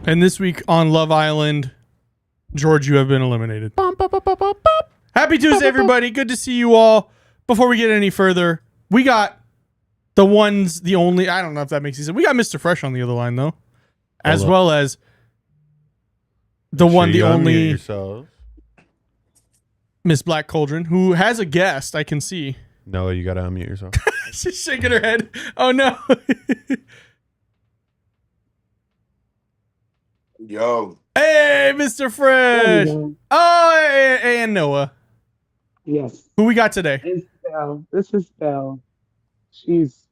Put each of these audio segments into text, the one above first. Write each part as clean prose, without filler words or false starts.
And this week on Love Island, George, you have been eliminated. Happy Tuesday, everybody. Good to see you all. Before we get any further, we got the ones, the only, I don't know if that makes sense. We got Mr. Fresh on the other line, though. As well as the one, the only Miss Black Cauldron, who has a guest, I can see. No, you got to unmute yourself. She's shaking her head. Oh, no. Yo. Hey, Mr. Fresh. Oh, and Noah. Yes. Who we got today? It's Belle. This is Belle. She's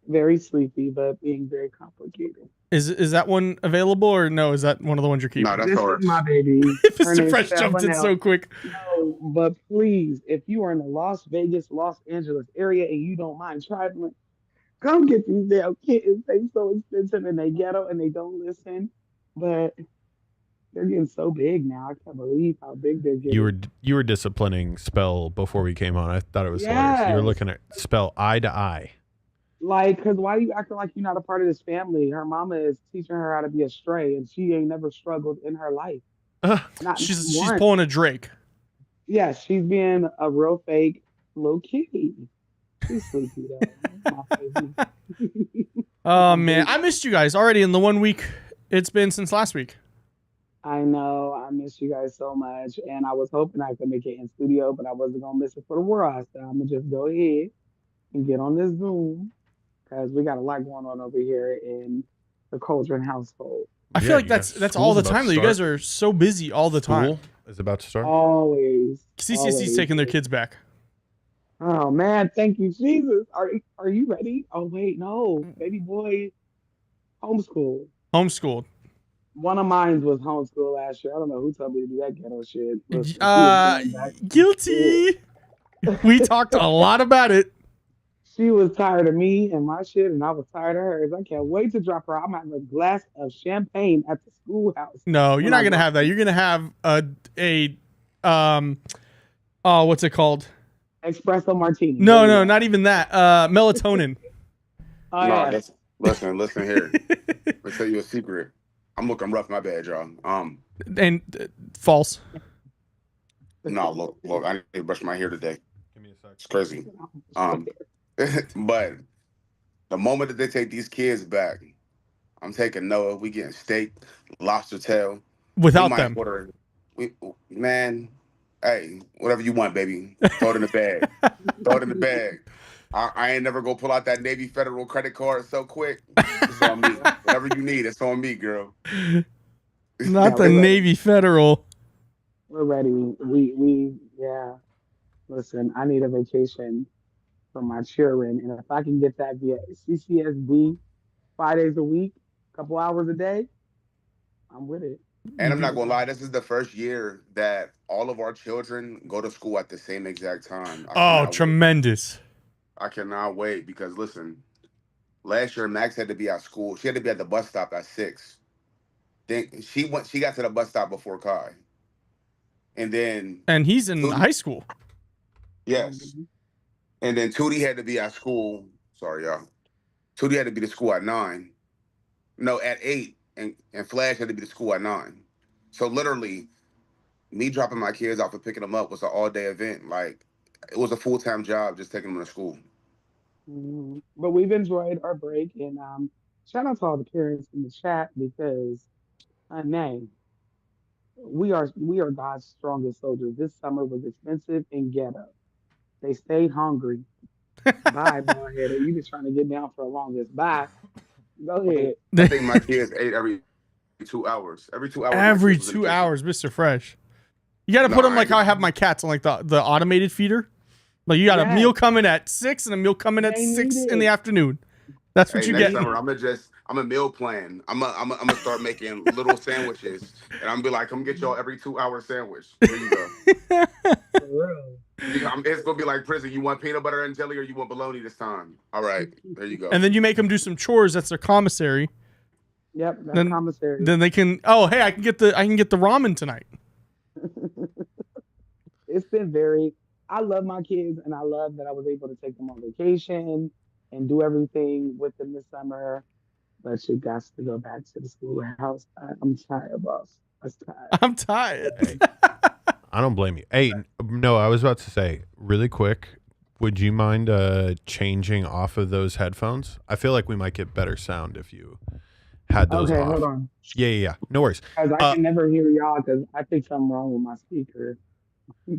very sleepy, but being very complicated. Is that one available or no? Is that one of the ones you're keeping? No, that's This ours. is my baby. Mr. Fresh jumped in so quick. No, but please, if you are in the Las Vegas, Los Angeles area and you don't mind traveling, come get these damn kittens. They so expensive and they ghetto and they don't listen. But they're getting so big now. I can't believe how big they're getting. You were disciplining Spell before we came on. I thought it was hilarious. You were looking at Spell eye to eye. Like, because why are you acting like you're not a part of this family? Her mama is teaching her how to be a stray, and she ain't never struggled in her life. She's pulling a Drake. Yeah, she's being a real fake little kitty. She's sleepy, though. My baby. Oh, man. I missed you guys already in the 1 week it's been since last week. I know. I miss you guys so much. And I was hoping I could make it in studio, but I wasn't going to miss it for the world. So I'm going to just go ahead and get on this Zoom because we got a lot going on over here in the Cauldron household. I feel like that's all the time, though. You guys are so busy all the time. School is about to start. Always. CCSC's taking their kids back. Oh, man. Thank you, Jesus. Are you ready? Oh, wait. No. Baby boy, homeschool. Homeschooled. One of mine was homeschooled last year. I don't know who told me to do that ghetto shit. Guilty. We talked a lot about it. She was tired of me and my shit, and I was tired of hers. I can't wait to drop her. I'm having a glass of champagne at the schoolhouse No, you're when not I gonna drop have that. her. You're gonna have a oh, what's it called? Espresso martini. There No, you no, go. not even that. Melatonin. Oh No, yeah. listen here. Let me tell you a secret. I'm looking rough. My bad, y'all. And false. No, look. I need to brush my hair today. Give me a sec. It's crazy. But the moment that they take these kids back, I'm taking Noah. We getting steak, lobster tail. We Without might them. order. Man, hey, whatever you want, baby. Throw it in the bag. Throw it in the bag. I ain't never gonna pull out that Navy Federal credit card so quick. It's on me. Whatever you need, it's on me, girl. Not Yeah, the Navy Federal. we're ready. We yeah. Listen, I need a vacation for my children, and if I can get that via CCSD 5 days a week, couple hours a day, I'm with it. And I'm not gonna lie, this is the first year that all of our children go to school at the same exact time. Oh, tremendous. I cannot wait because listen, last year Max had to be at school. She had to be at the bus stop at 6. Then she got to the bus stop before Kai. And he's in high school. Yes. And then Tootie had to be at school. Sorry, y'all. Tootie had to be to school at 9. No, at 8. And Flash had to be to school at 9. So literally, me dropping my kids off and picking them up was an all-day event. Like, it was a full-time job just taking them to school. But we've enjoyed our break, and shout out to all the parents in the chat because, man, we are God's strongest soldiers. This summer was expensive and ghetto. They stayed hungry. Bye, boyhead. You just trying to get down for the longest. Bye. Go ahead. I think my kids ate every 2 hours. Every 2 hours. Every 2 hours, Mr. Fresh. You got to put them like how I have my cats on like the automated feeder. Like you got a meal coming at 6 and a meal coming at 6 in the afternoon. That's what you next get. Summer, I'm a meal plan. I'm gonna start making little sandwiches, and I'm gonna be like, come get y'all every 2-hour sandwich. There you go. For real. It's gonna be like prison. You want peanut butter and jelly, or you want bologna this time? All right, there you go. And then you make them do some chores. That's their commissary. Yep, that's commissary. Then they can. Oh, hey, I can get the ramen tonight. It's been I love my kids, and I love that I was able to take them on vacation and do everything with them this summer. But you got to go back to the schoolhouse. I'm tired, boss. I'm tired. Hey, I don't blame you. Hey, no, I was about to say really quick. Would you mind changing off of those headphones? I feel like we might get better sound if you had those off. Okay, hold on. Yeah. No worries. Because I can never hear y'all because I think something wrong with my speaker. No,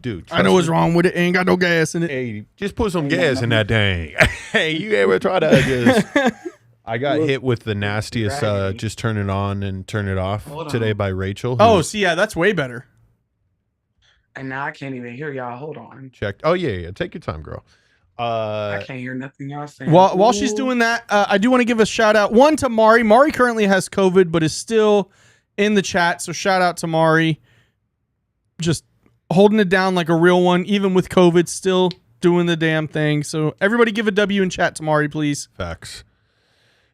dude. I know what's wrong with it. Ain't got no gas in it. Hey, just put some gas in that thing. Hey, you ever try to just... I got hit with the nastiest just turn it on and turn it off today by Rachel. Oh, see, yeah, that's way better. And now I can't even hear y'all. Hold on. Checked. Oh, yeah. Take your time, girl. I can't hear nothing y'all saying. While she's doing that, I do want to give a shout out. One to Mari. Mari currently has COVID, but is still in the chat. So shout out to Mari. Just holding it down like a real one, even with COVID, still doing the damn thing. So everybody give a W in chat to Mari, please. Facts.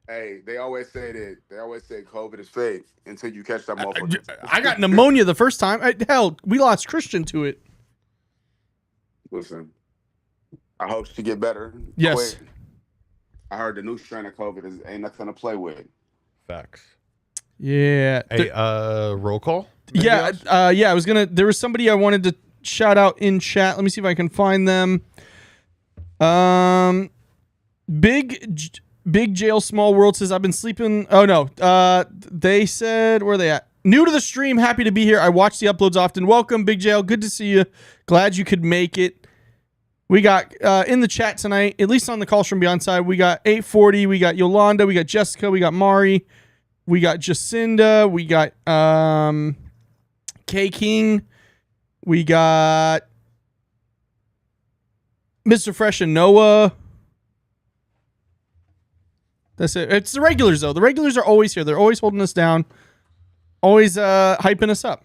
Hey, they always say COVID is fake until you catch that motherfucker. I got pneumonia the first time. Hell, we lost Christian to it. Listen, I hope she get better. Yes. Quick. I heard the new strain of COVID ain't nothing to play with. Facts. Yeah. Hey, roll call? Yeah, I was gonna. There was somebody I wanted to shout out in chat. Let me see if I can find them. Big Jail Small World says I've been sleeping. Oh no. They said where are they at? New to the stream, happy to be here. I watch the uploads often. Welcome, Big Jail. Good to see you. Glad you could make it. We got in the chat tonight, at least on the Calls from Beyond side, we got 840, we got Yolanda, we got Jessica, we got Mari, we got Jacinda, we got K King, we got Mr. Fresh and Noah. That's it. It's the regulars though. The regulars are always here. They're always holding us down, always hyping us up.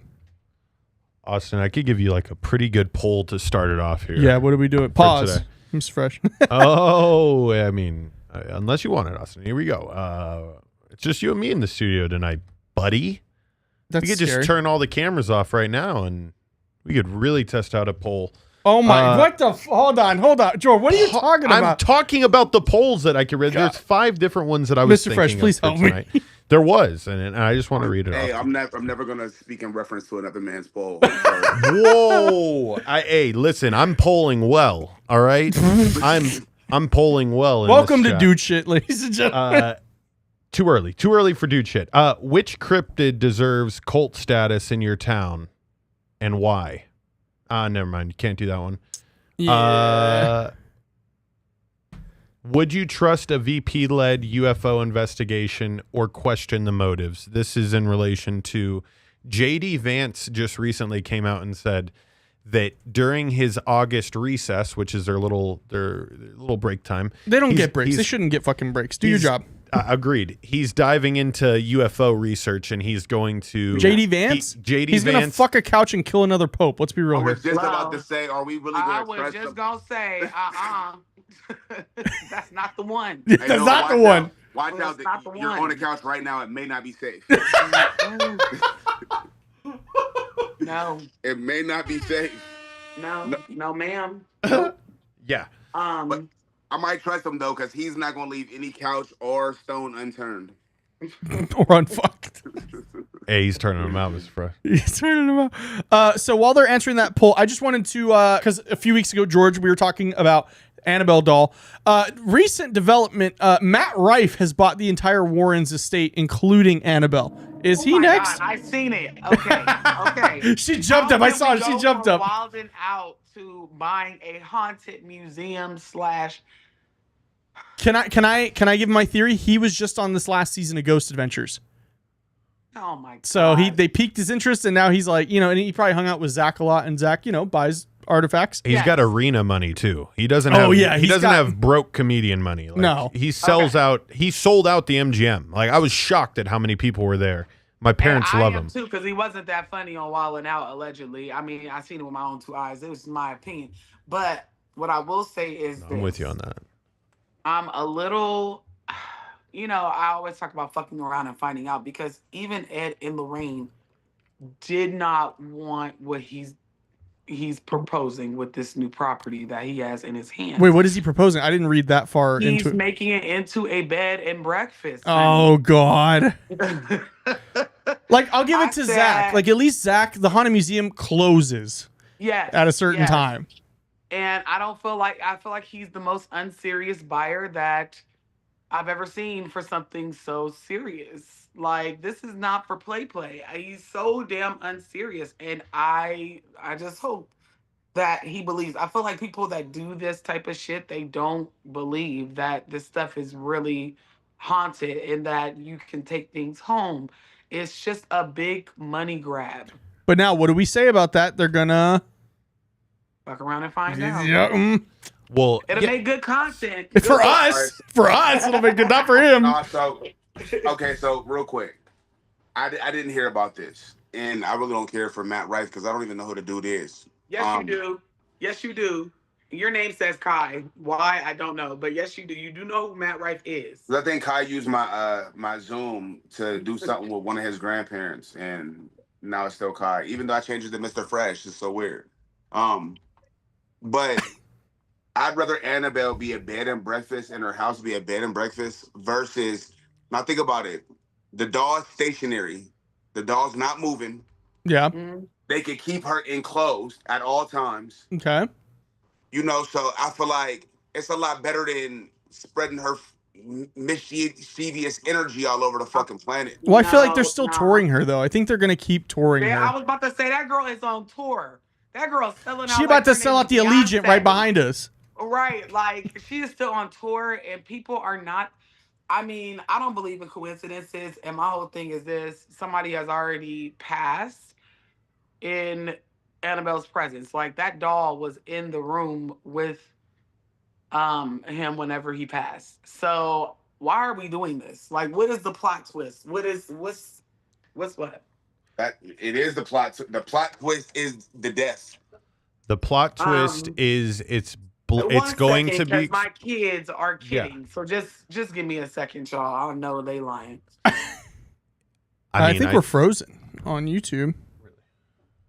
Austin, I could give you like a pretty good poll to start it off here. Yeah, what do we do? Pause. Mr. Fresh. Oh, I mean, unless you want it, Austin. Here we go. It's just you and me in the studio tonight, buddy. That's we could scary. just turn all the cameras off right now, and we could really test out a poll. Oh my! What the? Hold on, George. What are you talking about? I'm talking about the polls that I could read. There's 5 different ones that I was Mr. thinking Fresh, of please for help me. tonight. There was, and I just want to read it Hey, off. I'm never gonna speak in reference to another man's poll. Whoa! Hey, listen, I'm polling well. All right, I'm polling well. Welcome to chat. dude shit, ladies and gentlemen. Too early for dude shit. Which cryptid deserves cult status in your town, and why? Never mind. You can't do that one. Yeah. Would you trust a VP-led UFO investigation or question the motives? This is in relation to J.D. Vance just recently came out and said that during his August recess, which is their little break time. They don't get breaks. They shouldn't get fucking breaks. Do your job. Agreed. He's diving into UFO research, and he's going to J.D. Vance. He's gonna fuck a couch and kill another pope. Let's be real I here. was just about to say, are we really going to I was trust just them? gonna say, that's not the one. Hey, That's no, not the watch one. out. Watch Well, out. that's not the You're one. on the couch right now. It may not be safe. No, It may not be safe. no, ma'am. Yeah. But I might trust him, though, because he's not going to leave any couch or stone unturned. Or unfucked. Hey, he's turning them out, Mr. Fresh. He's turning them out. So while they're answering that poll, I just wanted to, because a few weeks ago, George, we were talking about Annabelle doll. Recent development, Matt Rife has bought the entire Warrens estate, including Annabelle. Is he next? God, I seen it. Okay. She jumped up. I saw her. She jumped up. Wilding out to buying a haunted museum / Can I give my theory? He was just on this last season of Ghost Adventures. Oh my God. So they piqued his interest, and now he's like, and he probably hung out with Zach a lot, and Zach, buys artifacts. He's got arena money too. He doesn't have he doesn't have broke comedian money. Like, no. He sells out. He sold out the MGM. Like, I was shocked at how many people were there. My parents love him too, because he wasn't that funny on Wildin' Out, allegedly. I mean, I seen it with my own 2 eyes. It was my opinion. But what I will say is I'm with you on that. I'm a little, I always talk about fucking around and finding out, because even Ed and Lorraine did not want what he's proposing with this new property that he has in his hands. Wait, what is he proposing? I didn't read that far He's into it. making it into a bed and breakfast. Oh, God. Like, I'll give it to Zach. Like, at least Zach, the Haunted Museum closes at a certain time. And I feel like he's the most unserious buyer that I've ever seen for something so serious. Like, this is not for play. He's so damn unserious. And I just hope that he believes. I feel like people that do this type of shit, they don't believe that this stuff is really haunted and that you can take things home. It's just a big money grab. But now, what do we say about that? They're gonna Fuck around and find out. Yeah. Well, It'll make good content. For us. For us, it'll make good. Not for him. So real quick, I didn't hear about this, and I really don't care for Matt Rife because I don't even know who the dude is. Yes, you do. Yes, you do. Your name says Kai. Why? I don't know. But yes, you do. You do know who Matt Rife is. I think Kai used my my Zoom to do something with one of his grandparents, and now it's still Kai. Even though I changed it to Mr. Fresh, it's so weird. But I'd rather Annabelle be a bed and breakfast and her house be a bed and breakfast versus, now think about it. The doll's stationary. The doll's not moving. Yeah. Mm-hmm. They could keep her enclosed at all times. Okay. So I feel like it's a lot better than spreading her mischievous energy all over the fucking planet. Well, I feel like they're still touring her, though. I think they're going to keep touring her. I was about to say, that girl is on tour. That girl's selling out. She's about to sell out the Allegiant right behind us. Right. Like, she is still on tour, and people are not. I mean, I don't believe in coincidences, and my whole thing is this. Somebody has already passed in Annabelle's presence. Like, that doll was in the room with him whenever he passed. So why are we doing this? Like, what is the plot twist? What's what? That it is the plot. The plot twist is the death. The plot twist is it's it's going to be. My kids are kidding. So just give me a second, y'all. I know they lying. I think we're frozen on YouTube.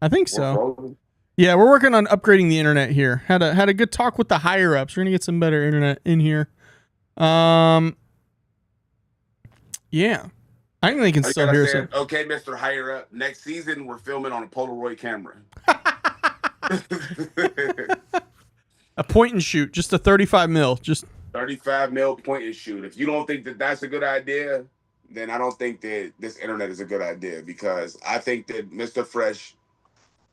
I think so. Frozen. Yeah, we're working on upgrading the internet here. Had a good talk with the higher ups. We're gonna get some better internet in here. Yeah, I think they can still hear us. Okay, Mr. Higher Up. Next season, we're filming on a Polaroid camera. A point and shoot, just a 35 mil, just 35 mil point and shoot. If you don't think that that's a good idea, then I don't think that this internet is a good idea, because I think that Mr. Fresh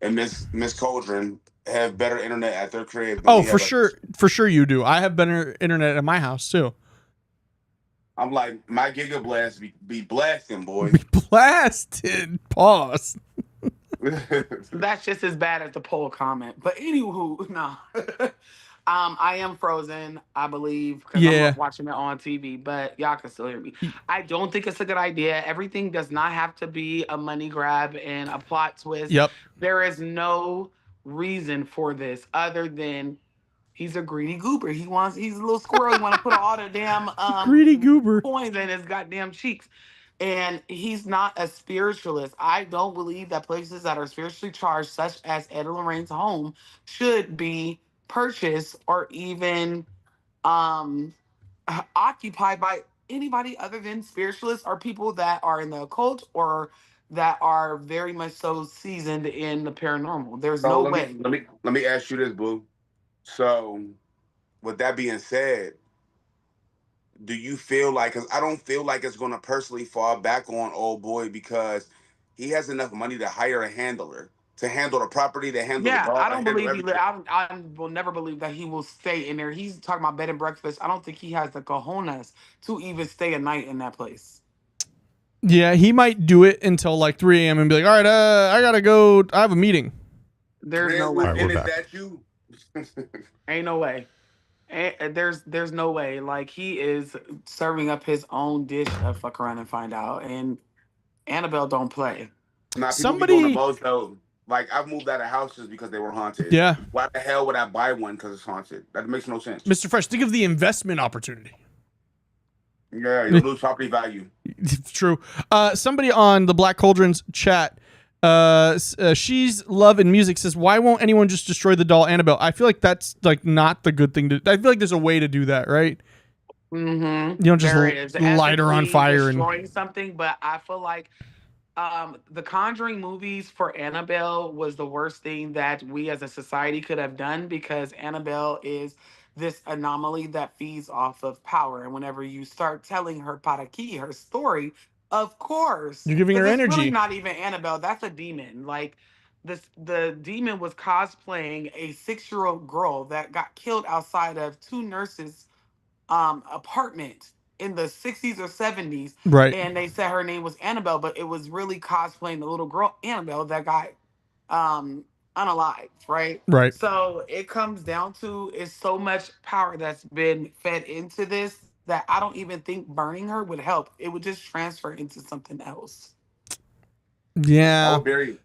and Miss Cauldron have better internet at their crib. Oh, for sure you do. I have better internet at my house too. I'm like, my gigablast be blasting, boy. Be blasted. Pause. That's just as bad as the poll comment. But anywho, no. I am frozen, I believe, because I'm watching it on TV, but y'all can still hear me. I don't think it's a good idea. Everything does not have to be a money grab and a plot twist. Yep. There is no reason for this other than he's a greedy goober. He's a little squirrel. He want to put all the damn greedy goober coins in his goddamn cheeks. And he's not a spiritualist. I don't believe that places that are spiritually charged, such as Ed and Lorraine's home, should be purchased or even occupied by anybody other than spiritualists or people that are in the occult or that are very much so seasoned in the paranormal. There's no way. Let me ask you this, Boo. So, with that being said, do you feel like, because I don't feel like it's going to personally fall back on old boy, because he has enough money to hire a handler to handle the property, to handle the dog. I don't believe I will never believe that he will stay in there. He's talking about bed and breakfast. I don't think he has the cojones to even stay a night in that place. Yeah, he might do it until like 3 a.m. and be like, all right, I gotta go. I have a meeting. There's no way. And is that you? Ain't no way. There's no way. Like, he is serving up his own dish to fuck around and find out. And Annabelle don't play. Nah, somebody be doing the most though. Like, I've moved out of houses because they were haunted. Yeah. Why the hell would I buy one because it's haunted? That makes no sense. Mr. Fresh, think of the investment opportunity. Yeah, you lose property value. True. Somebody on the Black Cauldron's chat, she's love and music says, why won't anyone just destroy the doll Annabelle? I feel like that's like not the good thing to. I feel like there's a way to do that, right? Mm-hmm. You don't just light her on fire and destroying something. But I feel like the Conjuring movies for Annabelle was the worst thing that we as a society could have done, because Annabelle is this anomaly that feeds off of power. And whenever you start telling her Paraki, her story, of course, you're giving her energy. Really not even Annabelle. That's a demon. Like, the demon was cosplaying a 6-year-old girl that got killed outside of 2 nurses' apartment in the 60s or 70s. Right. And they said her name was Annabelle, but it was really cosplaying the little girl Annabelle that got unalived, right? Right. So it comes down to, is so much power that's been fed into this that I don't even think burning her would help. It would just transfer into something else. Yeah. Bury.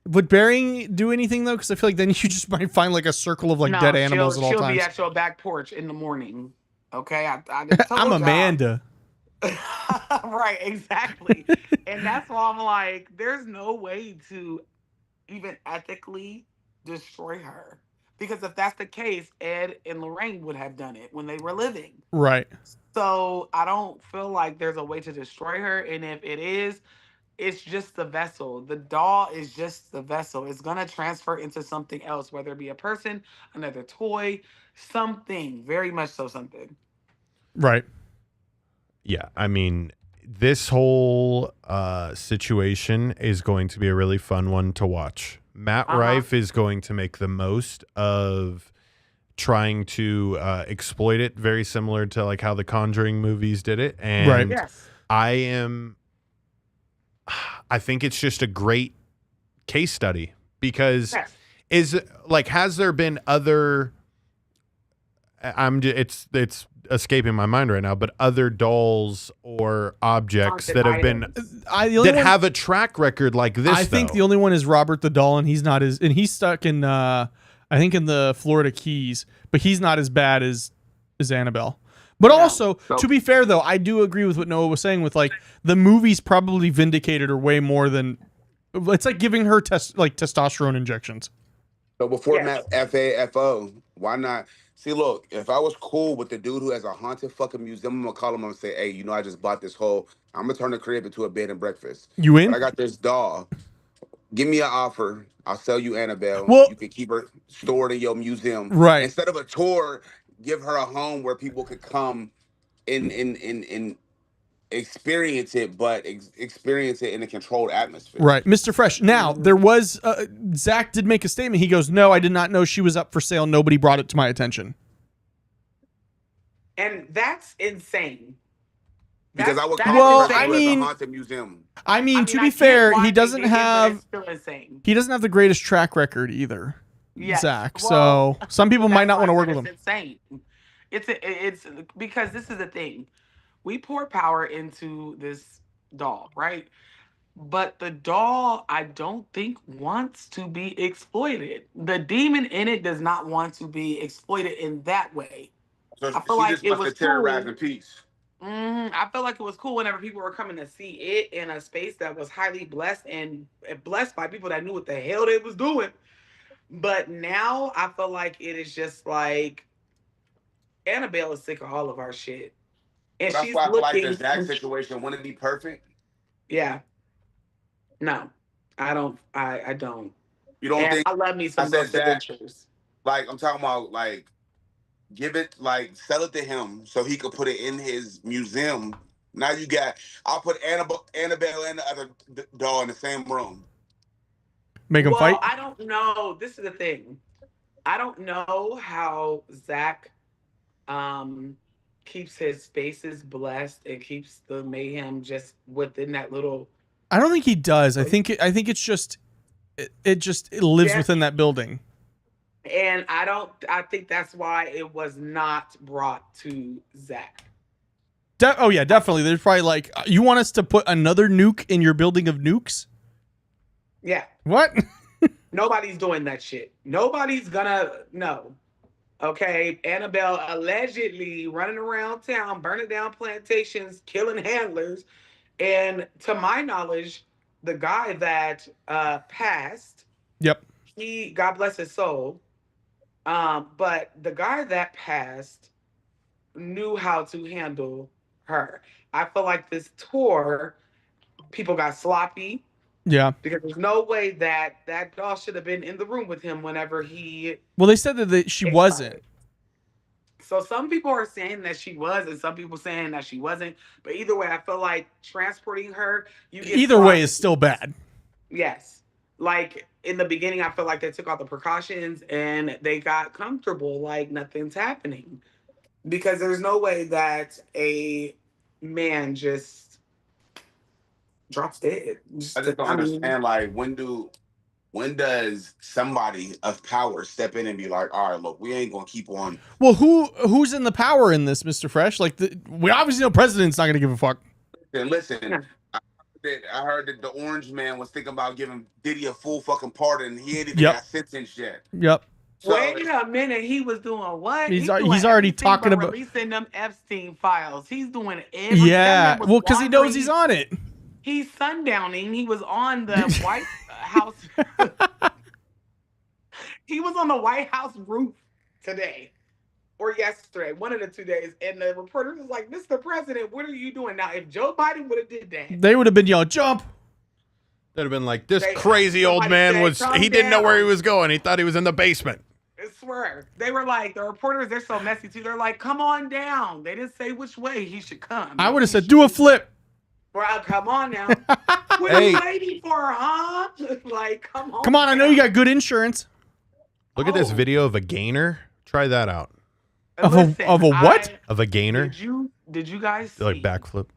Would burying do anything though? Because I feel like then you just might find like a circle of like dead animals at all times. She'll be at your back porch in the morning. Okay, I'm Amanda. Right, exactly. And that's why I'm like, there's no way to even ethically destroy her. Because if that's the case, Ed and Lorraine would have done it when they were living. Right. So I don't feel like there's a way to destroy her. And if it is, it's just the vessel. The doll is just the vessel. It's going to transfer into something else, whether it be a person, another toy, something. Very much so something. Right. Yeah, I mean, this whole situation is going to be a really fun one to watch. Matt Rife is going to make the most of trying to exploit it, very similar to like how the Conjuring movies did it. And right. Yes. I think it's just a great case study, because has there been other, it's escaping my mind right now, but other dolls or objects that have been have a track record like this? I think the only one is Robert the doll, and he's not and he's stuck in I I think in the Florida Keys, but he's not as bad as Annabelle. But also, to be fair though, I do agree with what Noah was saying with like the movies probably vindicated her way more than it's like giving her testosterone injections. So before FAFO, why not? See, look, if I was cool with the dude who has a haunted fucking museum, I'm gonna call him and say, hey, I just bought this whole, I'm gonna turn the crib into a bed and breakfast. You in? But I got this doll. Give me an offer. I'll sell you Annabelle. Well, you can keep her stored in your museum. Right. Instead of a tour, give her a home where people could come and experience it, but experience it in a controlled atmosphere. Right. Mr. Fresh. Now, there was, Zach did make a statement. He goes, no, I did not know she was up for sale. Nobody brought it to my attention. And that's insane. Because I would that's call I it mean, a haunted museum. I mean, to I be get fair, why he they doesn't did it, but have it's still insane. he doesn't have the greatest track record either, Yes. Zach. Well, so some people might not want to work with him. It's insane. It's because this is the thing. We pour power into this doll, right? But the doll, I don't think wants to be exploited. The demon in it does not want to be exploited in that way. So I feel like just it wants was to terrorize cool. in peace. I felt like it was cool whenever people were coming to see it in a space that was highly blessed and blessed by people that knew what the hell they was doing. But now I feel like it is just like Annabelle is sick of all of our shit. And That's she's why I feel looking. like the Zach situation wouldn't be perfect. Yeah. No, I don't. I don't. You don't think? I love me some Ghost Adventures. Like I'm talking about, like give it, like sell it to him so he could put it in his museum. Now you got. I'll put Annabelle and the other doll in the same room. Make him fight. I don't know. This is the thing. I don't know how Zach keeps his spaces blessed and keeps the mayhem just within that little. I don't think he does. I think it's just it lives within that building. And I think that's why it was not brought to Zach. Oh yeah, definitely. There's probably like, you want us to put another nuke in your building of nukes? Yeah. What? Nobody's doing that shit. Nobody's gonna no. Okay, Annabelle allegedly running around town, burning down plantations, killing handlers. And to my knowledge, the guy that passed, yep, he, God bless his soul, but the guy that passed knew how to handle her. I feel like this tour, people got sloppy. Yeah. Because there's no way that doll should have been in the room with him whenever he. Well, they said that she wasn't. So some people are saying that she was, and some people saying that she wasn't. But either way, I feel like transporting her, either way is still bad. Yes. Like in the beginning, I feel like they took all the precautions and they got comfortable, like nothing's happening. Because there's no way that a man just drops dead. I just don't understand, like, when does somebody of power step in and be like, all right, look, we ain't gonna keep on. Well, who's in the power in this, Mr. Fresh? Like, we obviously know president's not gonna give a fuck. Listen, I heard that the orange man was thinking about giving Diddy a full fucking pardon. He ain't even got sentenced yet. Yep. So, wait a minute, he was doing what? He's already talking about releasing them Epstein files. He's doing everything. Yeah, well, because he knows he's on it. He's sundowning. He was on the White House. He was on the White House roof today or yesterday, one of the 2 days. And the reporter was like, Mr. President, what are you doing? Now, if Joe Biden would have did that. They would have been yelling, jump. They'd have been like, this crazy old man he didn't know where he was going. He thought he was in the basement. I swear. They were like, the reporters, they're so messy too. They're like, come on down. They didn't say which way he should come. I would have said, do a flip. Well, come on now. What are you waiting for, huh? Like, come on. Come on, I know you got good insurance. Look at this video of a gainer. Try that out. Of a what? Of a gainer. Did you guys see? Like backflip.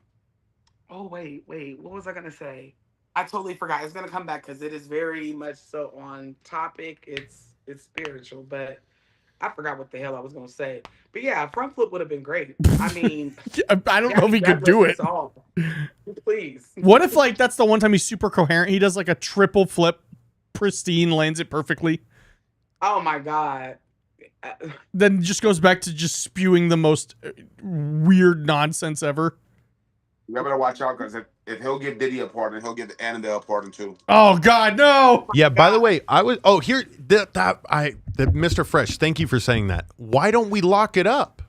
Oh, wait. What was I going to say? I totally forgot. It's going to come back because it is very much so on topic. It's spiritual, but I forgot what the hell I was going to say. But yeah, front flip would have been great. I mean, I don't know if he could do it. Please. What if, like, that's the one time he's super coherent? He does like a triple flip, pristine, lands it perfectly. Oh my God. Then just goes back to just spewing the most weird nonsense ever. You better watch out because if he'll give Diddy a pardon, he'll give Annabelle a pardon too. Oh God, no! Yeah. By the way, I was. Oh, here. Mr. Fresh. Thank you for saying that. Why don't we lock it up?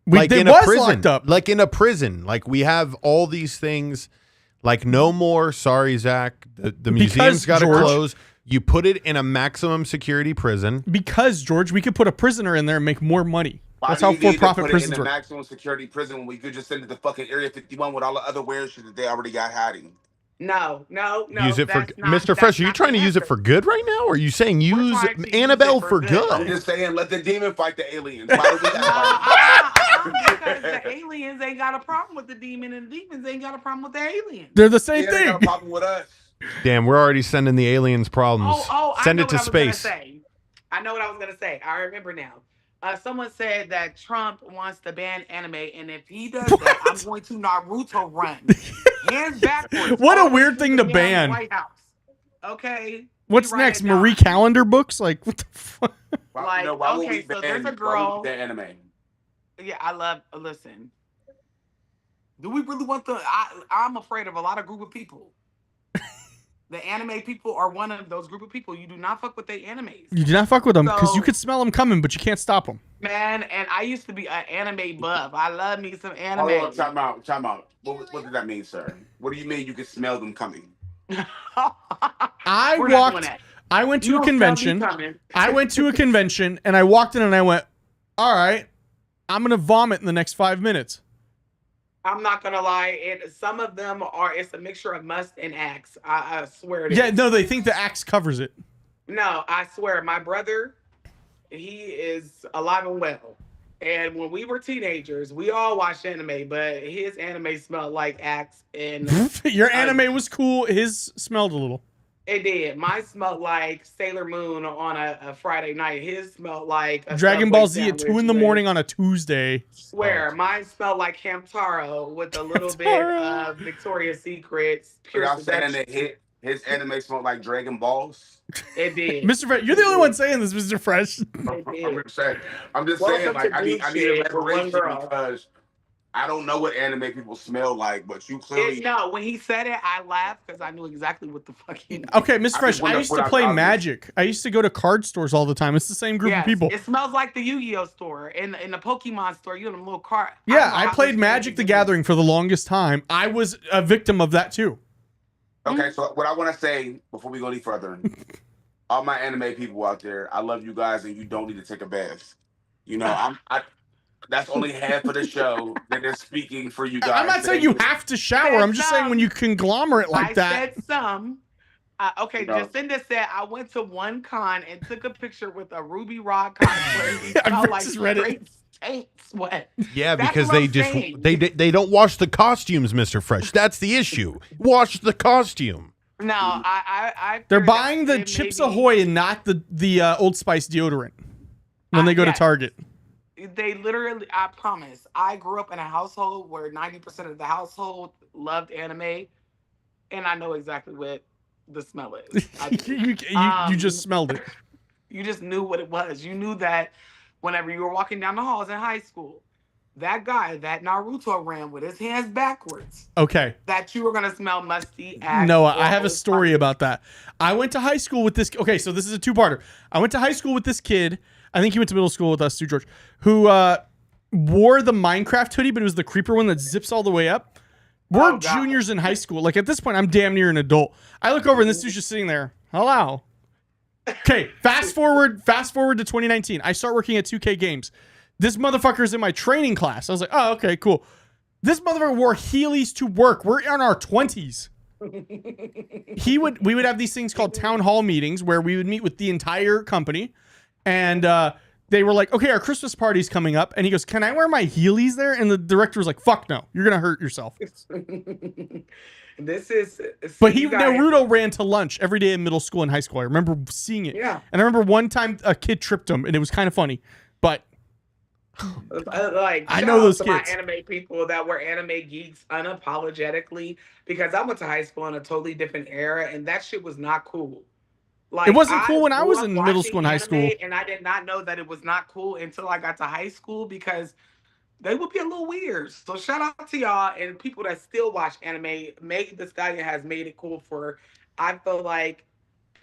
It in a was prison, locked up. like in a prison. Like we have all these things. Like no more. Sorry, Zach. The museum's got to close. You put it in a maximum security prison. Because George, we could put a prisoner in there and make more money. That's how for-profit prisons work. Maximum security prison when we could just send it to fucking Area 51 with all the other weird shit that they already got hiding. No. Use it for Mr. Fresh. Are you trying to use it for good right now, or are you saying use Annabelle for good? I'm just saying, let the demon fight the aliens. Why do we because the aliens ain't got a problem with the demon, and the demons ain't got a problem with the aliens. They're the same thing. They got a problem with us. Damn, we're already sending the aliens problems. Send it to space. I know what I was gonna say. I remember now. Someone said that Trump wants to ban anime, and if he does that, I'm going to Naruto run hands backwards. What a weird thing to ban. White House. Okay. What's next? Marie Calendar books? Like what the fuck? Like, okay, so there's a girl. The anime. Yeah, I love. Listen, do we really want the? I'm afraid of a lot of group of people. The anime people are one of those group of people. You do not fuck with the animes. You do not fuck with them because you could smell them coming, but you can't stop them. Man, and I used to be an anime buff. I love me some anime. Hold on, time out. What does that mean, sir? What do you mean you can smell them coming? I went to a convention. I went to a convention and I walked in and I went, all right, I'm going to vomit in the next 5 minutes. I'm not gonna lie. Some of them it's a mixture of must and axe. I swear it is. Yeah, no, they think the axe covers it. No, I swear. My brother, he is alive and well. And when we were teenagers, we all watched anime, but his anime smelled like axe. And your anime was cool. His smelled a little. It did. Mine smelled like Sailor Moon on a Friday night. His smelled like a Dragon Ball Z at 2 a.m. on a Tuesday. Swear, mine smelled like Hamtaro with a little bit of Victoria's Secrets. I'm saying that his anime smelled like Dragon Balls. It did. Mr. Fresh, you're the only one saying this, Mr. Fresh. I'm just saying, like, I need a reparation because I don't know what anime people smell like, but you clearly... No, when he said it, I laughed because I knew exactly what the fuck he meant. Okay, Mr. Fresh, I used to play Magic. I used to go to card stores all the time. It's the same group of people. It smells like the Yu-Gi-Oh store and the Pokemon store. You know, them little card. Yeah, I played Magic the Gathering for the longest time. I was a victim of that too. Okay, so what I want to say before we go any further, all my anime people out there, I love you guys and you don't need to take a bath. You know, that's only half of the show that they're speaking for you guys. I'm not saying you have to shower. I'm just saying when you conglomerate like that. I said some. Okay, Jacinda said I went to one con and took a picture with a Ruby Rod cosplay. I just read it. Sweat. Yeah, because they don't wash the costumes, Mr. Fresh. That's the issue. Wash the costume. No, I they're buying the Chips Ahoy and not the Old Spice deodorant when they go to Target. They literally, I promise, I grew up in a household where 90% of the household loved anime, and I know exactly what the smell is. You just smelled it. You just knew what it was. You knew that whenever you were walking down the halls in high school, that guy, that Naruto ran with his hands backwards. Okay. That you were going to smell musty ass. No, I have a story about that. I went to high school with this. Okay, so this is a two-parter. I went to high school with this kid. I think he went to middle school with us too, George, who wore the Minecraft hoodie, but it was the creeper one that zips all the way up. We're juniors in high school. Like at this point, I'm damn near an adult. I look over and this dude's just sitting there. Hello. Okay, fast forward to 2019. I start working at 2K Games. This motherfucker's in my training class. I was like, oh, okay, cool. This motherfucker wore Heelys to work. We're in our 20s. We would have these things called town hall meetings where we would meet with the entire company. And they were like, okay, our Christmas party's coming up. And he goes, can I wear my Heelys there? And the director was like, fuck no, you're going to hurt yourself. But Naruto ran to lunch every day in middle school and high school. I remember seeing it. Yeah. And I remember one time a kid tripped him and it was kind of funny. But like, I know those kids. My anime people that were anime geeks unapologetically, because I went to high school in a totally different era and that shit was not cool. It Like wasn't I cool when I grew was up in middle watching school and high anime, school. and I did not know that it was not cool until I got to high school because they would be a little weird. So shout out to y'all and people that still watch anime. Meg the Stallion has made it cool for, I feel like,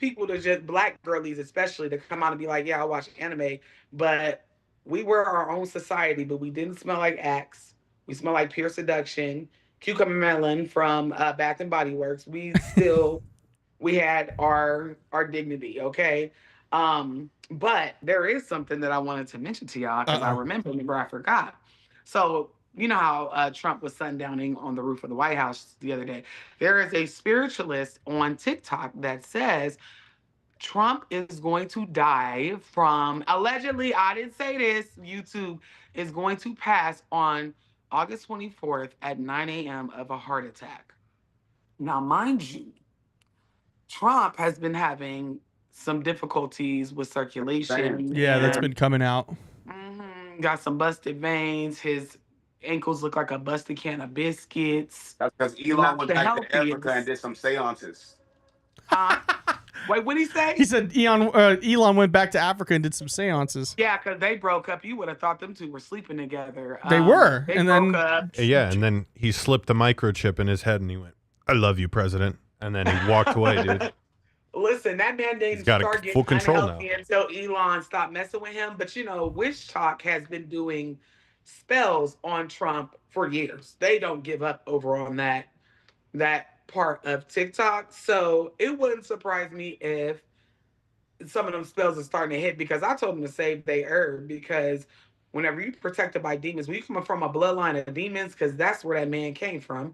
people to just black girlies especially to come out and be like, yeah, I watch anime. But we were our own society, but we didn't smell like Axe. We smell like Pure Seduction, Cucumber Melon from Bath and Body Works. We had our dignity, okay? But there is something that I wanted to mention to y'all because I Uh-oh. remember I forgot. So you know how Trump was sundowning on the roof of the White House the other day. There is a spiritualist on TikTok that says Trump is going to die from allegedly. I didn't say this. YouTube is going to pass on August 24th at 9 a.m. of a heart attack. Now, mind you, Trump has been having some difficulties with circulation Yeah, that's and been coming out. got some busted veins. His ankles look like a busted can of biscuits. That's because Elon Not went the back to Africa and healthiest. did some seances. Huh? Wait, what did he say? He said Elon went back to Africa and did some seances. Yeah, because they broke up. You would have thought them two were sleeping together. They were, They and broke then up. Yeah, and then he slipped the microchip in his head and he went, "I love you, President." And then he walked away, dude. Listen, that man didn't He's got start full getting control unhealthy until Elon stopped messing with him. But you know, Wish Talk has been doing spells on Trump for years. They don't give up over on that part of TikTok. So it wouldn't surprise me if some of them spells are starting to hit because I told them to save their herb because whenever you're protected by demons, when you coming from a bloodline of demons, because that's where that man came from,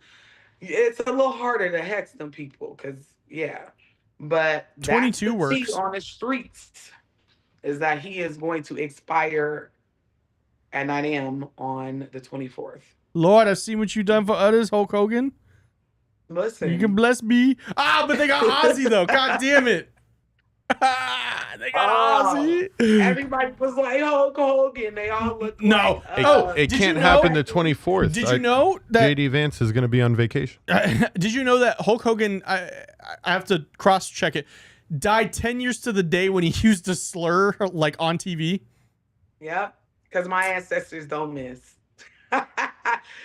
it's a little harder to hex them people because yeah. But that's 22 the tea works. on the streets is that he is going to expire at 9 a.m. on the 24th. Lord, I've seen what you've done for others, Hulk Hogan. Listen, You can bless me. Ah, but they got Ozzy though. God damn it. They got Ozzy. everybody was like Hulk Hogan. They all look No. like, Oh, It did can't you happen know- the 24th. Did you know that JD Vance is going to be on vacation? did you know that Hulk Hogan, I have to cross check it, died 10 years to the day when he used a slur like on TV? Yep, because my ancestors don't miss.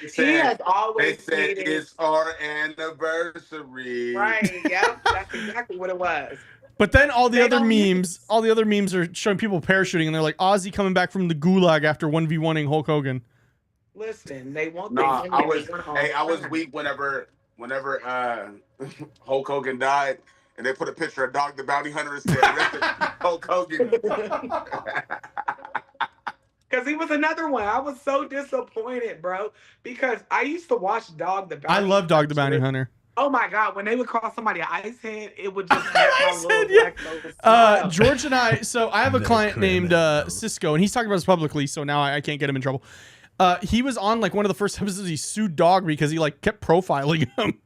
He said- has They always said hated it's our anniversary. right. Yep, that's exactly what it was. But then all the They other don't memes, miss. all the other memes are showing people parachuting and they're like Ozzy coming back from the gulag after 1v1ing Hulk Hogan. Listen, they want. No, they I was want weak whenever Hulk Hogan died and they put a picture of Dog the Bounty Hunter and said "Rest in Hulk Hogan." Because he was another one. I was so disappointed, bro. Because I used to watch Dog the Bounty. I love Dog the Bounty Hunter. Oh my god, when they would call somebody an ice head, it would just make my Ice little head, yeah. black nose smile. George and I, so I have a The client named criminal. Cisco, and he's talking about this publicly, so now I can't get him in trouble. He was on like one of the first episodes. He sued Dog because he like kept profiling him,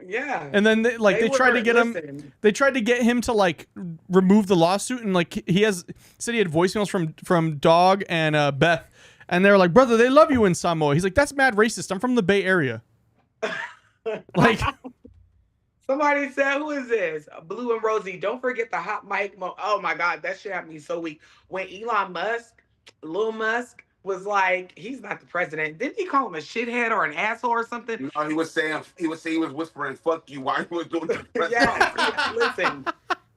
Yeah. and then they tried to get him. listen, They tried to get him to like remove the lawsuit, and like said he had voicemails from Dog and Beth, and they were like, "Brother, they love you in Samoa." He's like, "That's mad racist. I'm from the Bay Area." Like, Somebody said, "Who is this?" Blue and Rosie. Don't forget the hot mic. Oh my God, that shit had me so weak. When Lil Musk, was like, he's not the president. Didn't he call him a shithead or an asshole or something? No, he was whispering "fuck you" while he was doing the press Yeah. conference. Listen,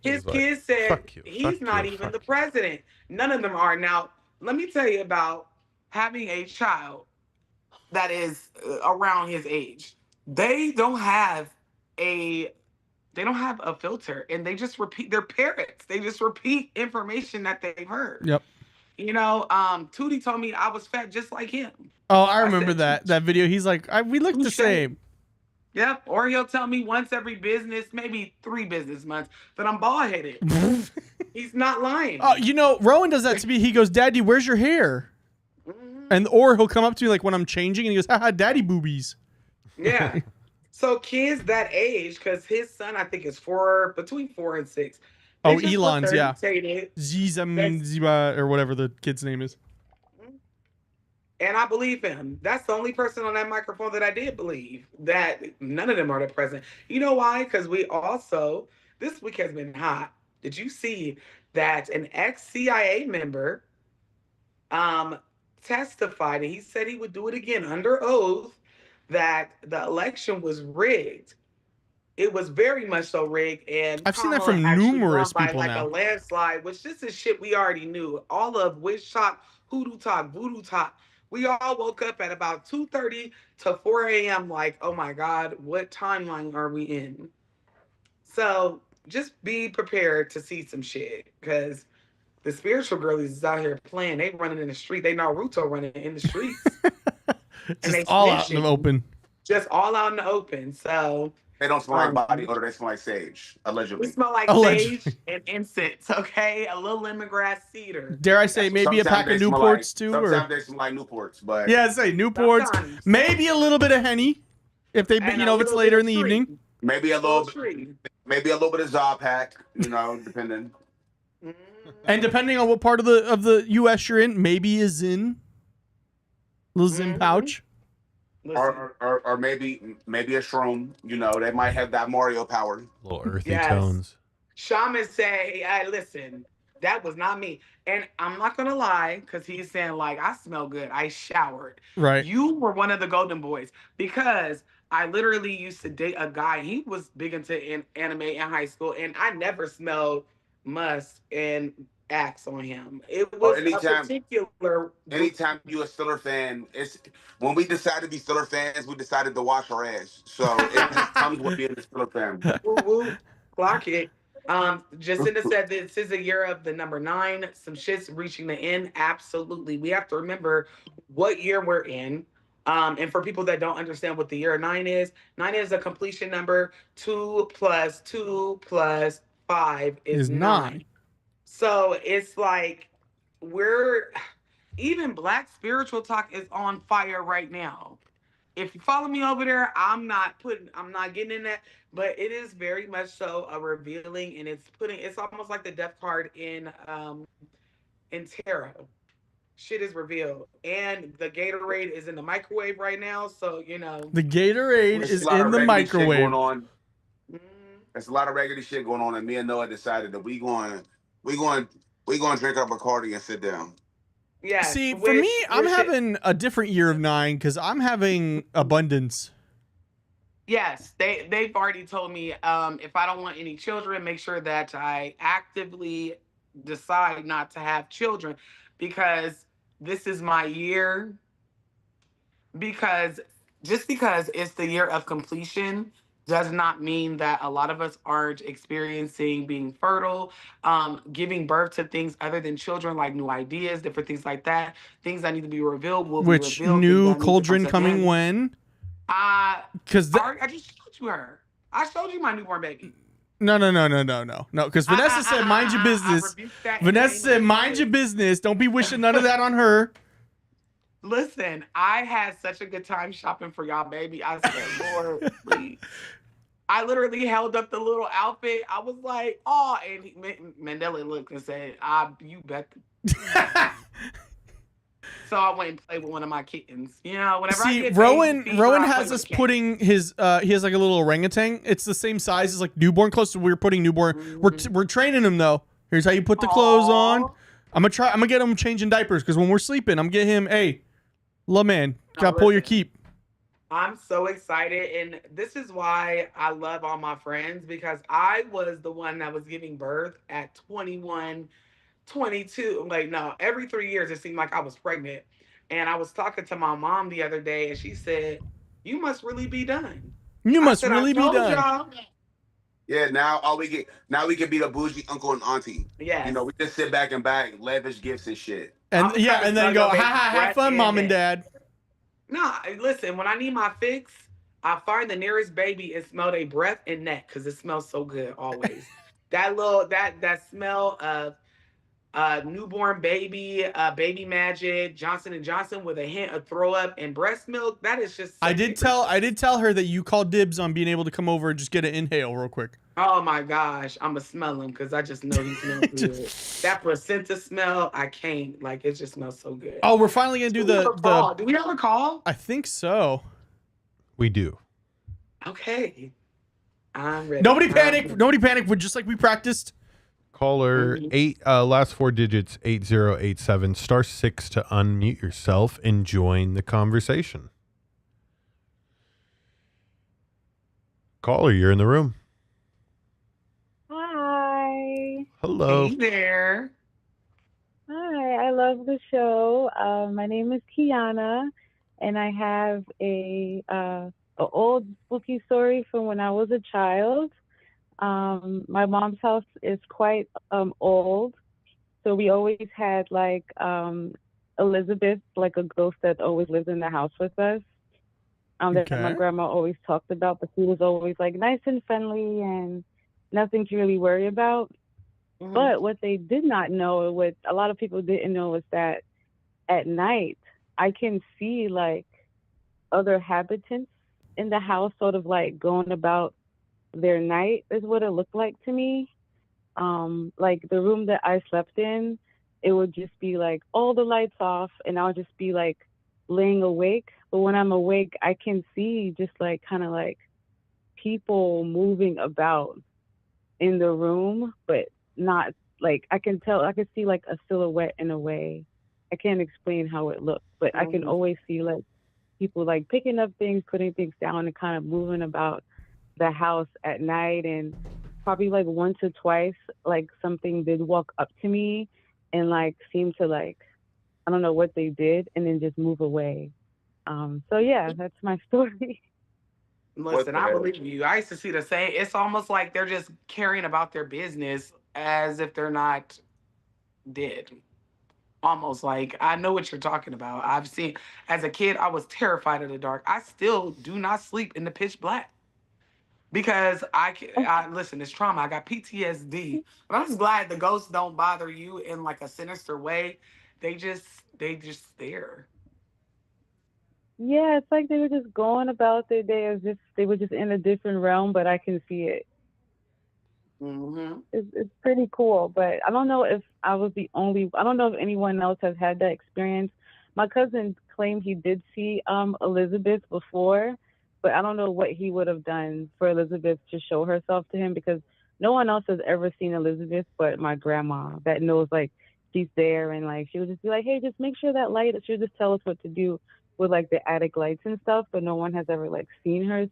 his He's like, kids said "Fuck you, he's fuck not you, even fuck the you." president. None of them are. Now, let me tell you about having a child that is around his age. They don't have a filter, and they just repeat. They're parrots. They just repeat information that they've heard. yep. You know, Tootie told me I was fat just like him. Oh, I remember said, that video. He's like, we look the Touche. same. Yep. Or he'll tell me once every business, maybe 3 business months, that I'm bald headed. He's not lying. Oh, you know, Rowan does that to me. He goes, "Daddy, where's your hair?" Mhm. Or he'll come up to me like when I'm changing, and he goes, "Haha, daddy boobies." Yeah. So kids that age, because his son I think is between 4 and 6. They Oh, just Elon's, yeah. regurgitated, Ziba or whatever the kid's name is. and I believe him. That's the only person on that microphone that I did believe that none of them are the president. You know why? Because we also, this week has been hot. Did you see that an ex-CIA member testified, and he said he would do it again under oath, that the election was rigged. It was very much so rigged, and I've seen that Kamala from actually won numerous by people like now. a landslide, which this is shit we already knew. All of witch talk, hoodoo talk, voodoo talk. We all woke up at about 2:30 to 4 a.m. like, oh my God, what timeline are we in? So just be prepared to see some shit, because the spiritual girlies is out here playing. They running in the street. They Naruto running in the streets. And Just they all out in the snitching. open. Just all out in the open. So They don't smell like um, body odor. They smell like sage, we allegedly. smell like Allegedly. sage and incense, okay? A little lemongrass cedar. Dare I say That's maybe a Sometimes pack of they smell Newports too? Sometimes Or they smell like Newports, but yeah, say Newports. Sometimes. Maybe a little bit of Henny. If they, And you a know, if it's little later bit in the of tree. evening. maybe a little, tree. maybe a little bit of Zaw you know, depending. Mm. And depending on what part of the U.S. you're in, maybe a Zin. Little Zin Mhm. pouch. Listen, Or maybe a shroom. You know, they might have that Mario power. Little earthy Yes. tones. Shaman say, hey, listen, that was not me. And I'm not gonna lie, because he's saying, like, I smell good. I showered. Right. You were one of the golden boys, because I literally used to date a guy. He was big into anime in high school, and I never smelled musk and Axe on him. It Or was a particular. anytime you a Steeler fan, it's when we decided to be Steeler fans, we decided to wash our ass. So it just comes with being a Steeler fan. Woo woo, clock it. Jacinta said this is a year of the number 9. Some shit's reaching the end. Absolutely. We have to remember what year we're in. And for people that don't understand what the year 9 is a completion number. 2 plus 2 plus 5 is 9. So it's like we're even Black spiritual talk is on fire right now. If you follow me over there, I'm not getting in that, but it is very much so a revealing, and it's almost like the death card in tarot. Shit is revealed, and the Gatorade is in the microwave right now, so you know The Gatorade There's is a lot in of the raggedy shit microwave. going on. mm, There's a lot of raggedy shit going on, and me and Noah decided that we going drink our Bacardi and sit down. yes. See, for me, I'm having a different year of 9 because I'm having abundance. Yes, they've already told me if I don't want any children, make sure that I actively decide not to have children, because this is my year. Because just because it's the year of completion does not mean that a lot of us aren't experiencing being fertile, giving birth to things other than children, like new ideas, different things like that. Things that need to be revealed will Which be revealed. new cauldron coming when? Because I just showed you her. I showed you my newborn baby. No. Because Vanessa said, mind your business. Vanessa said, mind your business. Don't be wishing none of that on her. Listen, I had such a good time shopping for y'all, baby. I said, Lord, please. I literally held up the little outfit. I was like, oh, and Mandela looked and said, you bet. So I went and played with one of my kittens. You know, whenever I get Rowan baby fever, I play has with us cats. putting his he has like a little orangutan. It's the same size as like newborn clothes. So we're putting newborn. We're training him though. Here's how you put the clothes on. Aw. I'm gonna get him changing diapers because when we're sleeping, I'm getting him. Hey, little man, No, gotta pull your listen. keep. I'm so excited, and this is why I love all my friends, because I was the one that was giving birth at 21, 22. Like, no, every 3 years it seemed like I was pregnant. And I was talking to my mom the other day, and she said, "You must really be done." You I must said, really I be told done. y'all. Yeah, now we can be the bougie uncle and auntie. Yes. You know, we just sit back and buy lavish gifts and shit. And I'm yeah, trying to and then smell go, your ha baby's ha, have breath fun, and mom and neck. dad. No, listen, when I need my fix, I find the nearest baby and smell their breath and neck, because it smells so good always. that smell of newborn baby, baby magic, Johnson & Johnson with a hint of throw up and breast milk. That is just so I did tell her that you called dibs on being able to come over and just get an inhale real quick. Oh my gosh, I'ma smell him because I just know he smells good. That placenta smell, I can't. Like, it just smells so good. Oh, we're finally gonna do the. Do we have a call? I think so. We do. Okay, I'm ready. Nobody panic. Nobody panic. We're just like we practiced. Caller last 4 digits 8087 *6 to unmute yourself and join the conversation. Caller, you're in the room. Hi. Hello. Hey there. Hi. I love the show. My name is Kiana, and I have a old spooky story from when I was a child. My mom's house is quite old, so we always had like Elizabeth, like a ghost that always lived in the house with us. That my Okay. grandma always talked about, but she was always like nice and friendly and nothing to really worry about. Mhm. But what they did not know, what a lot of people didn't know, was that at night I can see like other habitants in the house, sort of like going about their night, is what it looked like to me. Like the room that I slept in, it would just be like all the lights off, and I'll just be like laying awake. But when I'm awake, I can see just like kind of like people moving about in the room, but not like I can see like a silhouette in a way. I can't explain how it looks, but I can Mhm. always see like people like picking up things, putting things down, and kind of moving about the house at night. And probably like once or twice, like something did walk up to me and like seemed to like, I don't know what they did, and then just move away. So yeah, that's my story. Listen, the I hell? believe you. I used to see the same. It's almost like they're just caring about their business as if they're not dead. Almost like I know what you're talking about. I've seen as a kid, I was terrified of the dark. I still do not sleep in the pitch black because I listen, it's trauma. I got PTSD, but I'm just glad the ghosts don't bother you in like a sinister way. They just they just there. Yeah, it's like they were just going about their day as if they were just in a different realm, but I can see it. Mm-hmm. It's pretty cool, but I don't know if I was the only. I don't know if anyone else has had that experience. My cousin claimed he did see Elizabeth before, but I don't know what he would have done for Elizabeth to show herself to him, because no one else has ever seen Elizabeth but my grandma, that knows like she's there, and like she would just be like, hey, just make sure that light. She'll just tell us what to do with like the attic lights and stuff, but no one has ever like seen her.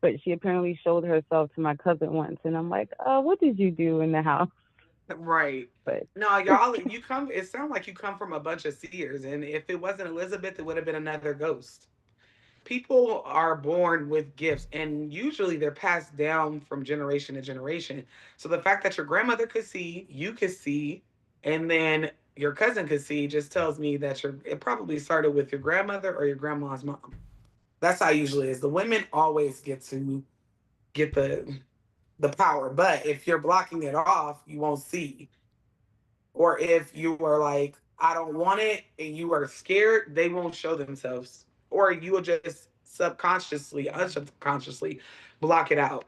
But she apparently showed herself to my cousin once, and I'm like, what did you do in the house? Right. But No, y'all, you come. It sounds like you come from a bunch of seers, and if it wasn't Elizabeth, it would have been another ghost. People are born with gifts, and usually they're passed down from generation to generation. So the fact that your grandmother could see, you could see, and then your cousin could see, just tells me that it probably started with your grandmother or your grandma's mom. That's how it usually is. The women always get to get the power, but if you're blocking it off, you won't see. Or if you are like, I don't want it, and you are scared, they won't show themselves. Or you will just subconsciously, unconsciously block it out.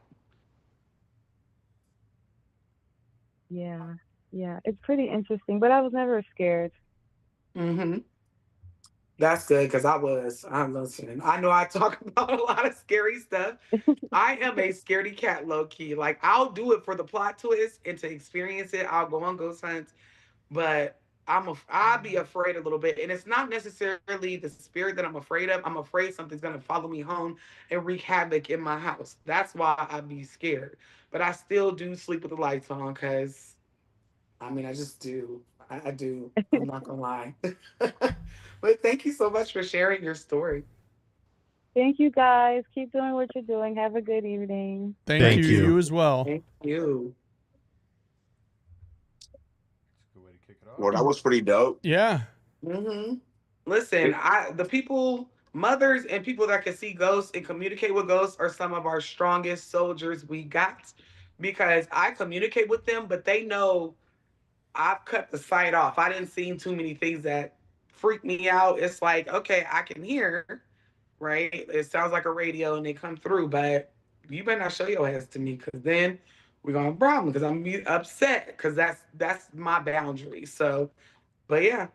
yeah, yeah, it's pretty interesting. But I was never scared. Mm-hmm. That's good because I'm listening. I know I talk about a lot of scary stuff. I am a scaredy cat, low key. Like, I'll do it for the plot twist and to experience it. I'll go on ghost hunts, but I'll be afraid a little bit, and it's not necessarily the spirit that I'm afraid of. I'm afraid something's gonna follow me home and wreak havoc in my house. That's why I'd be scared. But I still do sleep with the lights on because I mean I just do. I do. I'm not gonna lie. But thank you so much for sharing your story. Thank you guys. Keep doing what you're doing. Have a good evening. Thank you. Thank you. You as well. Thank you. Good way to kick it off. Well, that was pretty dope. Yeah. Mm-hmm. Listen, the people, mothers and people that can see ghosts and communicate with ghosts are some of our strongest soldiers we got because I communicate with them, but they know I've cut the sight off. I didn't see too many things that freak me out. It's like, okay, I can hear, right? It sounds like a radio and they come through, but you better not show your ass to me because then we're gonna have a problem because I'm upset because that's my boundary. So, but yeah,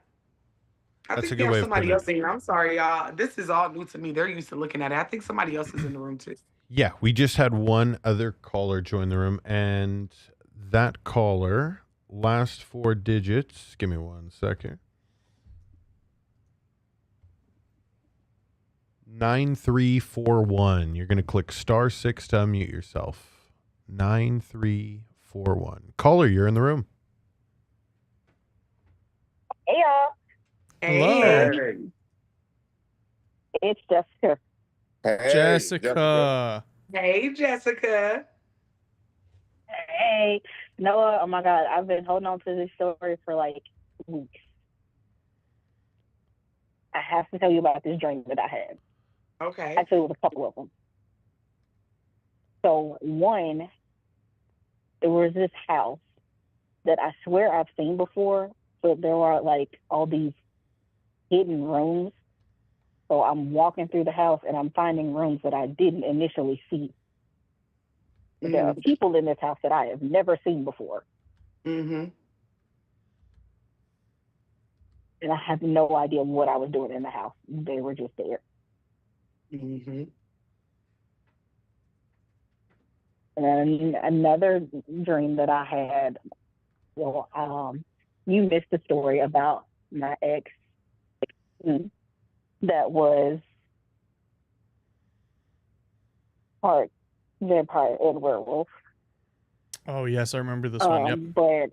I That's think a we good have way of somebody putting else it. in here. I'm sorry, y'all. This is all new to me. They're used to looking at it. I think somebody else is in the room too. Yeah, we just had one other caller join the room, and that caller. Last 4 digits. Give me 1 second. 9341. You're going to click *6 to unmute yourself. 9341. Caller, you're in the room. Hey y'all, Hello. Hey, it's Jessica. hey, Jessica. Hey, Jessica. Hey, Noah. Oh my God, I've been holding on to this story for like weeks. I have to tell you about this dream that I had. Okay. Actually, it was a couple of them. So one, there was this house that I swear I've seen before, but there are like all these hidden rooms. So I'm walking through the house and I'm finding rooms that I didn't initially see. But there are people in this house that I have never seen before. Mm-hmm. And I have no idea what I was doing in the house. They were just there. Mm-hmm. And then another dream that I had, well, you missed the story about my ex that was part vampire and werewolf. Oh, yes, I remember this one. Yep. But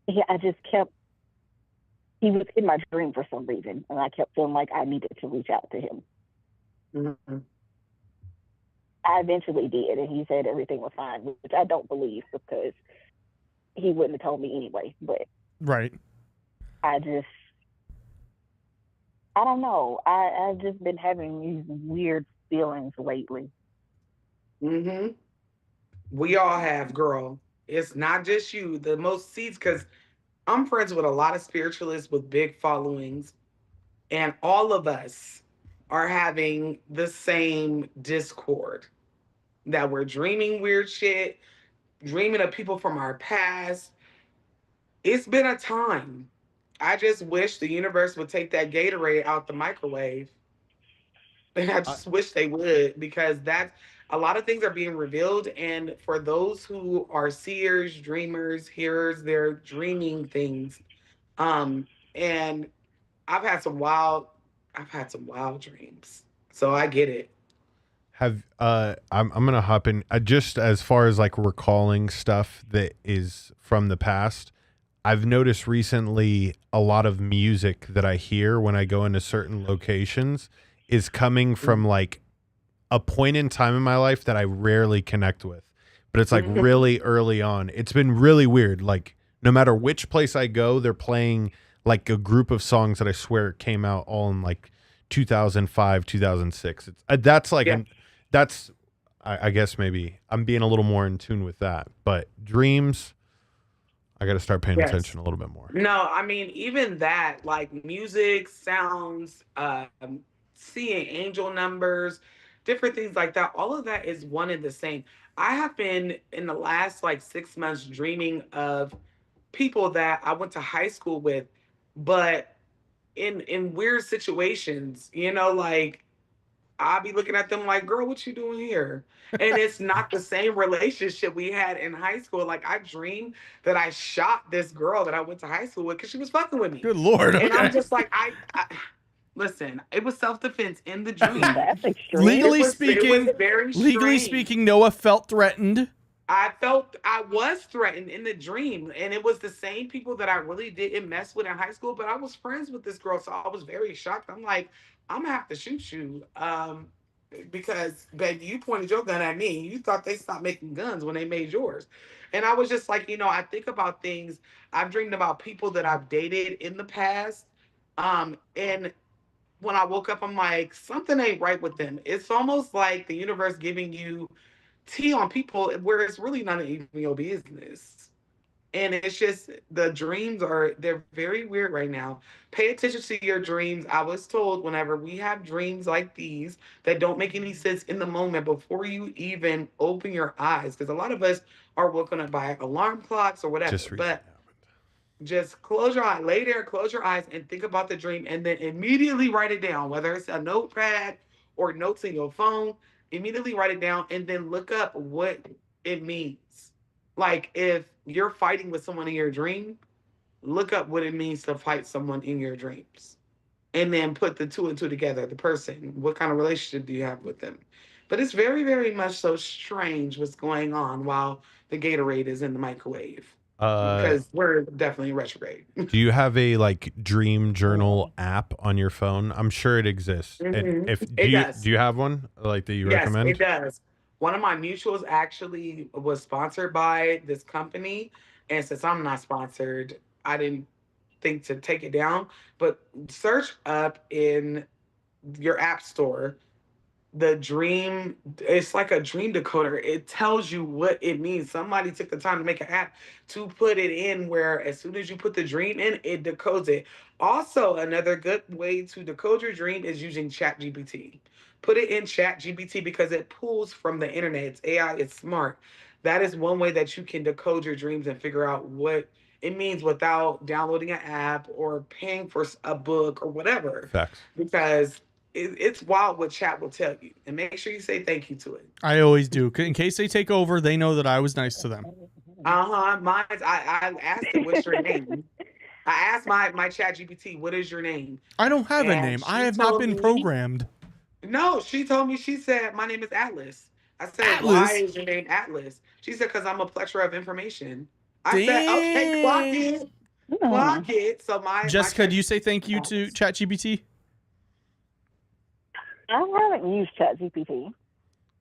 yeah, he was in my dream for some reason, and I kept feeling like I needed to reach out to him. Mm-hmm. I eventually did, and he said everything was fine, which I don't believe because he wouldn't have told me anyway. But Right. I don't know. I've just been having these weird feelings lately. Mm-hmm. We all have, girl. It's not just you. The most seats, because I'm friends with a lot of spiritualists with big followings, and all of us are having the same discord that we're dreaming weird shit, dreaming of people from our past. It's been a time. I just wish the universe would take that Gatorade out the microwave. And I just wish they would, because that's a lot of things are being revealed. And for those who are seers, dreamers, hearers, they're dreaming things. And I've had some wild dreams. So I get it. I'm gonna hop in just as far as like recalling stuff that is from the past. I've noticed recently a lot of music that I hear when I go into certain locations is coming from like a point in time in my life that I rarely connect with, but it's like really early on. It's been really weird. Like no matter which place I go, they're playing like a group of songs that I swear came out all in like 2005, 2006. It's that's like that's I guess maybe I'm being a little more in tune with that. But dreams, I got to start paying attention a little bit more. No, I mean, even that, like music, sounds, seeing angel numbers, different things like that, all of that is one and the same. I have been in the last like 6 months dreaming of people that I went to high school with, but in weird situations, like I'll be looking at them like, girl, what you doing here? And it's not the same relationship we had in high school. Like I dreamed that I shot this girl that I went to high school with because she was fucking with me. Good Lord. Okay. And I'm just like, I listen, it was self-defense in the dream. That's extreme. Legally It was very strange. speaking, Noah felt threatened. I was threatened in the dream, and it was the same people that I really didn't mess with in high school, but I was friends with this girl, so I was very shocked. I'm like, I'm gonna have to shoot you, because baby, you pointed your gun at me. You thought they stopped making guns when they made yours. And I was just like, I think about things. I've dreamed about people that I've dated in the past, and when I woke up, I'm like, something ain't right with them. It's almost like the universe giving you tea on people where it's really not even your business. And it's just they're very weird right now. Pay attention to your dreams. I was told whenever we have dreams like these that don't make any sense in the moment before you even open your eyes, because a lot of us are woken up by alarm clocks or whatever. But just close your eyes, lay there, close your eyes, and think about the dream, and then immediately write it down, whether it's a notepad or notes in your phone. immediately write it down and then look up what it means. Like if you're fighting with someone in your dream, look up what it means to fight someone in your dreams. And then put the two and two together. The person, what kind of relationship do you have with them? But it's very, very much so strange what's going on while the Gatorade is in the microwave. Because we're definitely retrograde. Do you have a like dream journal app on your phone? I'm sure it exists. And if do you have one like that you recommend? Yes, it does. One of my mutuals actually was sponsored by this company, and since I'm not sponsored, I didn't think to take it down. But search up in your app store the dream. It's like a dream decoder. It tells you what it means. Somebody took the time to make an app to put it in where as soon as you put the dream in, it decodes it. Also, another good way to decode your dream is using chat gpt. Put it in chat gpt because it pulls from the internet. It's AI, it's smart. That is one way that you can decode your dreams and figure out what it means without downloading an app or paying for a book or whatever. Facts. Because it's wild what chat will tell you, and make sure you say thank you to it. I always do. In case they take over, they know that I was nice to them. Mine's I asked it, what's your name? I asked my chat GPT, what is your name? I don't have a name. I have not been programmed. No, she told me, she said, my name is Atlas. I said, Atlas? why is your name Atlas? She said, because I'm a plethora of information. I said, okay, clock it. Clock it. So Jessica, do you say thank you to ChatGPT? I haven't used ChatGPT.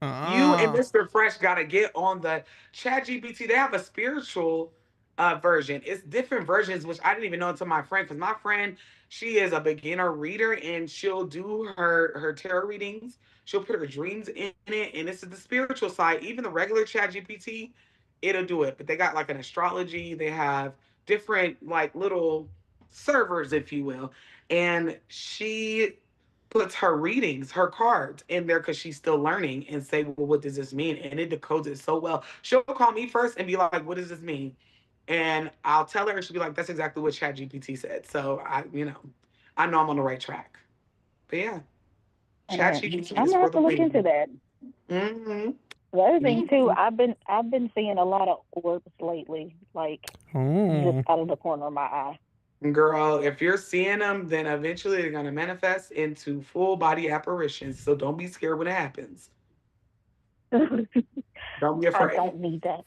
You and Mr. Fresh got to get on the ChatGPT. They have a spiritual version. It's different versions, which I didn't even know until my friend, because my friend, she is a beginner reader, and she'll do her tarot readings. She'll put her dreams in it, and this is the spiritual side. Even the regular ChatGPT, it'll do it. But they got like an astrology. They have different like little servers, if you will. And she puts her readings, her cards in there because she's still learning, and say, well, what does this mean? And it decodes it so well. She'll call me first and be like, what does this mean? And I'll tell her, and she'll be like, that's exactly what ChatGPT said. So I know I'm on the right track. But yeah, ChatGPT. I'm gonna have to look into that. Mm-hmm. The other thing too, I've been seeing a lot of orbs lately, like just out of the corner of my eye. Girl, if you're seeing them, then eventually they're going to manifest into full body apparitions. So don't be scared when it happens. Don't be afraid. I don't need that.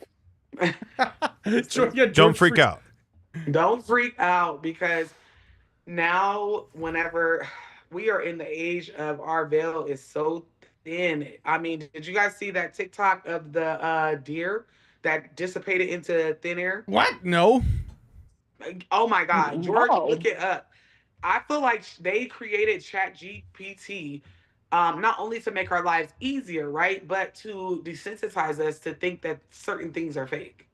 Don't freak out. Don't freak out, because now whenever we are in the age of our veil is so thin. I mean, did you guys see that TikTok of the deer that dissipated into thin air? What? No. Oh my God, George, look it up. I feel like they created ChatGPT not only to make our lives easier, right, but to desensitize us to think that certain things are fake.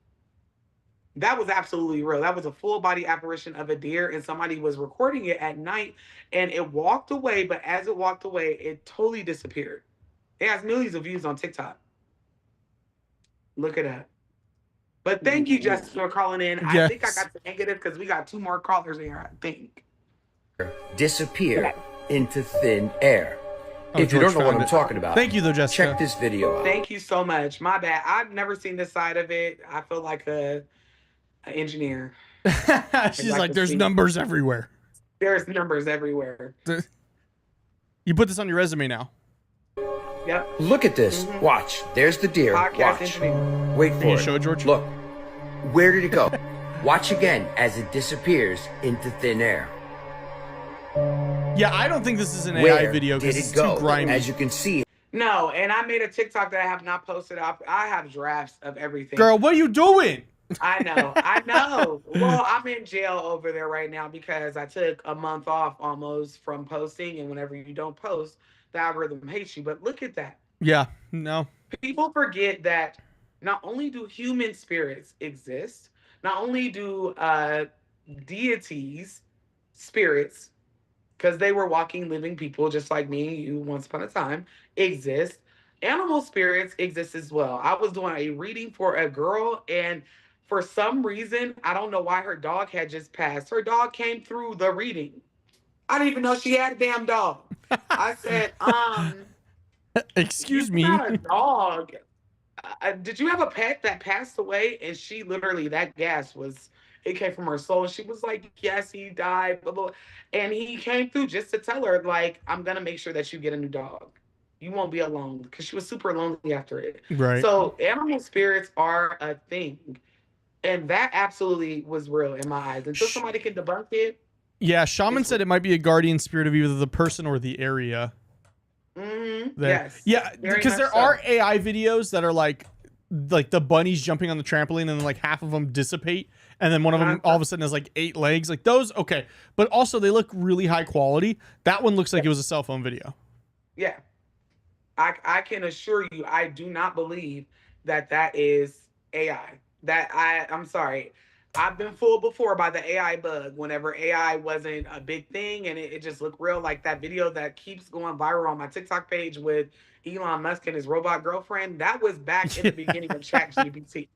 That was absolutely real. That was a full body apparition of a deer, and somebody was recording it at night, and it walked away. But as it walked away, it totally disappeared. It has millions of views on TikTok. Look it up. But thank you, Justice, for calling in. Yes. I think I got the negative because we got 2 more callers here, I think. Disappear into thin air. If you don't know what I'm talking about, thank you, though, Jessica. Check this video out. Thank you so much. My bad. I've never seen this side of it. I feel like an engineer. She's like, there's numbers everywhere. There's numbers everywhere. You put this on your resume now. Yep. Look at this. Watch. There's the deer. Podcast Watch. engineer. Wait for Can you it. show it, George? Look. Where did it go? Watch again as it disappears into thin air. Yeah, I don't think this is an Where AI video because did it's it go? too grimy. As you can see. No, and I made a TikTok that I have not posted up. I have drafts of everything. Girl, what are you doing? I know. Well, I'm in jail over there right now because I took a month off almost from posting, and whenever you don't post, the algorithm hates you. But look at that. Yeah, no. People forget that not only do human spirits exist, not only do deities, spirits, because they were walking, living people just like me and you once upon a time, exist. Animal spirits exist as well. I was doing a reading for a girl, and for some reason, I don't know why her dog had just passed. Her dog came through the reading. I didn't even know she had a damn dog. I said, Excuse You're me. not a dog. Did you have a pet that passed away? And she literally, that gas was, it came from her soul. And she was like, yes, he died. Blah, blah. And he came through just to tell her, like, I'm going to make sure that you get a new dog. You won't be alone, because she was super lonely after it. Right. So animal spirits are a thing. And that absolutely was real in my eyes. Until somebody can debunk it. Yeah, Shaman said it might be a guardian spirit of either the person or the area. Yes. Yeah, because there are AI videos that are like the bunnies jumping on the trampoline and then like half of them dissipate and then one of them all of a sudden has like 8 legs. Like those, okay. But also they look really high quality. That one looks like it was a cell phone video. Yeah. I can assure you, I do not believe that is AI. I'm sorry. I've been fooled before by the AI bug whenever AI wasn't a big thing and it just looked real. Like that video that keeps going viral on my TikTok page with Elon Musk and his robot girlfriend. That was back in the beginning of ChatGPT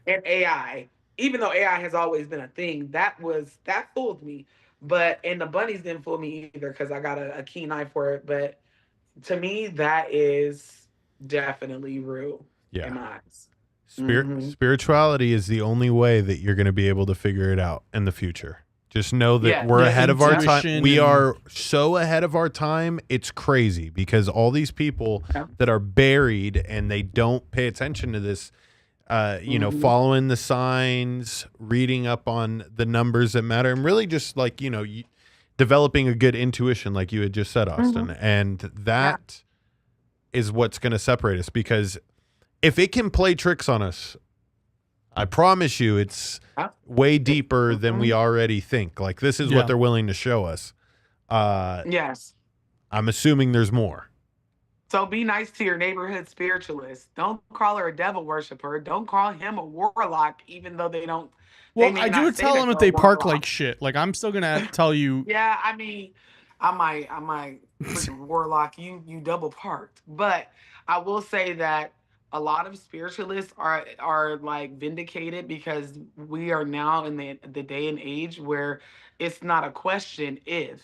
and AI. Even though AI has always been a thing, that fooled me. And the bunnies didn't fool me either because I got a keen eye for it. But to me, that is definitely real in my eyes. Spirituality is the only way that you're going to be able to figure it out in the future. Just know that we're ahead of our time. We are so ahead of our time. It's crazy because all these people that are buried and they don't pay attention to this, following the signs, reading up on the numbers that matter, and really just like, developing a good intuition, like you had just said, Austin. And that is what's going to separate us, because if it can play tricks on us, I promise you it's way deeper than we already think. Like this is what they're willing to show us. Yes. I'm assuming there's more. So be nice to your neighborhood spiritualist. Don't call her a devil worshiper. Don't call him a warlock, even though they don't. Well, I do tell them if they park like shit. Like I'm still gonna tell you. Yeah, I mean, I might freaking warlock you double parked. But I will say that a lot of spiritualists are like vindicated because we are now in the day and age where it's not a question if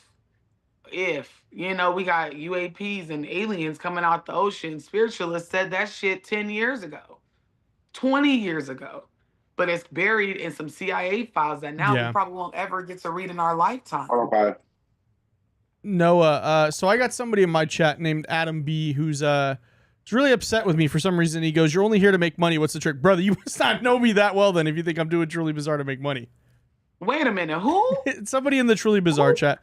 we got UAPs and aliens coming out the ocean. Spiritualists said that shit 10 years ago, 20 years ago, but it's buried in some CIA files that now we probably won't ever get to read in our lifetime. Okay. Noah, so I got somebody in my chat named Adam B who's really upset with me for some reason. He goes, "You're only here to make money. What's the trick?" Brother, you must not know me that well then if you think I'm doing Truly Bizarre to make money. Wait a minute, who? Somebody in the Truly Bizarre chat.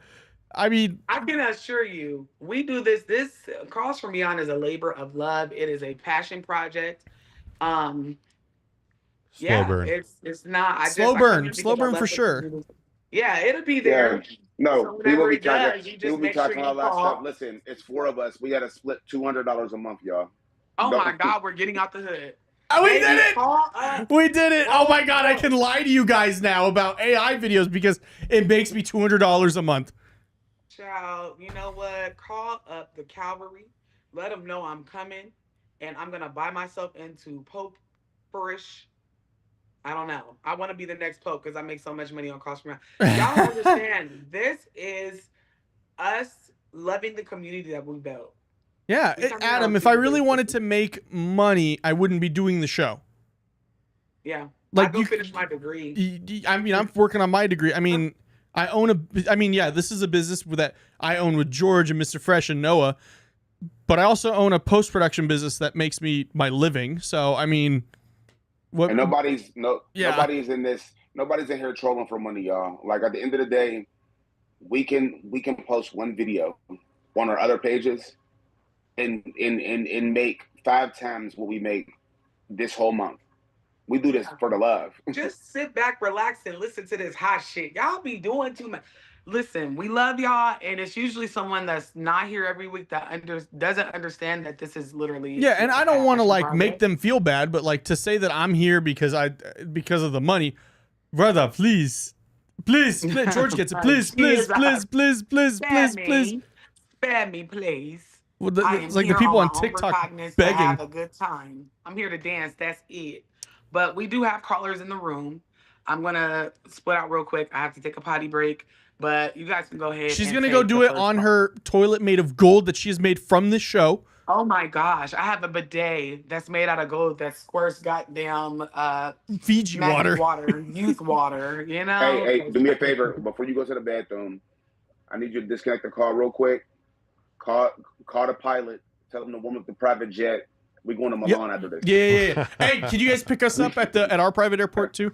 I mean, I can assure you, we do this. This Calls From Beyond is a labor of love. It is a passion project. Slow burn. It's not. Slow burn for sure. Yeah, it'll be there. Yeah. No, so we will be talking all that stuff. Listen, it's 4 of us. We got to split $200 a month, y'all. Oh my God, we're getting out the hood. Oh, we did it! We did it! Oh my God, I can lie to you guys now about AI videos because it makes me $200 a month. Child, you know what? Call up the cavalry. Let them know I'm coming, and I'm gonna buy myself into Pope-ish. I don't know. I want to be the next Pope because I make so much money on Calls From Beyond. Y'all understand? This is us loving the community that we built. Yeah, Adam, if I really wanted to make money, I wouldn't be doing the show. Yeah. Like, I go finish my degree. I mean, I'm working on my degree. I mean, this is a business that I own with George and Mr. Fresh and Noah, but I also own a post-production business that makes me my living. So, I mean, what? And nobody's in this. Nobody's in here trolling for money, y'all. Like at the end of the day, we can post one video on our other pages and make 5 times what we make this whole month. We do this for the love. Just sit back, relax, and listen to this hot shit. Y'all be doing too much. Listen, we love y'all, and it's usually someone that's not here every week that doesn't understand that this is literally. Yeah, and I don't want to like make them feel bad, but like to say that I'm here because of the money, brother. Please, George gets it. Please. Spare me, please. Well, it's like the people on TikTok begging. To have a good time. I'm here to dance. That's it. But we do have callers in the room. I'm gonna split out real quick. I have to take a potty break. But you guys can go ahead. She's going to go do it on her toilet made of gold that she has made from this show. Oh my gosh, I have a bidet that's made out of gold that squirts goddamn Fiji magic water. youth water, you Hey, know? hey, do me a favor before you go to the bathroom. I need you to disconnect the call real quick. Call the pilot. Tell him to warm up the private jet. We're going to Milan after this. Yeah. Hey, can you guys pick us up at our private airport too?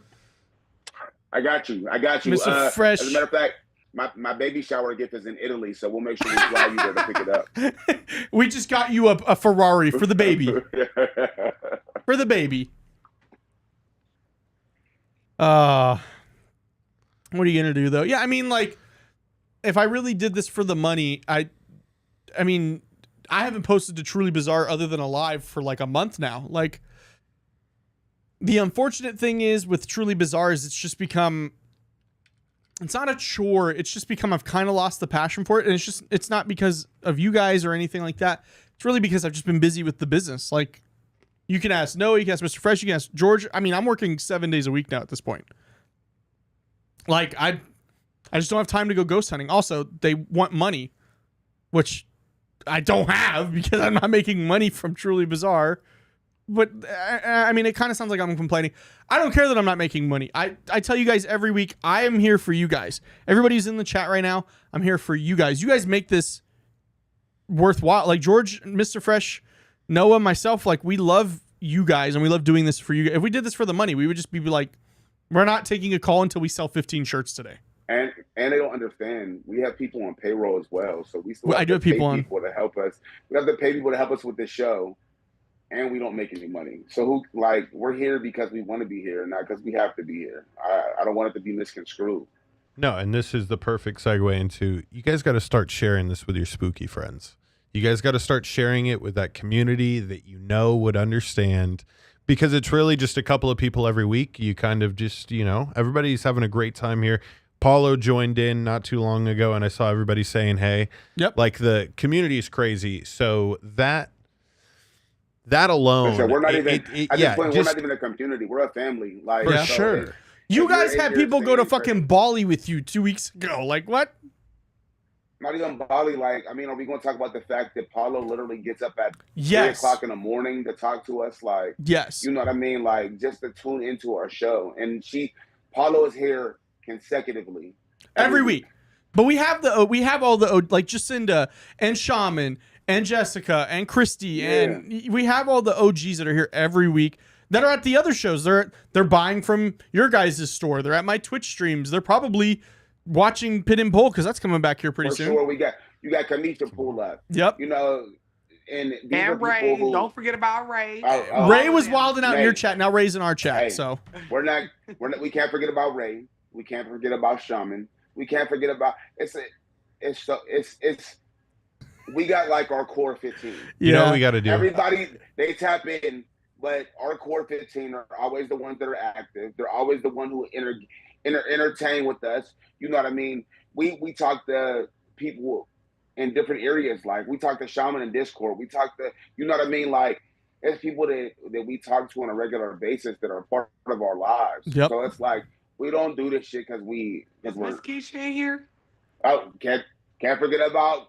I got you. Mr. Fresh. As a matter of fact, my baby shower gift is in Italy, so we'll make sure we fly you there to pick it up. We just got you a Ferrari for the baby. For the baby. What are you gonna do though? Yeah, I mean, like, if I really did this for the money, I mean, I haven't posted to Truly Bizarre other than alive for like a month now. Like, the unfortunate thing is with Truly Bizarre is it's not a chore. It's just become, I've kind of lost the passion for it. And it's not because of you guys or anything like that. It's really because I've just been busy with the business. Like, you can ask Noah, you can ask Mr. Fresh, you can ask George. I mean, I'm working 7 days a week now at this point. Like, I just don't have time to go ghost hunting. Also, they want money, which I don't have because I'm not making money from Truly Bizarre. But I mean, it kind of sounds like I'm complaining. I don't care that I'm not making money. I tell you guys every week, I am here for you guys. Everybody who's in the chat right now, I'm here for you guys. You guys make this worthwhile. Like George, Mr. Fresh, Noah, myself, like, we love you guys and we love doing this for you. If we did this for the money, we would just be like, we're not taking a call until we sell 15 shirts today. And they don't understand. We have people on payroll as well, so we still I do have people to help us. We have to pay people to help us with this show. And we don't make any money. So we're here because we want to be here, not because we have to be here. I don't want it to be misconstrued. No, and this is the perfect segue into, you guys got to start sharing this with your spooky friends. You guys got to start sharing it with that community that you know would understand, because it's really just a couple of people every week. You kind of just, everybody's having a great time here. Paulo joined in not too long ago, and I saw everybody saying, hey. Yep. Like, the community is crazy. So that alone, we're not even. At this point, we're not even a community. We're a family. Like, for sure. You guys had people go to fucking Bali with you 2 weeks ago. Like, what? Not even Bali. Like, I mean, are we going to talk about the fact that Paulo literally gets up at 3 o'clock in the morning to talk to us? Like, yes, you know what I mean? Like, just to tune into our show. And Paulo is here consecutively every week. But we have all the like Jacinda and Shaman and Jessica and Christy, and we have all the OGs that are here every week that are at the other shows. They're buying from your guys' store. They're at my Twitch streams. They're probably watching Pit and Pull because that's coming back here pretty soon. Sure, you got Kamisha pull up. Yep. And Ray. Don't forget about Ray. Ray was wilding out in your chat. Now Ray's in our chat. Hey, so we can't forget about Ray. We can't forget about Shaman. We can't forget about we got like our core 15. You know what we got to do? Everybody, they tap in, but our core 15 are always the ones that are active. They're always the one who entertain with us. You know what I mean? We talk to people in different areas. Like, we talk to Shaman in Discord. We talk to, you know what I mean? Like, there's people that we talk to on a regular basis that are part of our lives. Yep. So it's like, we don't do this shit because Is Miss Keisha in here? Oh, can't forget about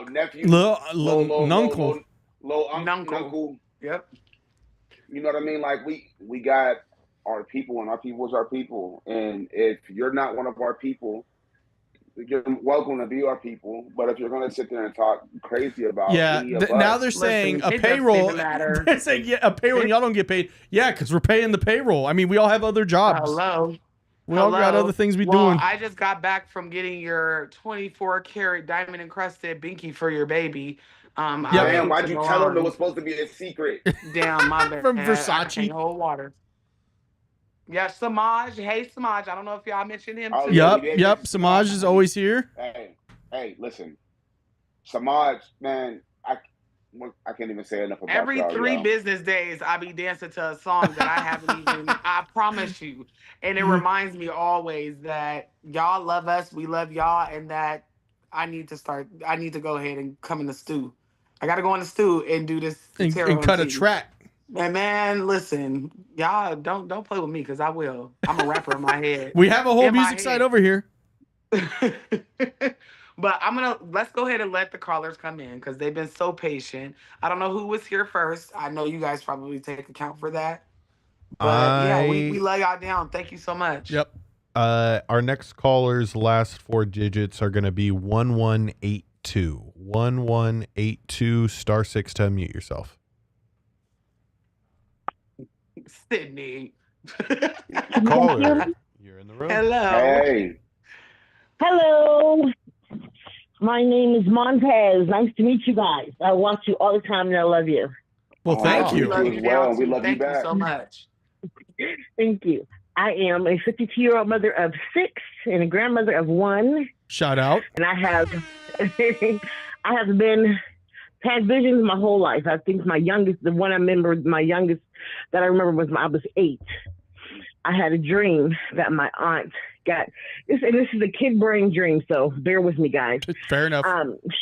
nephew, little uncle. Yep. You know what I mean? Like, we got our people, and our people is our people. And if you're not one of our people, you're welcome to be our people. But if you're going to sit there and talk crazy about now they're saying a payroll. They're saying a payroll, and y'all don't get paid. Yeah, because we're paying the payroll. I mean, we all have other jobs. Hello. We all got other things we doing. I just got back from getting your 24-karat diamond encrusted binky for your baby. Damn, why'd you tell them it was supposed to be a secret? Damn, my bad. From Versace. Hold water. Yeah, Samaj. Hey, Samaj. I don't know if y'all mentioned him too. Yep. Samaj is always here. Hey, listen. Samaj, man, I can't even say enough about Every 3 business days, I be dancing to a song that I haven't even, I promise you. And it reminds me always that y'all love us, we love y'all, and that I need to go ahead and come in the stew. I got to go in the stew and do this. And cut a track. And man, listen, y'all don't play with me because I will. I'm a rapper in my head. We have a whole music site over here. But let's go ahead and let the callers come in because they've been so patient. I don't know who was here first. I know you guys probably take account for that. But yeah, we lay y'all down. Thank you so much. Yep. Our next caller's last 4 digits are going to be 1182. 1182 *6 to unmute yourself. Sydney. Caller, you're in the room. Hello. Hey. Hello. My name is Montez. Nice to meet you guys. I watch you all the time and I love you. Well, thank We you. love you well, and we love you Thank you back. so much. Thank you. I am a 52-year-old mother of 6 and a grandmother of 1. Shout out. And I have had visions my whole life. I think my youngest that I remember was I was 8. I had a dream that my aunt got this, and this is a kid brain dream, so bear with me, guys. Fair enough.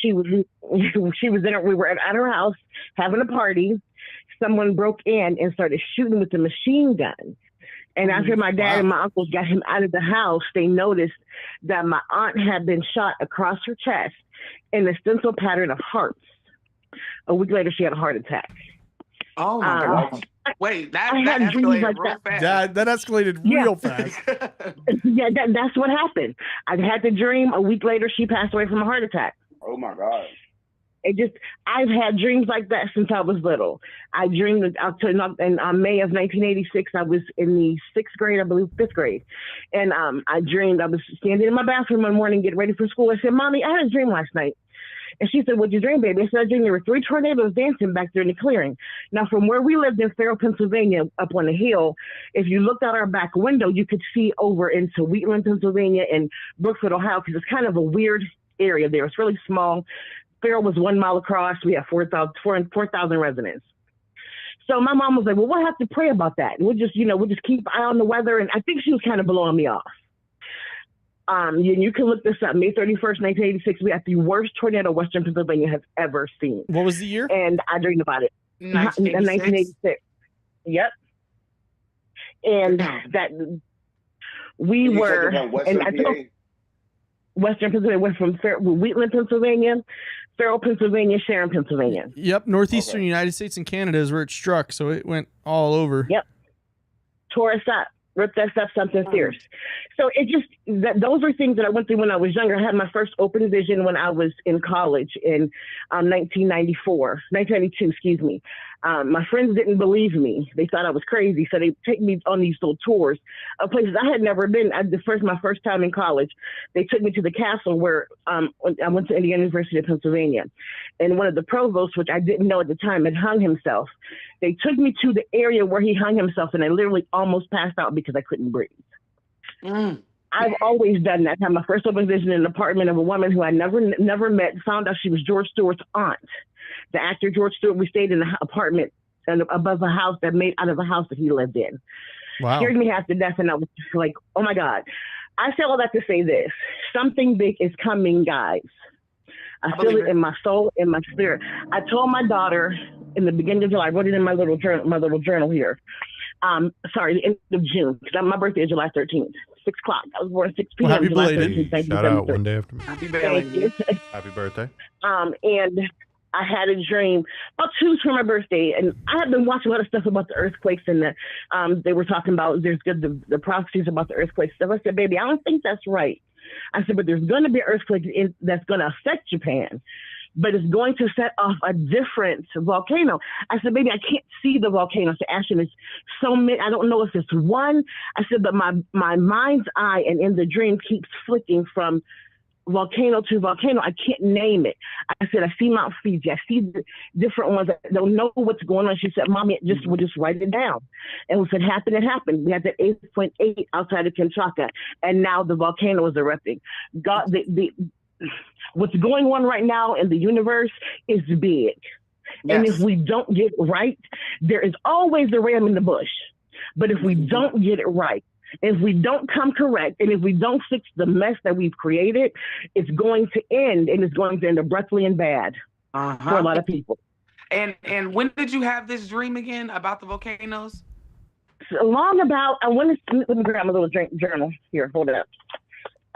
We were at her house having a party. Someone broke in and started shooting with a machine gun. And after my dad and my uncles got him out of the house, they noticed that my aunt had been shot across her chest in a stencil pattern of hearts. A week later, she had a heart attack. Oh my God. Wait, that escalated like real fast. That escalated real fast. Yeah, that's what happened. I had the dream. A week later, she passed away from a heart attack. Oh my God. I've had dreams like that since I was little. I dreamed in May of 1986, I was in the 6th grade, I believe 5th grade. And I dreamed I was standing in my bathroom one morning, getting ready for school. I said, Mommy, I had a dream last night. And she said, what'd you dream, baby? I said, I dreamed there were 3 tornadoes dancing back there in the clearing. Now, from where we lived in Farrell, Pennsylvania, up on the hill, if you looked out our back window, you could see over into Wheatland, Pennsylvania, and Brookfield, Ohio, because it's kind of a weird area there. It's really small. Farrell was 1 mile across. We have 4,000 residents. So my mom was like, well, we'll have to pray about that. And we'll just keep an eye on the weather. And I think she was kind of blowing me off. You can look this up. May 31st, 1986, we had the worst tornado Western Pennsylvania has ever seen. What was the year? And I dreamed about it. 1986. Yep. And that we were, and I told Western Pennsylvania went from Wheatland, Pennsylvania, Farrell, Pennsylvania, Sharon, Pennsylvania. Yep, northeastern United States and Canada is where it struck, so it went all over. Yep. Tore us up. Ripped that stuff something fierce. So those were things that I went through when I was younger. I had my first open vision when I was in college in 1992, excuse me. My friends didn't believe me. They thought I was crazy. So they take me on these little tours of places I had never been. My first time in college, they took me to the castle where I went to Indiana University of Pennsylvania. And one of the provosts, which I didn't know at the time, had hung himself. They took me to the area where he hung himself, and I literally almost passed out because I couldn't breathe. I've always done that. I had my first open vision in an apartment of a woman who I never met, found out she was George Stewart's aunt. The actor George Stewart, we stayed in an apartment above a house that made out of a house that he lived in. Wow. Scared me half to death, and I was like, oh my God. I say all that to say this. Something big is coming, guys. I feel it in my soul, in my spirit. I told my daughter in the beginning of July, I wrote it in my little journal here. The end of June, because my birthday is July 13th, 6 o'clock. I was born at 6 p.m. Well, happy July belated. 13th, Shout out one day after me. Happy birthday. Happy birthday. And I had a dream about 2 weeks for my birthday, and I have been watching a lot of stuff about the earthquakes, and they were talking about the prophecies about the earthquakes. So I said, baby, I don't think that's right. I said, but there's going to be an earthquake that's going to affect Japan, but it's going to set off a different volcano. I said, baby, I can't see the volcano. So Ashton, it's so many. I don't know if it's one. I said, but my mind's eye and in the dream keeps flicking from volcano to volcano. I can't name it. I said, I see Mount Fuji. I see the different ones. I don't know what's going on. She said, Mommy, we'll just write it down. And if it happened, it happened. We had that 8.8 outside of Kinshasa, and now the volcano is erupting. God, what's going on right now in the universe is big. Yes. And if we don't get it right, there is always a ram in the bush. But if we don't get it right, if we don't come correct, and if we don't fix the mess that we've created, it's going to end, and it's going to end abruptly and bad for a lot of people. And when did you have this dream again about the volcanoes? Let me grab my little journal here. Hold it up.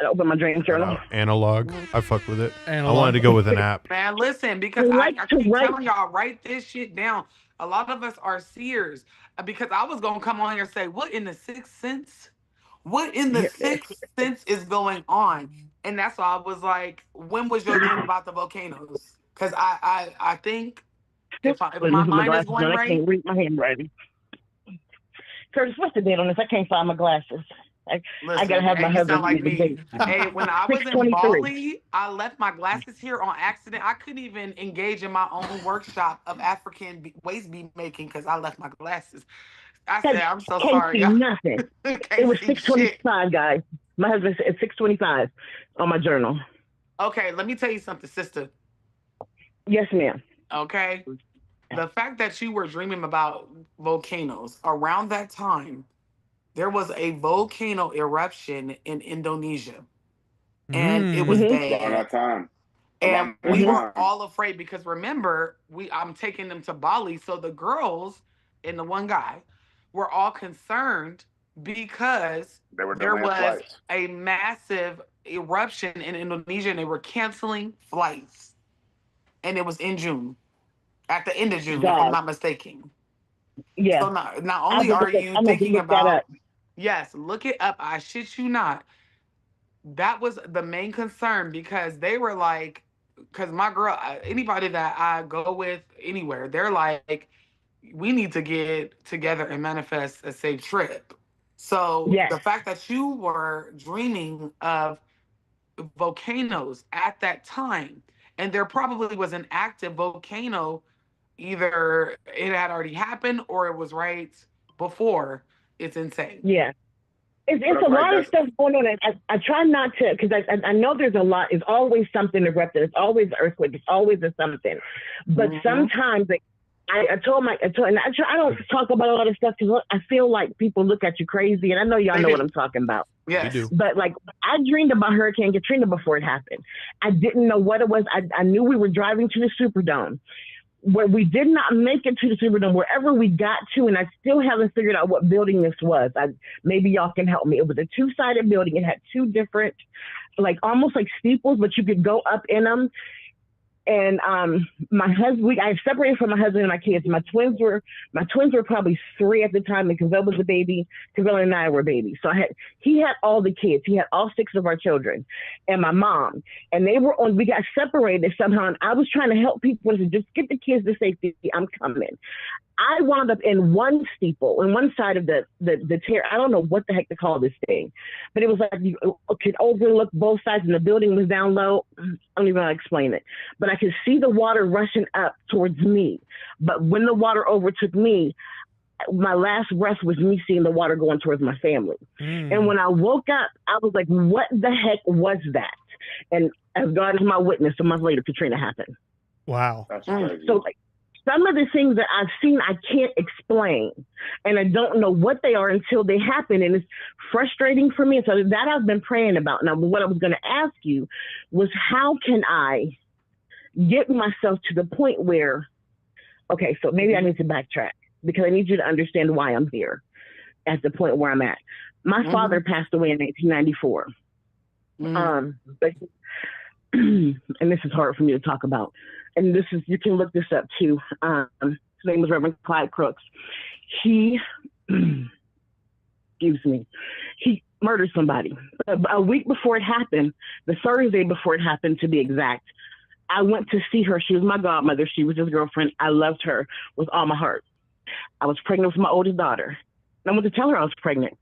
I open my dream journal. Analog. I fuck with it. Analog. I wanted to go with an app. Man, listen, because I keep telling y'all, write this shit down. A lot of us are seers. Because I was going to come on here and say, what in the sixth sense? What in the sixth sense is going on? And that's why I was like, when was your dream about the volcanoes? Because I think if my mind is going right. I can't read my handwriting. Curtis, what's the date on this? I can't find my glasses. I gotta have my husband. Like me. Hey, when I was in Bali, I left my glasses here on accident. I couldn't even engage in my own workshop of African waist bead making because I left my glasses. I said, I'm so sorry. Can't see nothing. It was 6:25, guys. My husband said it's 6:25 on my journal. Okay, let me tell you something, sister. Yes, ma'am. Okay. The fact that you were dreaming about volcanoes around that time, there was a volcano eruption in Indonesia. And it was bad. Around that time. And we were all afraid because remember, I'm taking them to Bali. So the girls and the one guy were all concerned because there was a massive eruption in Indonesia and they were canceling flights. And it was in June. At the end of June, if I'm not mistaken. Yeah. So not only are you thinking about... Yes, look it up. I shit you not. That was the main concern because they were like... Because my girl, anybody that I go with anywhere, they're like, we need to get together and manifest a safe trip. So the fact that you were dreaming of volcanoes at that time, and there probably was an active volcano, either it had already happened or it was right before, it's insane. Yeah. It's a lot of stuff going on. I try not to, because I know there's a lot. It's always something erupting. It's always an earthquake. It's always a something. But sometimes I don't talk about a lot of stuff because I feel like people look at you crazy. And I know y'all know what I'm talking about. Yes. But like, I dreamed about Hurricane Katrina before it happened. I didn't know what it was. I knew we were driving to the Superdome. Where we did not make it to the Superdome, wherever we got to, and I still haven't figured out what building this was. Maybe y'all can help me. It was a two-sided building. It had two different, like almost like steeples, but you could go up in them. And my husband, I separated from my husband and my kids. My twins were probably 3 at the time, and Cavell was a baby. Cavell and I were babies. So he had all the kids. He had all 6 of our children, and my mom. And we got separated somehow. And I was trying to help people to just get the kids to safety. I'm coming. I wound up in one steeple, on one side of the tear. I don't know what the heck to call this thing, but it was like you could overlook both sides, and the building was down low. I don't even know how to explain it, but I could see the water rushing up towards me. But when the water overtook me, my last breath was me seeing the water going towards my family. And when I woke up, I was like, what the heck was that? And as God is my witness, a month later, Katrina happened. Wow. That's crazy. So like, some of the things that I've seen, I can't explain, and I don't know what they are until they happen, and it's frustrating for me. So that I've been praying about. Now, what I was going to ask you was, how can I get myself to the point where, okay, so maybe I need to backtrack because I need you to understand why I'm here at the point where I'm at. My father passed away in 1994. But and this is hard for me to talk about. And this is, you can look this up too. His name was Reverend Clyde Crooks. He, excuse me, he murdered somebody. A week before it happened, the Thursday before it happened to be exact, I went to see her. She was my godmother. She was his girlfriend. I loved her with all my heart. I was pregnant with my oldest daughter. And I went to tell her I was pregnant.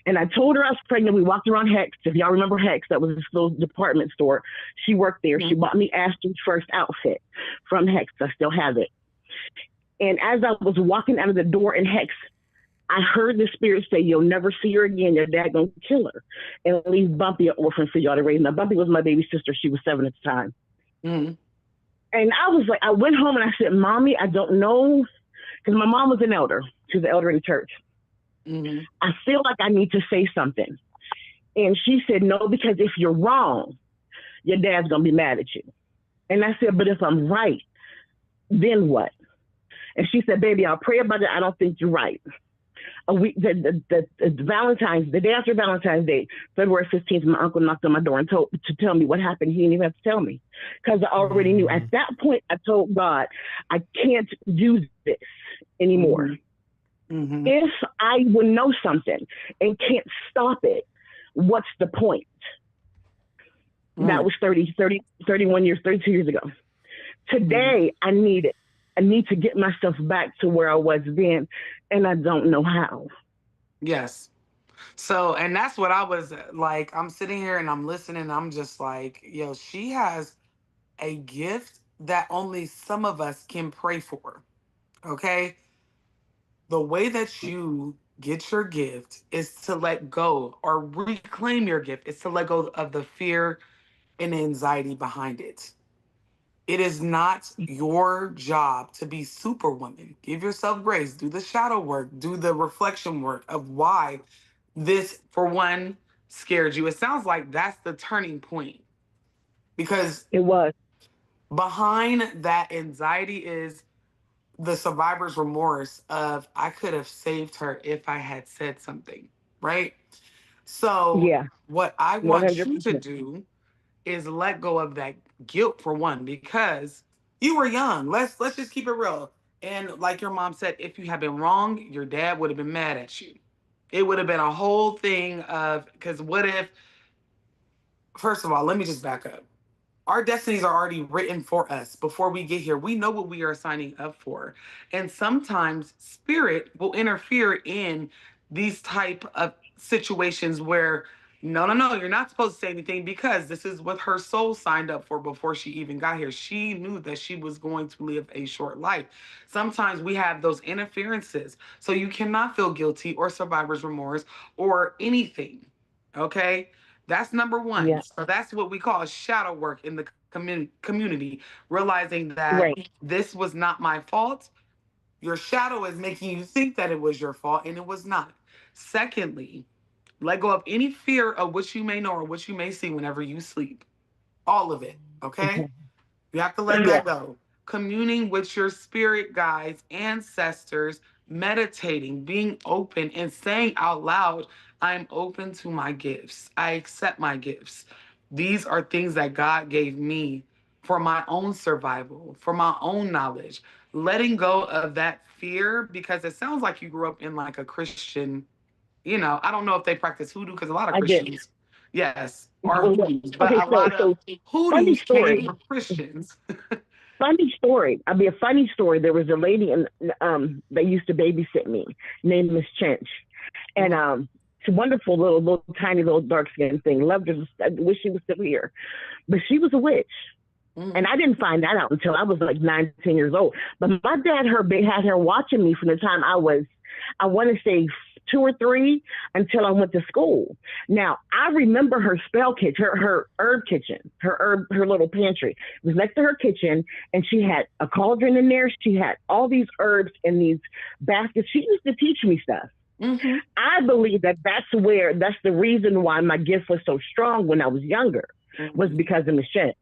And I told her I was pregnant. We walked around Hex. If y'all remember Hex, that was this little department store. She worked there. She bought me Ashton's first outfit from Hex. I still have it. And as I was walking out of the door in Hex, I heard the spirit say, you'll never see her again. Your dad gonna kill her and leave Bumpy an orphan for y'all to raise. Now, Bumpy was my baby sister. She was 7 at the time. And I was like, I went home and I said, Mommy, I don't know. Because my mom was an elder. She was an elder in the church. I feel like I need to say something. And she said, no, because if you're wrong, your dad's going to be mad at you. And I said, but if I'm right, then what? And she said, baby, I'll pray about it. I don't think you're right. A week, the Valentine's, the day after Valentine's Day, February 15th, my uncle knocked on my door and told to tell me what happened. He didn't even have to tell me because I already knew. At that point, I told God, I can't do this anymore. Mm-hmm. If I would know something and can't stop it, what's the point? That was 31 years, 32 years ago. Today, I need it. I need to get myself back to where I was then, and I don't know how. Yes. So, and that's what I was like. I'm sitting here and I'm listening. I'm just like, yo, she has a gift that only some of us can pray for. Okay. The way that you get your gift is to let go or reclaim your gift, is to let go of the fear and anxiety behind it. It is not your job to be superwoman. Give yourself grace. Do the shadow work. Do the reflection work of why this, for one, scared you. It sounds like that's the turning point because it was behind that anxiety is the survivor's remorse of I could have saved her if I had said something, right? So yeah, what I want 100%. you to do is let go of that guilt for one because you were young. Let's just keep it real. And like your mom said, if you had been wrong, your dad would have been mad at you. It would have been a whole thing of because what if first of all, let me just back up. Our destinies are already written for us before we get here. We know what we are signing up for. And sometimes spirit will interfere in these type of situations where no, you're not supposed to say anything because this is what her soul signed up for before she even got here. She knew that she was going to live a short life. Sometimes we have those interferences. So you cannot feel guilty or survivor's remorse or anything. Okay? That's number one. Yeah. So that's what we call shadow work in the community, realizing that Right. this was not my fault. Your shadow is making you think that it was your fault, and it was not. Secondly, let go of any fear of what you may know or what you may see whenever you sleep. All of it, okay? You have to let that go. Communing with your spirit guides, ancestors, meditating, being open, and saying out loud, I'm open to my gifts. I accept my gifts. These are things that God gave me for my own survival, for my own knowledge. Letting go of that fear because it sounds like you grew up in like a Christian, I don't know if they practice hoodoo because a lot of I did. Christians, yes, are hoodoos, but Okay, a lot of funny hoodoos story. came from Christians. Funny story. I'll be a funny story. There was a lady that used to babysit me named Miss Chinch. And she's a wonderful little tiny little dark skinned thing. Loved her. I wish she was still here. But she was a witch. And I didn't find that out until I was like 9, 10 years old. But my dad had her watching me from the time I want to say 2 or 3 until I went to school. Now, I remember her spell kitchen, her herb kitchen, her little pantry. It was next to her kitchen, and she had a cauldron in there. She had all these herbs in these baskets. She used to teach me stuff. Mm-hmm. I believe that's the reason why my gift was so strong when I was younger, was because of Miss Chinch.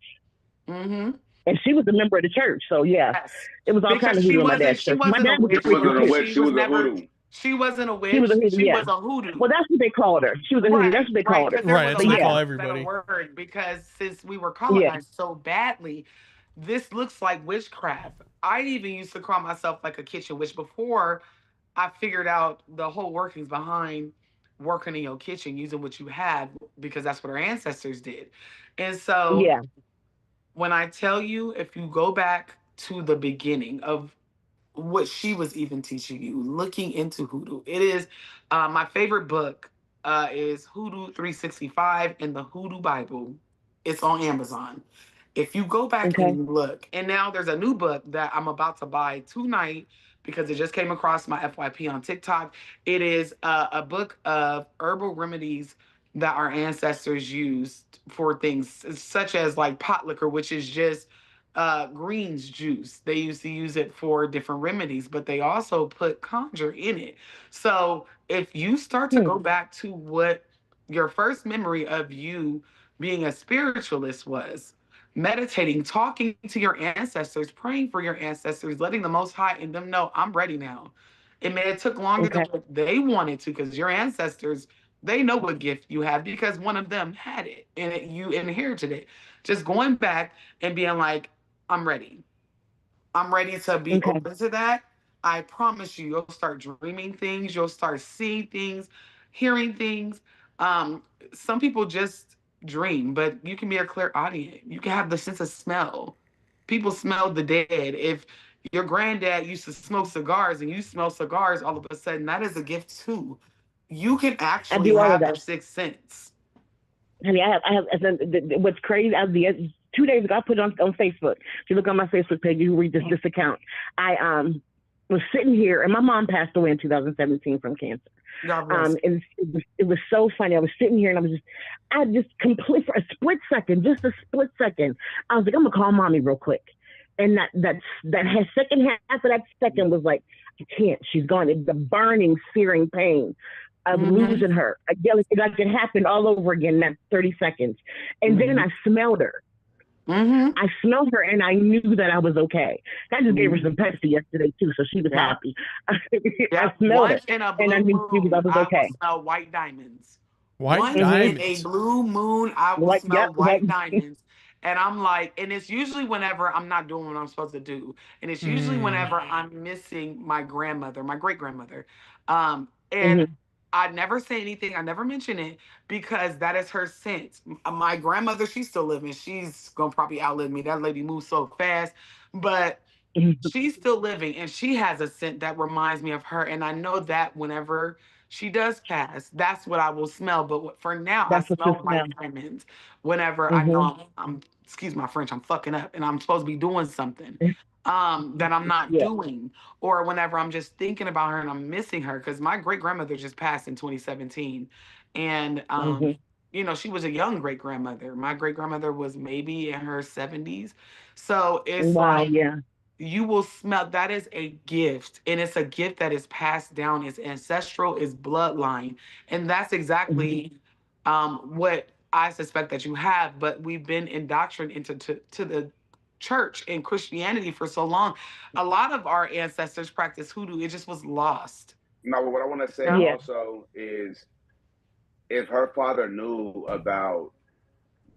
Mm-hmm. And she was a member of the church, so yeah, it was all kind of hoodoo in my dad's church. My dad was a witch. She was a hoodoo. She wasn't a witch. She was a hoodoo. She was a hoodoo. Well, that's what they called her. She was a hoodoo. That's what they called her. Right. That's what they call everybody. Word because since we were colonized so badly, this looks like witchcraft. I even used to call myself like a kitchen witch before I figured out the whole workings behind working in your kitchen using what you had because that's what our ancestors did. And so when I tell you, if you go back to the beginning of what she was even teaching you, looking into hoodoo, it is my favorite book is Hoodoo 365 in the Hoodoo Bible. It's on Amazon. If you go back and you look, and now there's a new book that I'm about to buy tonight because it just came across my FYP on TikTok. It is a book of herbal remedies that our ancestors used for things such as like pot liquor, which is just greens juice. They used to use it for different remedies, but they also put conjure in it. So if you start to go back to what your first memory of you being a spiritualist was, meditating, talking to your ancestors, praying for your ancestors, letting the Most High and them know, I'm ready now. It may have took longer than what they wanted to, because your ancestors, they know what gift you have because one of them had it and you inherited it. Just going back and being like, I'm ready. I'm ready to be open to that. I promise you, you'll start dreaming things, you'll start seeing things, hearing things. Um, some people just dream, but you can be a clairaudient. You can have the sense of smell. People smell the dead. If your granddad used to smoke cigars and you smell cigars, all of a sudden that is a gift too. You can actually have your sixth sense. Honey, what's crazy, 2 days ago, I put it on Facebook. If you look on my Facebook page, you read this account. I was sitting here, and my mom passed away in 2017 from cancer. And it was so funny. I was sitting here, and I just complete for a split second, I was like, I'm gonna call mommy real quick. And that second half of that second was like, I can't. She's gone. It's the burning, searing pain of losing her. Like it happened all over again in that 30 seconds. And then I smelled her. I smelled her and I knew that I was okay. I just gave her some Pepsi yesterday too, so she was happy. I smelled it and I knew I was okay. I will smell white diamonds. White diamonds. In a blue moon, I will smell white diamonds. And I'm like, and it's usually whenever I'm not doing what I'm supposed to do. And it's usually whenever I'm missing my grandmother, my great grandmother. And I never say anything. I never mention it because that is her sense. My grandmother, she's still living. She's going to probably outlive me. That lady moves so fast. But she's still living and she has a scent that reminds me of her. And I know that whenever she does pass, that's what I will smell. But for now, I smell white diamonds whenever I know I'm, excuse my French, I'm fucking up and I'm supposed to be doing something that I'm not doing. Or whenever I'm just thinking about her and I'm missing her, because my great grandmother just passed in 2017. And, you know, she was a young great grandmother. My great grandmother was maybe in her 70s. So it's you will smell, that is a gift. And it's a gift that is passed down. It's ancestral, it's bloodline. And that's exactly what I suspect that you have. But we've been indoctrinated into the church and Christianity for so long. A lot of our ancestors practiced hoodoo. It just was lost. No, but what I want to say also is if her father knew about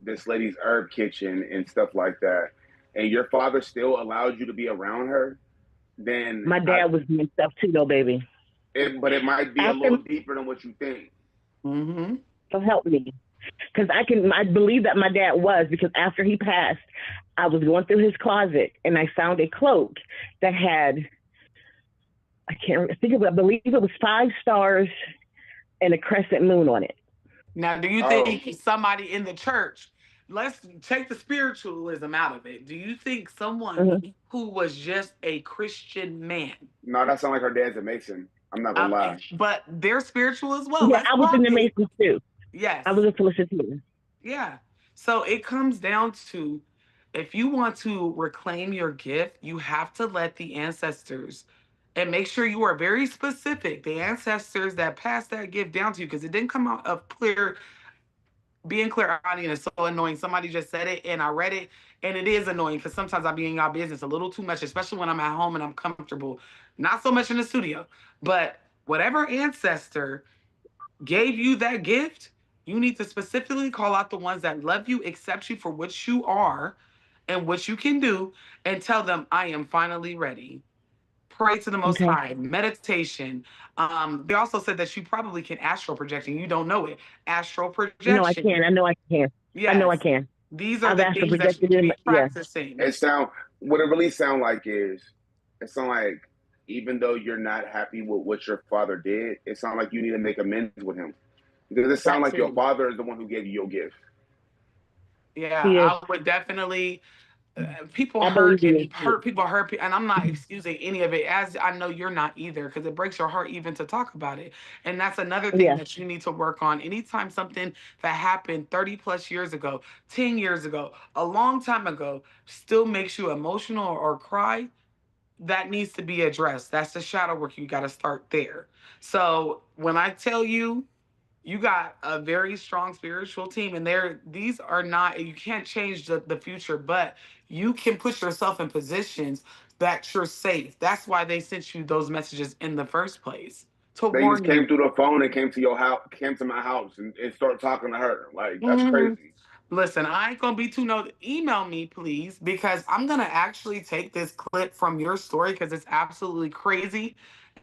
this lady's herb kitchen and stuff like that, and your father still allowed you to be around her, then my dad was doing stuff too, though, baby. But it might be a little deeper than what you think. So help me, because I believe that my dad was, because after he passed, I was going through his closet and I found a cloak that had, I believe it was 5 stars and a crescent moon on it. Now, do you think somebody in the church, let's take the spiritualism out of it. Do you think someone who was just a Christian man? No, that sounds like her dad's a Mason. I'm not gonna lie. But they're spiritual as well. Yeah, I was in the Masons too. Yes. I was a solicitor. Yeah. So it comes down to, if you want to reclaim your gift, you have to let the ancestors, and make sure you are very specific, the ancestors that passed that gift down to you, because it didn't come out of clear. Being clairaudient is so annoying. Somebody just said it and I read it, and it is annoying because sometimes I be in y'all business a little too much, especially when I'm at home and I'm comfortable. Not so much in the studio, but whatever ancestor gave you that gift, you need to specifically call out the ones that love you, accept you for what you are and what you can do, and tell them, I am finally ready. Pray to the Most High, meditation. They also said that you probably can astral project and you don't know it. Astral projection. No, I can. I know I can. Yes. I know I can. These are the things that you should be practicing. What it really sounds like is, it sounds like even though you're not happy with what your father did, it sounds like you need to make amends with him. Because it sounds like your father is the one who gave you your gift. Yeah, I would definitely. People hurt, and I'm not excusing any of it, as I know you're not either, because it breaks your heart even to talk about it. And that's another thing that you need to work on. Anytime something that happened 30 plus years ago, 10 years ago, a long time ago, still makes you emotional or cry, that needs to be addressed. That's the shadow work. You got to start there. So when I tell you, you got a very strong spiritual team, and these are not, you can't change the future, but you can put yourself in positions that you're safe. That's why they sent you those messages in the first place. To They just warn came you. through the phone and came to your house, came to my house, and started talking to her. Like, that's Mhm. crazy. Listen, I ain't gonna be too email me, please, because I'm gonna actually take this clip from your story because it's absolutely crazy.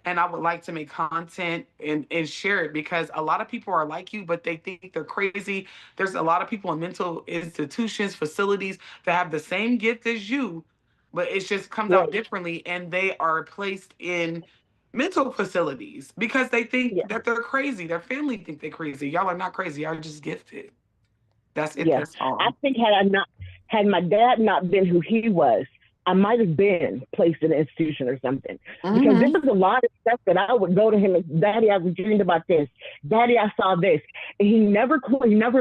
And I would like to make content and share it because a lot of people are like you, but they think they're crazy. There's a lot of people in mental institutions, facilities that have the same gift as you, but it just comes out Right. differently, and they are placed in mental facilities because they Yeah. think that they're crazy. Their family think they're crazy. Y'all are not crazy. Y'all are just gifted. That's it. Yeah. That's all. I think had my dad not been who he was, I might have been placed in an institution or something. Because there was a lot of stuff that I would go to him and, Daddy, I was dreaming about this. Daddy, I saw this. And he never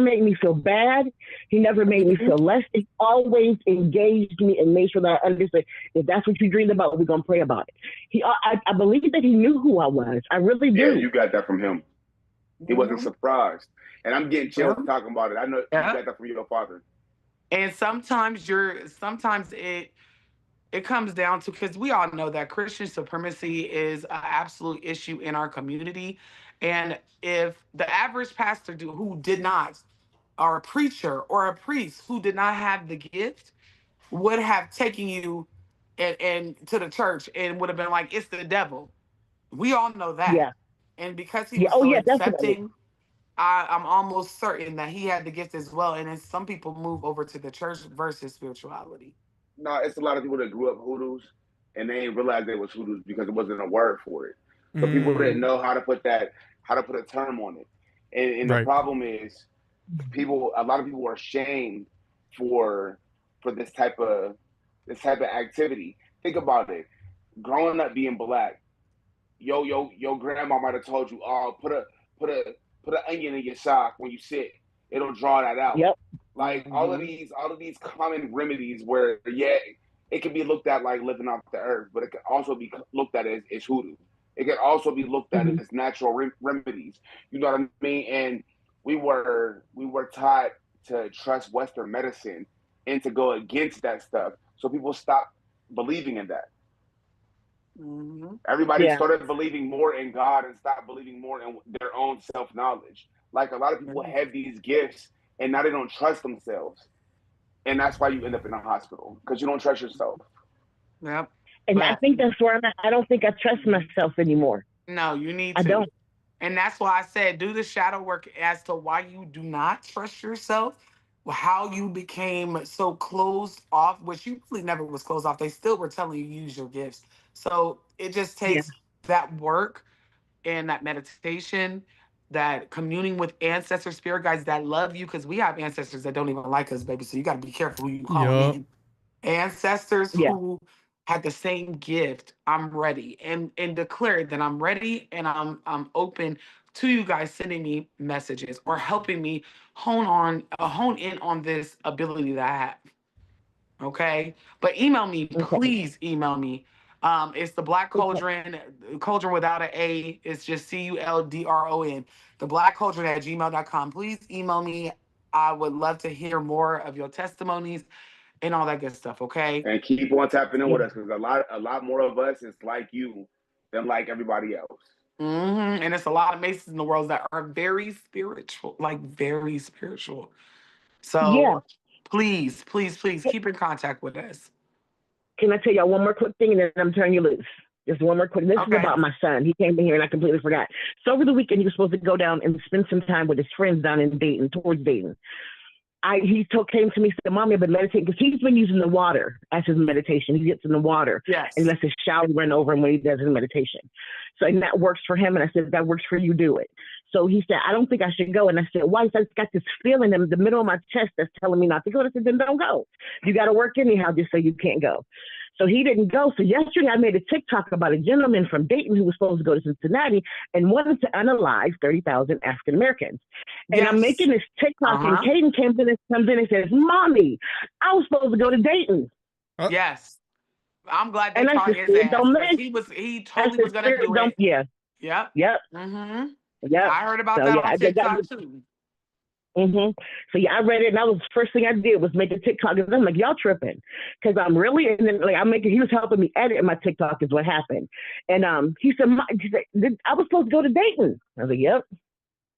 made me feel bad. He never made me feel less. He always engaged me and made sure that I understood, if that's what you dreamed about, we're going to pray about it. I believe that he knew who I was. I really do. Yeah, you got that from him. He wasn't surprised. And I'm getting chills talking about it. I know you got that from your father. And sometimes it comes down to, because we all know that Christian supremacy is an absolute issue in our community. And if the average pastor who did not, or a preacher or a priest who did not have the gift, would have taken you and to the church and would have been like, it's the devil. We all know that. Yeah. And because he Yeah. was Oh, so yeah, definitely. accepting, I'm almost certain that he had the gift as well. And then some people move over to the church versus spirituality. No, it's a lot of people that grew up hoodoos and they didn't realize they was hoodoos because it wasn't a word for it. So people didn't know how to put a term on it. And the problem is a lot of people are shamed for this type of activity. Think about it. Growing up being black, your grandma might have told you, oh, put an onion in your sock when you sit. It'll draw that out. Yep. Like all of these common remedies where it can be looked at like living off the earth, but it can also be looked at as hoodoo. It can also be looked at as natural remedies. You know what I mean? And we were taught to trust Western medicine and to go against that stuff. So people stopped believing in that. Everybody started believing more in God and stopped believing more in their own self-knowledge. Like a lot of people have these gifts and now they don't trust themselves. And that's why you end up in a hospital, because you don't trust yourself. Yep. And I think that's where I'm at. I don't think I trust myself anymore. No, you need to. I don't. And that's why I said do the shadow work as to why you do not trust yourself, how you became so closed off, which you really never was closed off. They still were telling you use your gifts. So it just takes that work and that meditation, that communing with ancestors, spirit guides that love you, because we have ancestors that don't even like us, baby. So you got to be careful who you call in. Ancestors who had the same gift. I'm ready, and declare that I'm ready, and I'm open to you guys sending me messages or helping me hone in on this ability that I have. Okay, but email me, please email me. It's the Black Cauldron, Cauldron without an A. It's just CULDRON. The Black Cauldron at gmail.com. Please email me. I would love to hear more of your testimonies and all that good stuff. Okay. And keep on tapping in with us, because a lot more of us is like you than like everybody else. And it's a lot of Masons in the world that are very spiritual, like very spiritual. So please keep in contact with us. Can I tell y'all one more quick thing and then I'm turning you loose? Just one more quick. This is about my son. He came in here and I completely forgot. So over the weekend, he was supposed to go down and spend some time with his friends down in Dayton, towards Dayton. He came to me and said, Mommy, I've been meditating, because he's been using the water as his meditation. He gets in the water and lets his shower run over him when he does his meditation. So, and that works for him. And I said, if that works for you, do it. So he said, I don't think I should go. And I said, why? He said, I've got this feeling in the middle of my chest that's telling me not to go. I said, then don't go. You got to work anyhow, just so you can't go. So he didn't go. So yesterday I made a TikTok about a gentleman from Dayton who was supposed to go to Cincinnati and wanted to unalive 30,000 African Americans. And I'm making this TikTok and Caden comes in and says, Mommy, I was supposed to go to Dayton. Yes. I'm glad they and taught his ass. He totally was going to do it. Yeah. Yep. Yep. Mm-hmm. Yep. I heard about that on TikTok too. Mm-hmm. So yeah, I read it, and that was the first thing I did was make a TikTok. And I'm like, y'all tripping, because I'm really, and then like he was helping me edit my TikTok is what happened. And he said, I was supposed to go to Dayton. I was like, yep.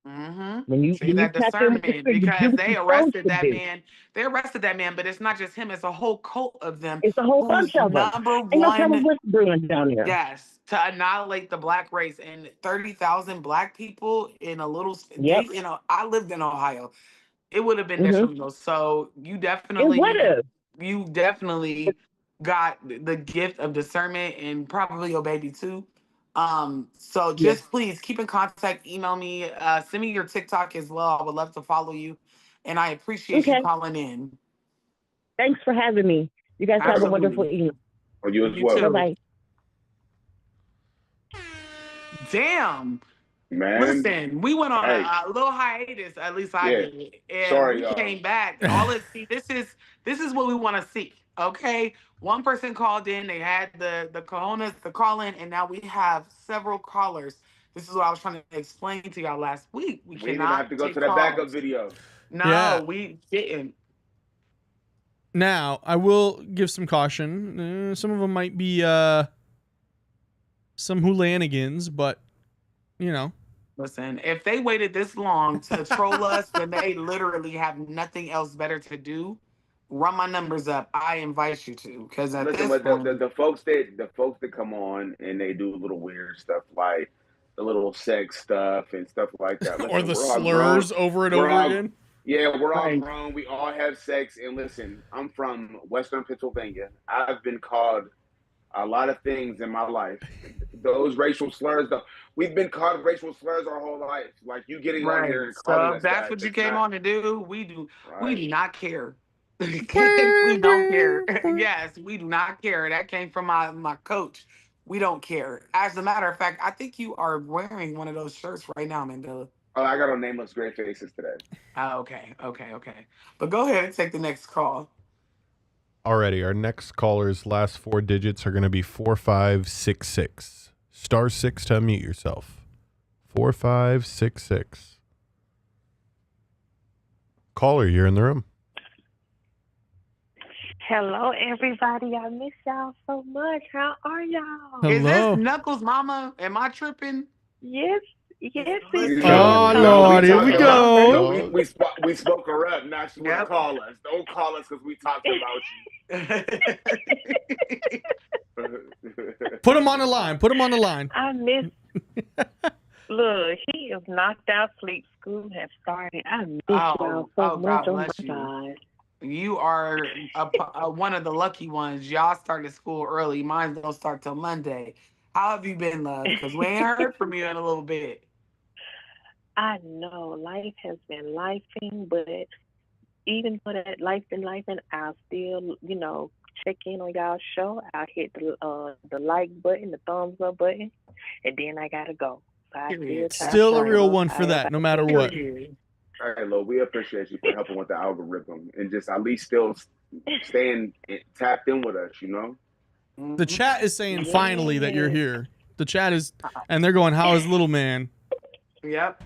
Mm-hmm. When you See that tap in with the discernment, spirit, you do because what they you're supposed arrested to that do. man. They arrested that man, but it's not just him. It's a whole cult of them It's a whole whose bunch of them. number Ain't no telling one, what's brewing down there. yes, to annihilate the black race. And 30,000 black people in a little, Yep. I lived in Ohio. It would have been Mm-hmm. detrimental. So you It would have. definitely got the gift of discernment, and probably your baby too. So Yeah. just please keep in contact, email me, send me your TikTok as well. I would love to follow you, and I appreciate you Okay. calling in. Thanks for having me. You guys have a wonderful evening. Or you as You well. too. Bye-bye. Man. Damn. Listen, we went on a little hiatus. At least I did, and Sorry, we y'all. came back. This is what we want to see. Okay, one person called in. They had the cojones to call in, and now we have several callers. This is what I was trying to explain to y'all last week. We didn't even cannot have to go take to the calls. backup video. No, Yeah. we didn't. Now, I will give some caution. Some of them might be some hooligans, but, you know. Listen, if they waited this long to troll us, then they literally have nothing else better to do. Run my numbers up. I invite you to, because at Listen, this but point, the folks that come on and they do little weird stuff like the little sex stuff and stuff like that. Listen, Or the we're all slurs grown. over and We're over all- again. Yeah, we're all Right. grown. We all have sex. And listen, I'm from Western Pennsylvania. I've been called a lot of things in my life. Those racial slurs, though, we've been called racial slurs our whole life. Like you getting on here and calling So us if that's that, what you it's came not on to do, we do right. not care. We don't care. Yes, we do not care. That came from my coach. We don't care. As a matter of fact, I think you are wearing one of those shirts right now, Mandela. Oh, I got on nameless gray faces today. Oh, okay. But go ahead and take the next call. Alrighty, our next caller's last four digits are going to be 4566. Star 6 to unmute yourself. 4566. Caller, you're in the room. Hello, everybody. I miss y'all so much. How are y'all? Hello. Is this Knuckles Mama? Am I tripping? Yes, it Oh, is. Lord, here we go. No, we spoke her up. Now she want to Yep. call us. Don't call us because we talked about you. Put him on the line. I miss. Look, he is knocked out. Sleep school has started. I miss y'all so much. God bless you. God. You are one of the lucky ones. Y'all started school early. Mine don't start till Monday. How have you been, love? Because we ain't heard from you in a little bit. I know life has been lifing, but even for that life and I'll still, check in on y'all's show. I'll hit the like button, the thumbs up button, and then I gotta go. So Still a real one for that, no matter what. All right, Lo, we appreciate you for helping with the algorithm and just at least still staying tapped in with us, The chat is saying finally that you're here. The chat is, and they're going, how is little man? Yep.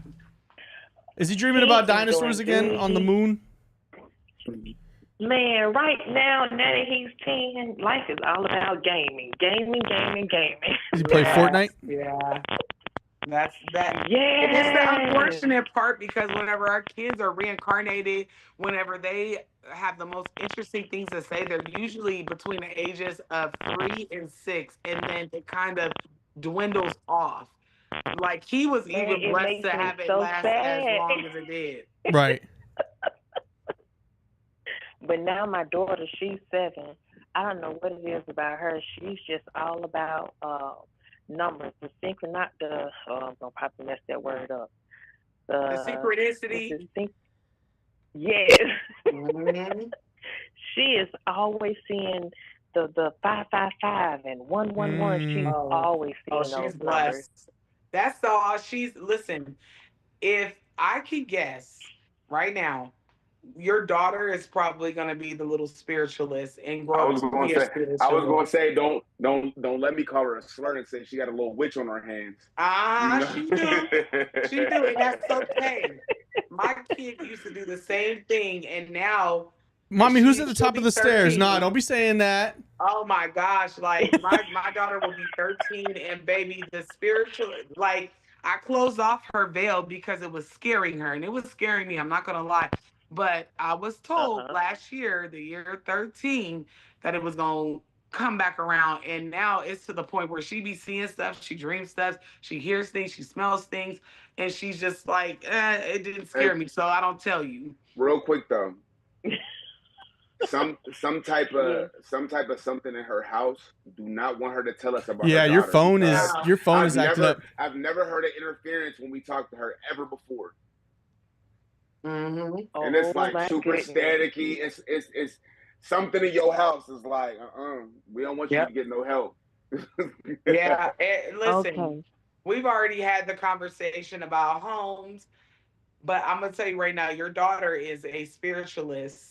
Is he dreaming about dinosaurs again on the moon? Man, right now that he's 10, life is all about gaming. Does he play Fortnite? Yeah. That's that. Yeah. It's the unfortunate part, because whenever our kids are reincarnated, whenever they have the most interesting things to say, they're usually between the ages of 3 and 6, and then it kind of dwindles off. Like he was even blessed to have it last as long as it did. Right. But now my daughter, she's 7. I don't know what it is about her. She's just all about numbers, the not the I'm gonna probably mess that word up. The synchronicity. Yes. Mm-hmm. She is always seeing the 555 and 111. She's always seeing those she's blessed. numbers. That's all. Listen. If I could guess right now, your daughter is probably going to be the little spiritualist and grow up to be a spiritualist. I was going to say, don't let me call her a slur and say she got a little witch on her hands. She do. She do, and that's okay. my kid used to do the same thing, and now, Mommy, who's at the she'll top of be the stairs? 13. Nah, don't be saying that. Oh my gosh, like my daughter will be 13, and baby, the spiritual, like, I closed off her veil because it was scaring her, and it was scaring me, I'm not gonna lie. But I was told last year, the year 13, that it was gonna come back around, and now it's to the point where she be seeing stuff, she dreams stuff, she hears things, she smells things, and she's just like, it didn't scare me, so I don't tell you. Real quick though. some type of something in her house. Do not want her to tell us about. Yeah, her your daughter, phone because is acting up. I've never heard of interference when we talked to her ever before. Mm-hmm. And it's like super staticky. It's something in your house is like, we don't want you to get no help. Yeah, listen, we've already had the conversation about homes, but I'm gonna tell you right now, your daughter is a spiritualist.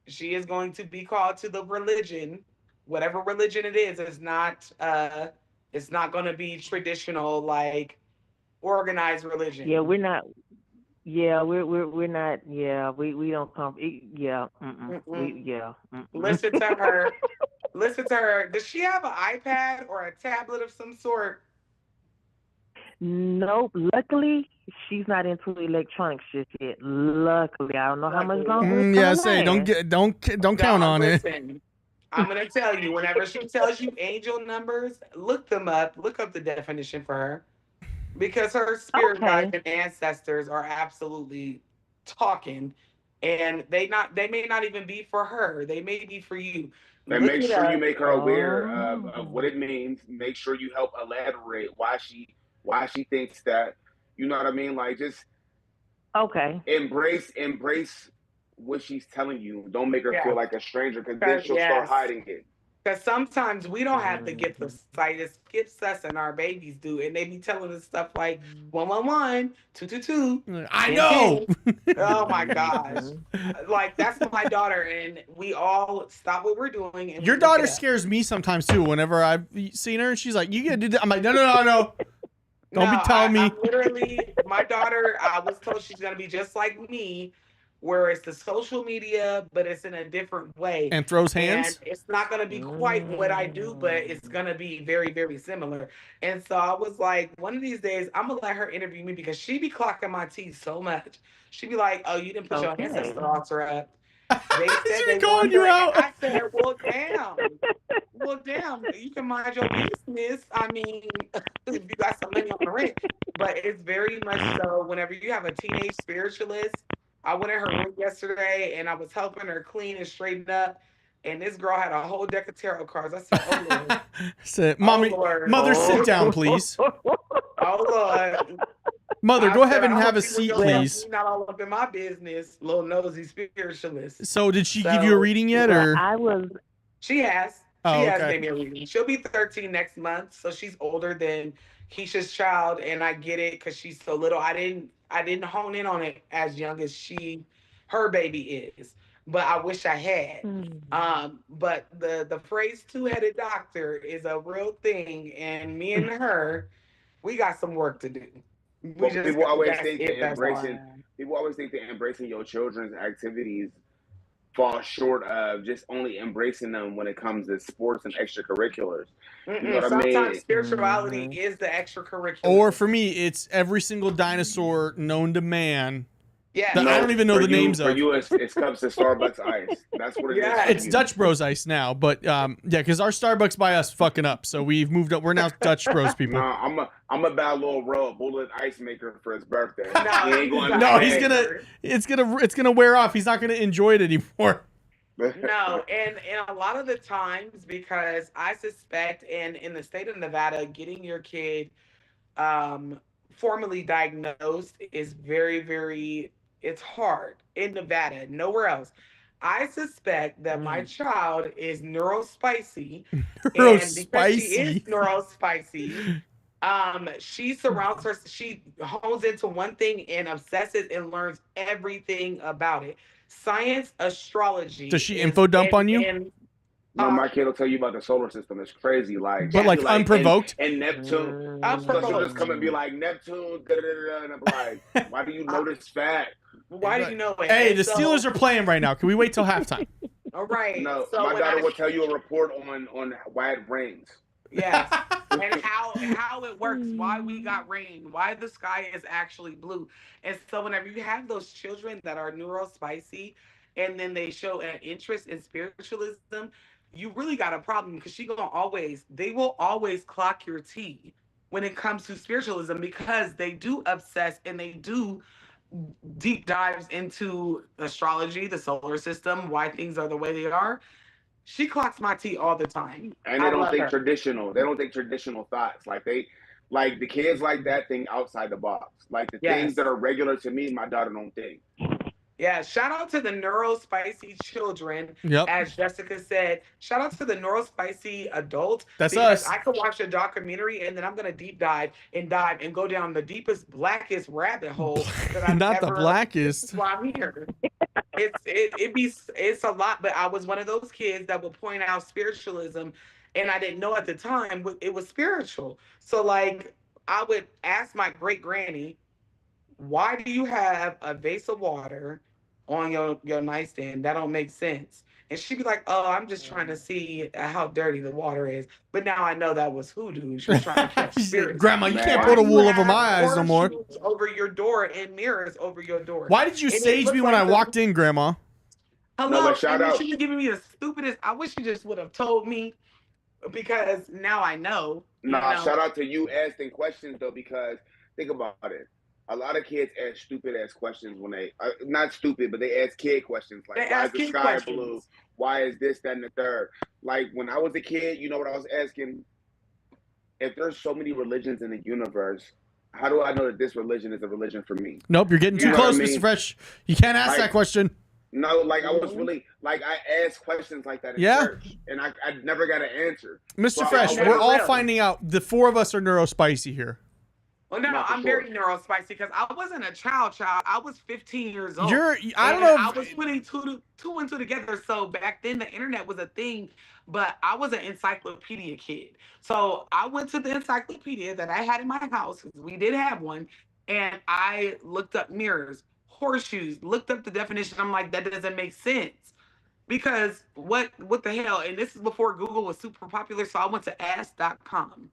She is going to be called to the religion, whatever religion it is. It's not going to be traditional, like, organized religion. Yeah, we're not. Yeah, we're not. Yeah, we don't come. Yeah, Listen to her. Listen to her. Does she have an iPad or a tablet of some sort? Nope. Luckily, she's not into electronics just yet. Luckily, I don't know how much longer. Yeah, say don't count on it. I'm gonna tell you. Whenever she tells you angel numbers, look them up. Look up the definition for her, because her spirit guides and ancestors are absolutely talking, and they may not even be for her. They may be for you. And make sure you make her aware of what it means. Make sure you help elaborate why she thinks that, you know what I mean? Like, just embrace what she's telling you. Don't make her feel like a stranger, because then she'll start hiding it. Because sometimes we don't have the gift of sight. It skips us, and our babies do. And they be telling us stuff like 111, 222. I know. Oh my gosh. Like, that's my daughter, and we all stop what we're doing. And your daughter scares me sometimes too. Whenever I've seen her, and she's like, "You gotta do that." I'm like, no. Don't be telling me. Literally, my daughter, I was told she's going to be just like me, where it's the social media, but it's in a different way. And throws hands? And it's not going to be quite what I do, but it's going to be very, very similar. And so I was like, one of these days, I'm going to let her interview me, because she be clocking my teeth so much. She be like, oh, you didn't put your ancestor altar up. They said they calling you out. I said, well, damn, you can mind your business. I mean, if you got some money on the rent. But it's very much so, whenever you have a teenage spiritualist. I went in her room yesterday, and I was helping her clean and straighten up, and this girl had a whole deck of tarot cards. I said, oh, Lord. Said, Mother, sit down, please. Oh, Lord. Mother, go ahead and have a seat, please. Not all up in my business, little nosy spiritualist. So, did she give you a reading yet, or? She has. She has gave me a reading. She'll be 13 next month, so she's older than Keisha's child, and I get it because she's so little. I didn't hone in on it as young as her baby is, but I wish I had. But the phrase two-headed doctor is a real thing, and me and her, we got some work to do. People always think that embracing your children's activities fall short of just only embracing them when it comes to sports and extracurriculars. You know what Sometimes I mean? Spirituality is the extracurricular. Or for me, it's every single dinosaur known to man. Yeah, I don't even know the names of. For you, it's cups of Starbucks ice. That's what it is. It's Dutch Bros ice now, but because our Starbucks by us fucking up, so we've moved up. We're now Dutch Bros people. No, I'm about a little bullet ice maker for his birthday. It's gonna wear off. He's not gonna enjoy it anymore. No, and a lot of the times, because I suspect, and in the state of Nevada, getting your kid formally diagnosed is very, very, it's hard in Nevada, nowhere else. I suspect that my child is neurospicy. And because she is neurospicy, she surrounds her, she hones into one thing and obsesses and learns everything about it. Science, astrology. Does she info dump on you? No, my kid will tell you about the solar system. It's crazy, like, but like unprovoked. And Neptune. So she'll just come and be like, Neptune, da-da-da-da, and I'm like, why do you know this fact? Why do you know it? Hey, And the so- Steelers are playing right now. Can we wait till halftime? All right. No, so my when daughter I- will tell you a report on why it rains. Yes. And how it works, why we got rain, why the sky is actually blue. And so whenever you have those children that are neurospicy and then they show an interest in spiritualism, you really got a problem because they will always clock your tea when it comes to spiritualism because they do obsess and they do deep dives into astrology, the solar system, why things are the way they are. She clocks my tea all the time. And they don't think traditional. They don't think traditional thoughts. Like the kids like that think outside the box. Like the things that are regular to me, my daughter don't think. Yeah, shout out to the neurospicy children. Yep. As Jessica said, shout out to the neurospicy adults. That's because us. I could watch a documentary and then I'm gonna deep dive and go down the deepest, blackest rabbit hole that I've Not the ever. blackest. While I'm here. It's a lot, but I was one of those kids that would point out spiritualism, and I didn't know at the time it was spiritual. So like I would ask my great granny, why do you have a vase of water on your nightstand? That don't make sense. And she'd be like, oh, I'm just trying to see how dirty the water is. But now I know that was hoodoo. She was trying to catch spirits. Grandma, you can't put a wool over my eyes no more. Over your door and mirrors over your door. Why did you sage me when I walked in, Grandma? Hello, but shout out. She was giving me the stupidest. I wish you just would have told me because now I know. Shout out to you asking questions though, because think about it. A lot of kids ask stupid ass questions when they not stupid, but they ask kid questions like why is the sky blue? Why is this, that, and the third? Like when I was a kid, you know what I was asking? If there's so many religions in the universe, how do I know that this religion is a religion for me? Nope, you're getting too close, Mr. Fresh. You can't ask that question. No, like I was really like I asked questions like that in church, and I never got an answer. Mr. Fresh, we're all finding out. The four of us are neurospicy here. Well, no, I'm very neurospicy because I wasn't a child. I was 15 years old. I don't know. I was putting two and two together. So back then, the internet was a thing, but I was an encyclopedia kid. So I went to the encyclopedia that I had in my house, because we did have one, and I looked up mirrors, horseshoes, looked up the definition. I'm like, that doesn't make sense. Because what the hell? And this is before Google was super popular. So I went to ask.com.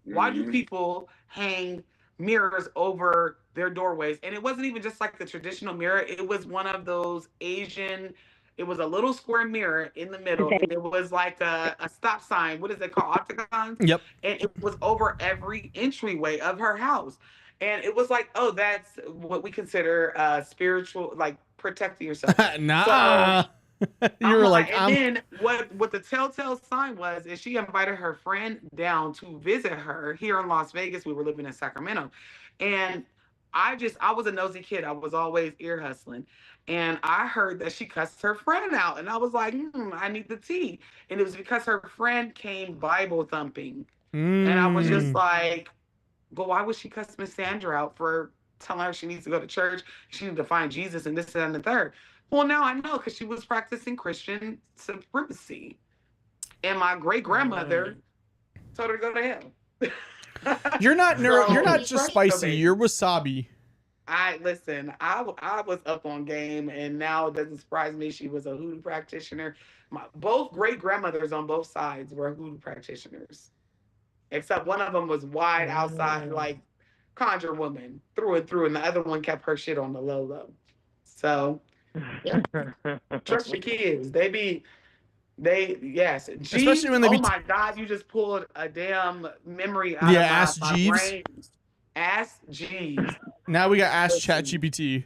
Why do people hang mirrors over their doorways? And it wasn't even just like the traditional mirror. It was one of those Asian, it was a little square mirror in the middle. And it was like a stop sign. What is it called? Octagons? Yep. And it was over every entryway of her house. And it was like, oh, that's what we consider spiritual, like protecting yourself. Nah. So, you were like, and then what the telltale sign was is she invited her friend down to visit her here in Las Vegas. We were living in Sacramento, and I was a nosy kid. I was always ear hustling, and I heard that she cussed her friend out, and I was like, I need the tea. And it was because her friend came Bible thumping, and I was just like, but why would she cuss Miss Sandra out for telling her she needs to go to church? She needs to find Jesus and this and the third. Well, now I know because she was practicing Christian supremacy. And my great grandmother told her to go to hell. You're not you're not just spicy, you're wasabi. I was up on game, and now it doesn't surprise me she was a hoodoo practitioner. Both great grandmothers on both sides were hoodoo practitioners. Except one of them was wide outside, like conjure woman through and through, and the other one kept her shit on the low. So trust your kids. Yes. Especially when they oh my God, you just pulled a damn memory out of my brain. Jeeves. Ask Jeeves. Now we got Ask ChatGPT.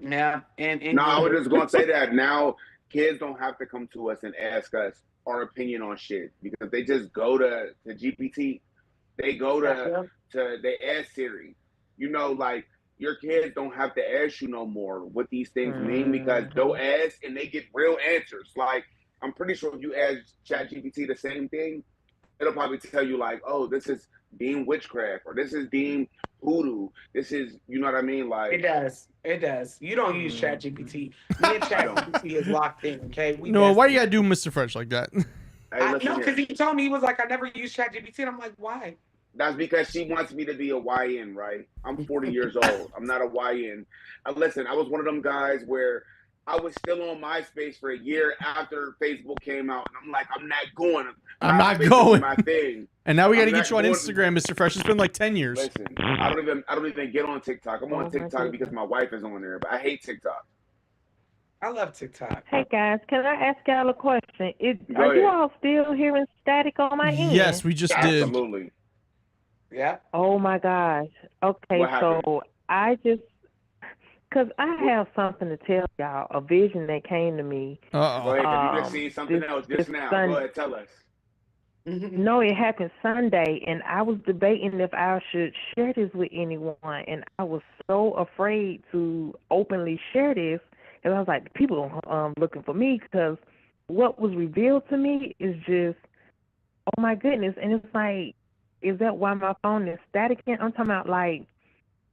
Yeah. And no, I was just going to say that now kids don't have to come to us and ask us our opinion on shit because they just go to GPT. They go to they ask Siri. You know, like your kids don't have to ask you no more what these things mean because they'll ask and they get real answers. Like I'm pretty sure if you ask ChatGPT the same thing, it'll probably tell you like, oh, this is deemed witchcraft or this is deemed hoodoo. This is, you know what I mean? Like it does. You don't use ChatGPT. Me and ChatGPT is locked in. Okay. Why do you gotta do Mr. Fresh like that? No, because he told me, he was like, I never use ChatGPT. And I'm like, why? That's because she wants me to be a YN, right? I'm 40 years old. I'm not a YN. Listen, I was one of them guys where I was still on MySpace for a year after Facebook came out, and I'm like, I'm not going. I'm not MySpace going. is my thing. And now we got to I'm get you not on going. Instagram, Mr. Fresh. It's been like 10 years. Listen, I don't even get on TikTok. I'm on TikTok because my wife is on there, but I hate TikTok. I love TikTok. Hey guys, can I ask y'all a question? Go Are you ahead. all still hearing static on my end? Yes, we just did. Absolutely. Yeah. Oh my gosh. Okay, What happened? so because I have something to tell y'all, a vision that came to me. Go ahead, because you just seen something else just now. Go ahead, tell us. No, it happened Sunday, and I was debating if I should share this with anyone, and I was so afraid to openly share this, and I was like, people looking for me, because what was revealed to me is just, oh my goodness, and it's like, is that why my phone is static? I'm talking about, like,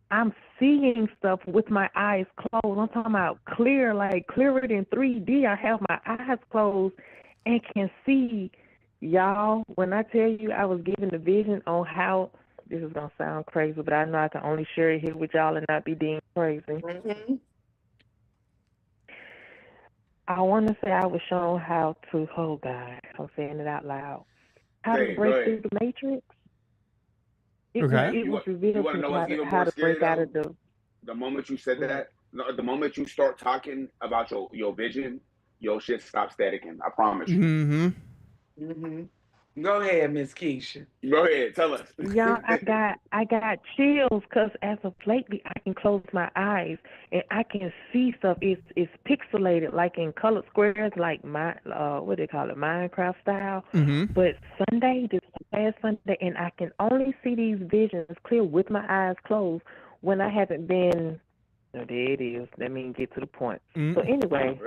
I'm seeing stuff with my eyes closed. I'm talking about clear, like clearer than 3D. I have my eyes closed and can see. Y'all, when I tell you I was given the vision on how, this is going to sound crazy, but I know I can only share it here with y'all and not be deemed crazy. Mm-hmm. I want to say I was shown how to, oh God, I'm saying it out loud, how to break through the matrix. It was revealed you want to know what's even more scary, though? The moment you said that, the moment you start talking about your vision, your shit stops staticking. I promise you. Mm-hmm. Mm-hmm. Go ahead, Miss Keisha. Go ahead, tell us. Y'all, I got chills because as of lately, I can close my eyes and I can see stuff. It's pixelated, like in colored squares, like what do they call it, Minecraft style. Mm-hmm. But this past Sunday, and I can only see these visions clear with my eyes closed when I haven't been. No, there it is. Let me get to the point. Mm. So anyway,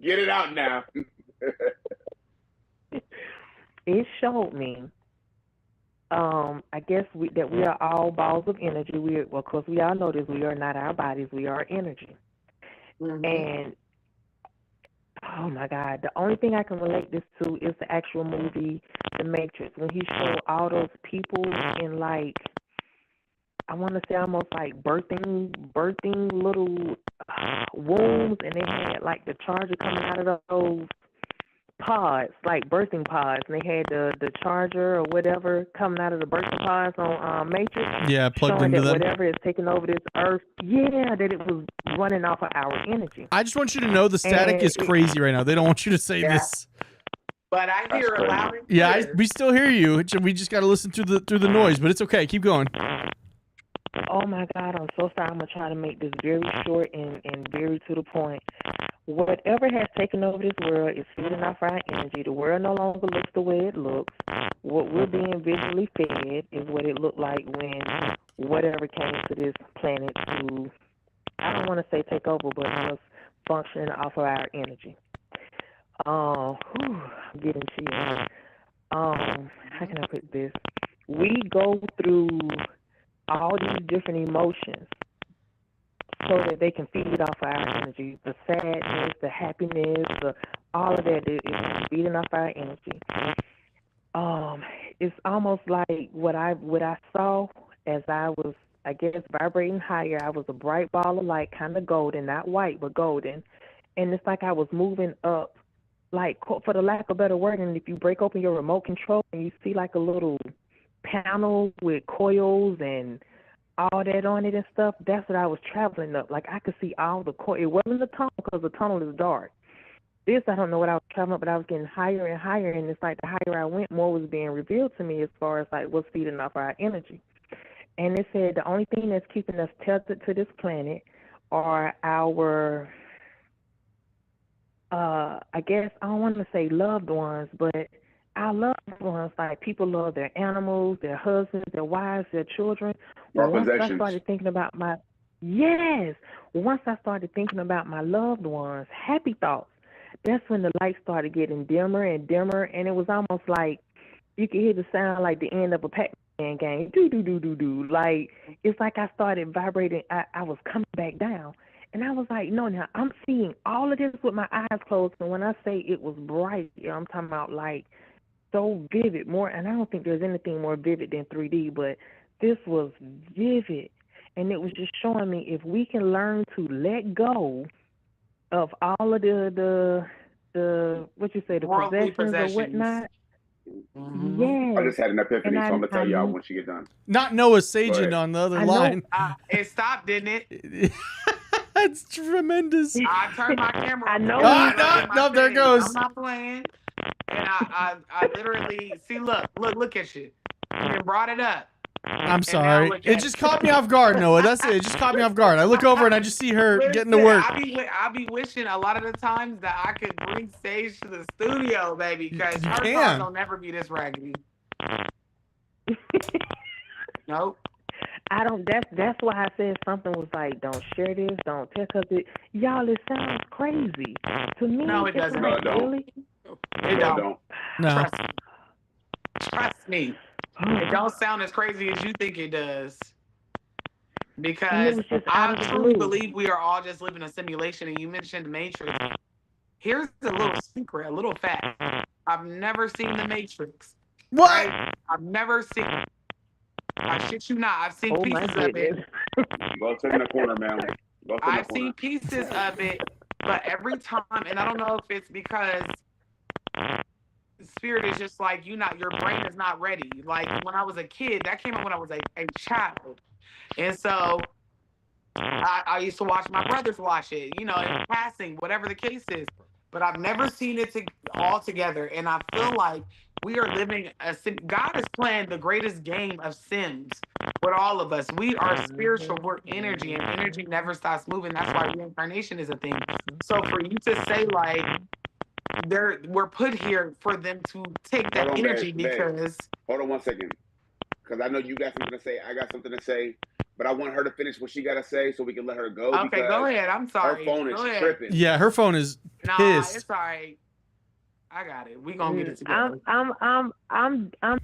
get it out now. It showed me, I guess that we are all balls of energy. Of course, we all know this. We are not our bodies. We are energy. Mm-hmm. And, oh, my God, the only thing I can relate this to is the actual movie, The Matrix, when he showed all those people in, like, I want to say almost like birthing little wombs, and they had, like, the charger coming out of those pods, like birthing pods, and they had the charger or whatever coming out of the birthing pods on Matrix. Yeah, plugged into them. Whatever is taking over this earth, that it was running off of our energy. I just want you to know the static is crazy right now. They don't want you to say this. But I hear it loud and clear. Yeah, we still hear you. We just got to listen through the noise, but it's okay. Keep going. Oh my God, I'm so sorry. I'm gonna try to make this very short and very to the point. Whatever has taken over this world is feeding off our energy. The world no longer looks the way it looks. What we're being visually fed is what it looked like when whatever came to this planet to, I don't want to say take over, but just function off of our energy. I'm getting chills. How can I put this? We go through all these different emotions so that they can feed off our energy. The sadness, the happiness, all of that is feeding off our energy. It's almost like what I saw as I was, I guess, vibrating higher. I was a bright ball of light, kind of golden, not white, but golden. And it's like I was moving up, like, for the lack of a better word, and if you break open your remote control and you see like a little panel with coils and all that on it and stuff, that's what I was traveling up. Like, I could see all the coil. It wasn't the tunnel because the tunnel is dark. This, I don't know what I was traveling up, but I was getting higher and higher, and it's like the higher I went, more was being revealed to me as far as like what's feeding off our energy. And it said the only thing that's keeping us tethered to this planet are our, I guess, I don't want to say loved ones, but our loved ones, like people love their animals, their husbands, their wives, their children. Once I started thinking about once I started thinking about my loved ones, happy thoughts, that's when the light started getting dimmer and dimmer, and it was almost like you could hear the sound like the end of a Pac-Man game, do. Like, it's like I started vibrating. I was coming back down. And I was like, no, now I'm seeing all of this with my eyes closed. And when I say it was bright, I'm talking about like so vivid, more, and I don't think there's anything more vivid than 3D, but this was vivid, and it was just showing me if we can learn to let go of all of the what you say, the Worldly possessions or whatnot. Yes. I just had an epiphany, And so I'm gonna tell y'all when she get done. Not Noah Sagen on the other line. It stopped, didn't it? That's tremendous. I turned my camera. I know. No, there it goes. I'm not playing. And I literally see. Look at you. You brought it up. I'm sorry. It just caught me off guard, Noah. That's it. It just caught me off guard. I look over and I just see her getting to work. I be wishing a lot of the times that I could bring Sage to the studio, baby, because her cars don't never be this raggedy. Nope. I don't. That's why I said something was like, don't share this, don't tell, because y'all, it sounds crazy to me. No, it doesn't. Like, really? It don't. No. Trust me. It don't sound as crazy as you think it does. Because I truly believe we are all just living a simulation. And you mentioned the Matrix. Here's a little secret, a little fact. I've never seen the Matrix. What? Right? I've never seen it. I shit you not. I've seen pieces of it. Go sit in the corner, man. I've seen pieces of it, but every time, and I don't know if it's because spirit is just like your brain is not ready. Like when I was a kid, that came out when I was a child, and so I used to watch my brothers watch it, in passing, whatever the case is. But I've never seen it all together, and I feel like we are living God is playing the greatest game of Sims with all of us. We are spiritual, we're energy, and energy never stops moving. That's why reincarnation is a thing. So for you to say like we're put here for them to take that energy because hold on 1 second, because I know you got something to say. I got something to say, but I want her to finish what she got to say so we can let her go. Okay, go ahead. I'm sorry. Her phone is tripping. Yeah, her phone is pissed. Nah, it's all right. I got it. We gonna get it together. I'm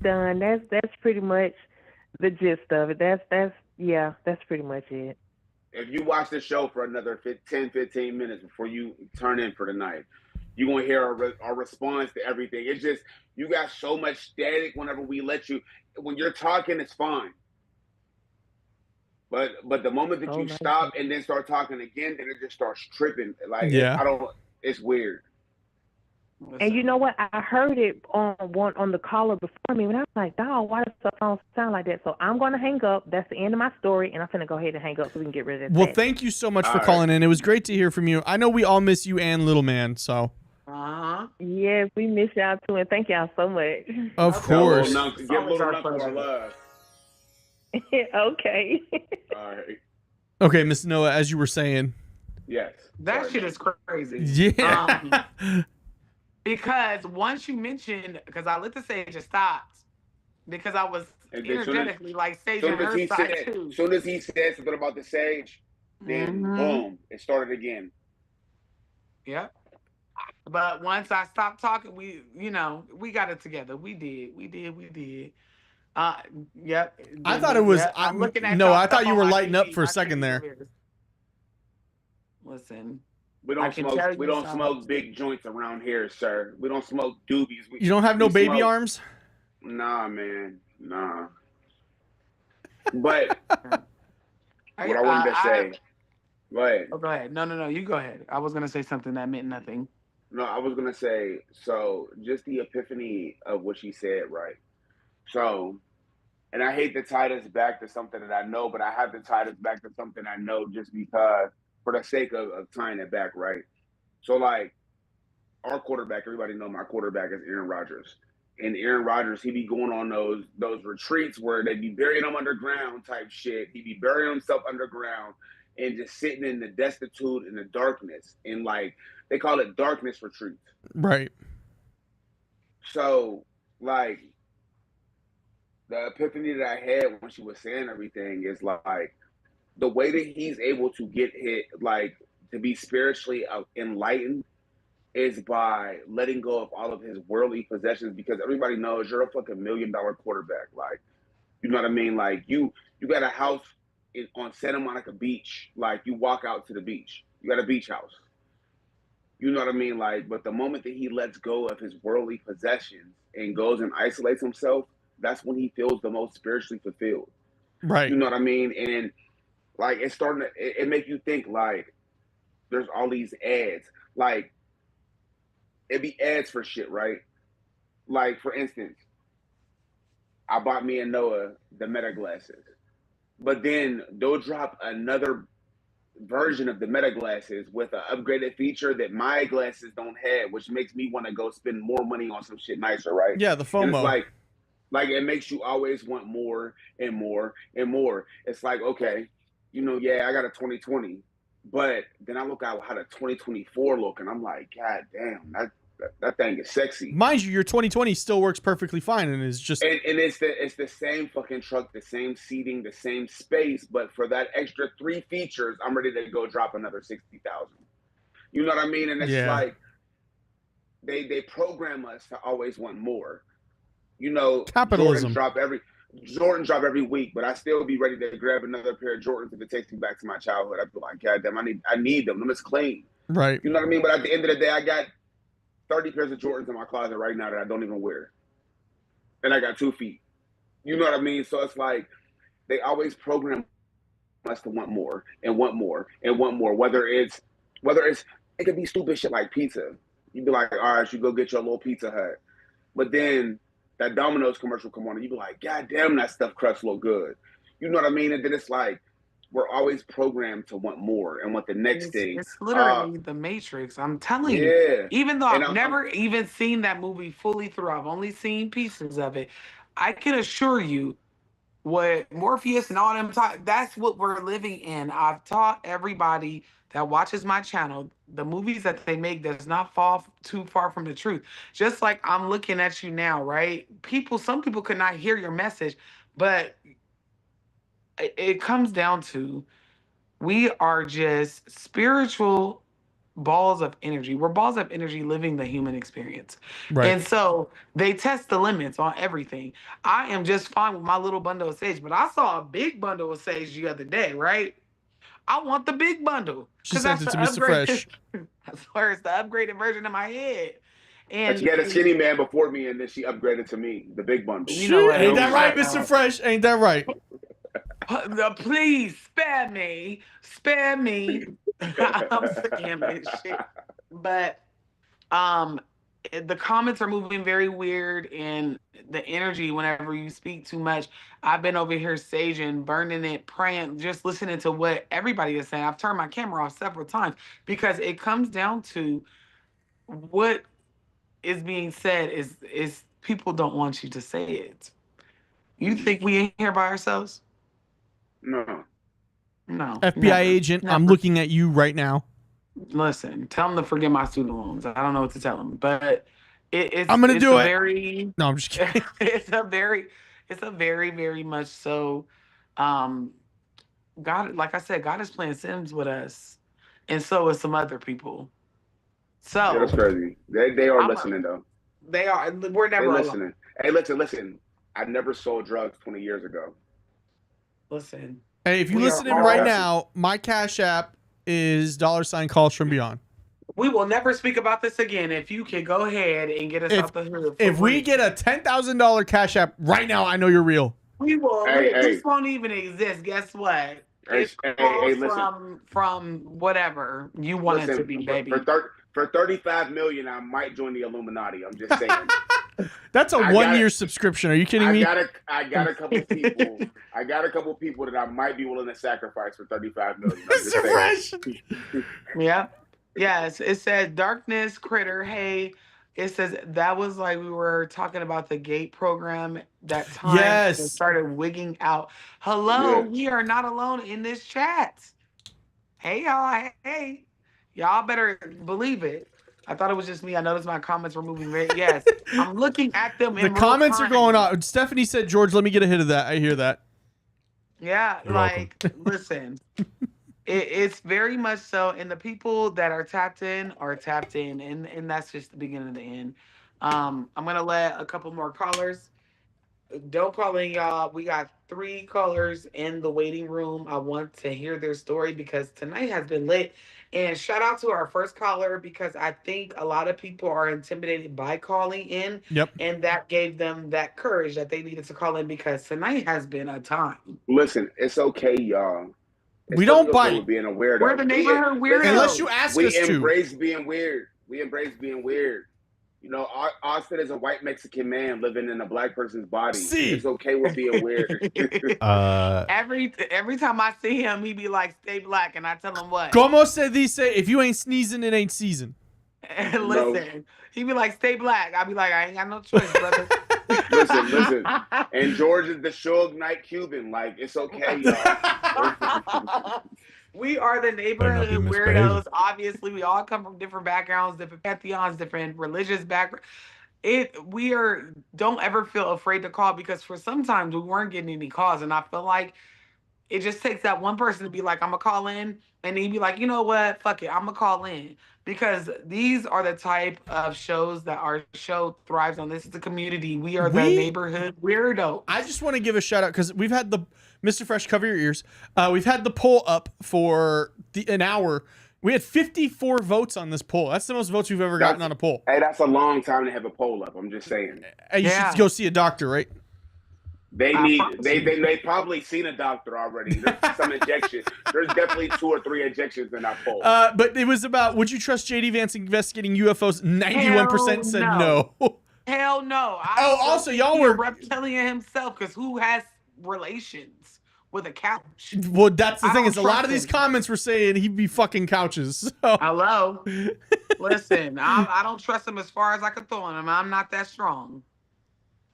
done. That's pretty much the gist of it. That's pretty much it. If you watch the show for another 10-15 minutes before you turn in for the night, you're going to hear our response to everything. It's just, you got so much static whenever we let you. When you're talking, it's fine. But the moment that you stop and then start talking again, then it just starts tripping. Like, it's weird. And you know what? I heard it on the caller before me, and I was like, dog, why does the phone sound like that? So I'm going to hang up. That's the end of my story, and I'm going to go ahead and hang up so we can get rid of that. Well, thank you so much for calling in. It was great to hear from you. I know we all miss you and Little Man, so. Yes, we miss y'all too, and thank y'all so much. Of course. Give a little Nunk our love. Okay. All right. Okay, Miss Noah, as you were saying. Yes. That shit is crazy. Yeah. Because once you mentioned, because I lit the Sage, it stopped. Because I was energetically like Sage on her side too. As soon as he said something about the Sage, then boom, it started again. Yep. But once I stopped talking, we got it together. We did. Yep. I thought it was. I'm looking at I thought you were lighting up for a second there. Listen, we don't smoke big joints around here, sir. We don't smoke doobies. You don't have no baby arms? Nah, man. Nah. But what I wanted to say. Go ahead. Oh, go ahead. No. You go ahead. I was gonna say something that meant nothing. No, I was gonna say, so just the epiphany of what she said, right? So, and I hate to tie this back to something that I know, but I have to tie this back to something I know just because, for the sake of tying it back, right? So, like, our quarterback, everybody know my quarterback is Aaron Rodgers. And Aaron Rodgers, he be going on those retreats where they be burying him underground type shit. He be burying himself underground and just sitting in the destitute and the darkness. And, like, they call it darkness retreats. Right. So, like, the epiphany that I had when she was saying everything is like the way that he's able to get hit, like to be spiritually enlightened, is by letting go of all of his worldly possessions. Because everybody knows you're a fucking $1 million quarterback. Like, you know what I mean? Like you got a house on Santa Monica Beach. Like you walk out to the beach, you got a beach house. You know what I mean? Like, but the moment that he lets go of his worldly possessions and goes and isolates himself, that's when he feels the most spiritually fulfilled. Right. You know what I mean? And like, it's starting to it make you think like there's all these ads. Like, it be ads for shit, right? Like, for instance, I bought me and Noah the Meta glasses, but then they'll drop another version of the Meta glasses with an upgraded feature that my glasses don't have, which makes me want to go spend more money on some shit nicer, right? Yeah, the FOMO. And it's like it makes you always want more and more and more. It's like, okay, you know, yeah, I got a 2020, but then I look at how the 2024 look, and I'm like, God damn, that thing is sexy. Mind you, your 2020 still works perfectly fine and is just and it's the same fucking truck, the same seating, the same space, but for that extra 3 features, I'm ready to go drop another 60,000. You know what I mean? And it's like they program us to always want more. You know, capitalism. Jordan drop every week, but I still be ready to grab another pair of Jordans if it takes me back to my childhood. I feel like, God damn, I need them. Them is clean. Right. You know what I mean? But at the end of the day, I got 30 pairs of Jordans in my closet right now that I don't even wear. And I got 2 feet. You know what I mean? So it's like they always program us to want more and want more and want more. Whether it's it could be stupid shit like pizza. You'd be like, all right, you go get your little Pizza Hut. But then that Domino's commercial come on and you be like, God damn, that stuffed crust look good. You know what I mean? And then it's like we're always programmed to want more and want the next thing. It's literally the Matrix. I'm telling you. Even though I've never even seen that movie fully through, I've only seen pieces of it. I can assure you, what Morpheus and all them talk, that's what we're living in. I've taught everybody that watches my channel, the movies that they make does not fall too far from the truth. Just like I'm looking at you now, right? Some people could not hear your message, but it comes down to we are just spiritual balls of energy. We're balls of energy living the human experience. Right. And so they test the limits on everything. I am just fine with my little bundle of sage, but I saw a big bundle of sage the other day, right? I want the big bundle. She sent it to Mr. Fresh. I swear it's the upgraded version of my head. And she had a skinny man before me, and then she upgraded to me, the big bundle. You know what? Ain't that right, Mr. Fresh? Ain't that right? Please spare me. Spare me. I'm saying this shit. But the comments are moving very weird, and the energy whenever you speak too much. I've been over here saging, burning it, praying, just listening to what everybody is saying. I've turned my camera off several times because it comes down to what is being said is people don't want you to say it. You think we ain't here by ourselves? No. FBI Never. agent, Never. I'm looking at you right now. Listen, tell them to forget my student loans. I don't know what to tell them, but it's I'm gonna do it. Very, no, I'm just kidding. It's a very, very much so. God, like I said, God is playing Sims with us, and so is some other people. So yeah, that's crazy. They are listening though. They are. We're never listening. Hey, listen. I never sold drugs 20 years ago. Listen. Hey, if you're listening right now, my Cash App is $CallsFromBeyond. We will never speak about this again. If you can go ahead and get us out the hood. If we get a $10,000 Cash App right now, I know you're real. We will. This won't even exist. Guess what? It's from whatever you want it to be, baby. For $35 million, I might join the Illuminati. I'm just saying. That's a 1-year subscription. Are you kidding me? I got a couple people. I got a couple people that I might be willing to sacrifice for $35 million. Mr. Fresh. Yeah. Yes. It says Darkness Critter. Hey, it says that was like we were talking about the gate program that time. Yes. It started wigging out. Hello, we are not alone in this chat. Hey y'all. Hey. Y'all better believe it. I thought it was just me. I noticed my comments were moving very. Yes, I'm looking at them. The comments are going on. Stephanie said, "George, let me get a hit of that." I hear that. Yeah, You're listen, it's very much so. And the people that are tapped in, and that's just the beginning of the end. I'm gonna let a couple more callers Don't call in, y'all. We got 3 callers in the waiting room. I want to hear their story because tonight has been lit. And shout out to our first caller because I think a lot of people are intimidated by calling in. Yep. And that gave them that courage that they needed to call in because tonight has been a time. Listen, it's okay, y'all. We don't bite. With being a weirdo. We're the neighborhood weirdos. Unless you ask us to. We embrace being weird. We embrace being weird. You know, Austin is a white Mexican man living in a black person's body. It's okay with being weird. Every time I see him, he be like, "Stay black," and I tell him what? Como se dice, if you ain't sneezing, it ain't season. Listen, he be like, "Stay black." I be like, "I ain't got no choice, brother." listen. And George is the Suge Knight Cuban. Like, it's okay, y'all. We are the neighborhood weirdos. Obviously, we all come from different backgrounds, different pantheons, different religious backgrounds. Don't ever feel afraid to call because for sometimes we weren't getting any calls, and I feel like it just takes that one person to be like, "I'm gonna call in," and then be like, "You know what? Fuck it, I'm gonna call in." Because these are the type of shows that our show thrives on. This is the community. We are the neighborhood weirdo. I just want to give a shout out because we've had the Mr. Fresh, cover your ears. We've had the poll up for an hour. We had 54 votes on this poll. That's the most votes we've ever gotten on a poll. Hey, that's a long time to have a poll up. I'm just saying. Hey, you should go see a doctor, right? They probably seen a doctor already. There's some injections. There's definitely 2 or 3 injections in that poll. But it was about, would you trust JD Vance investigating UFOs? 91% said no. Hell no. Also, y'all were reptilian himself because who has relations with a couch? Well, that's the thing is a lot of these comments were saying he'd be fucking couches. So. Hello. Listen, I don't trust him as far as I could throw him. I'm not that strong.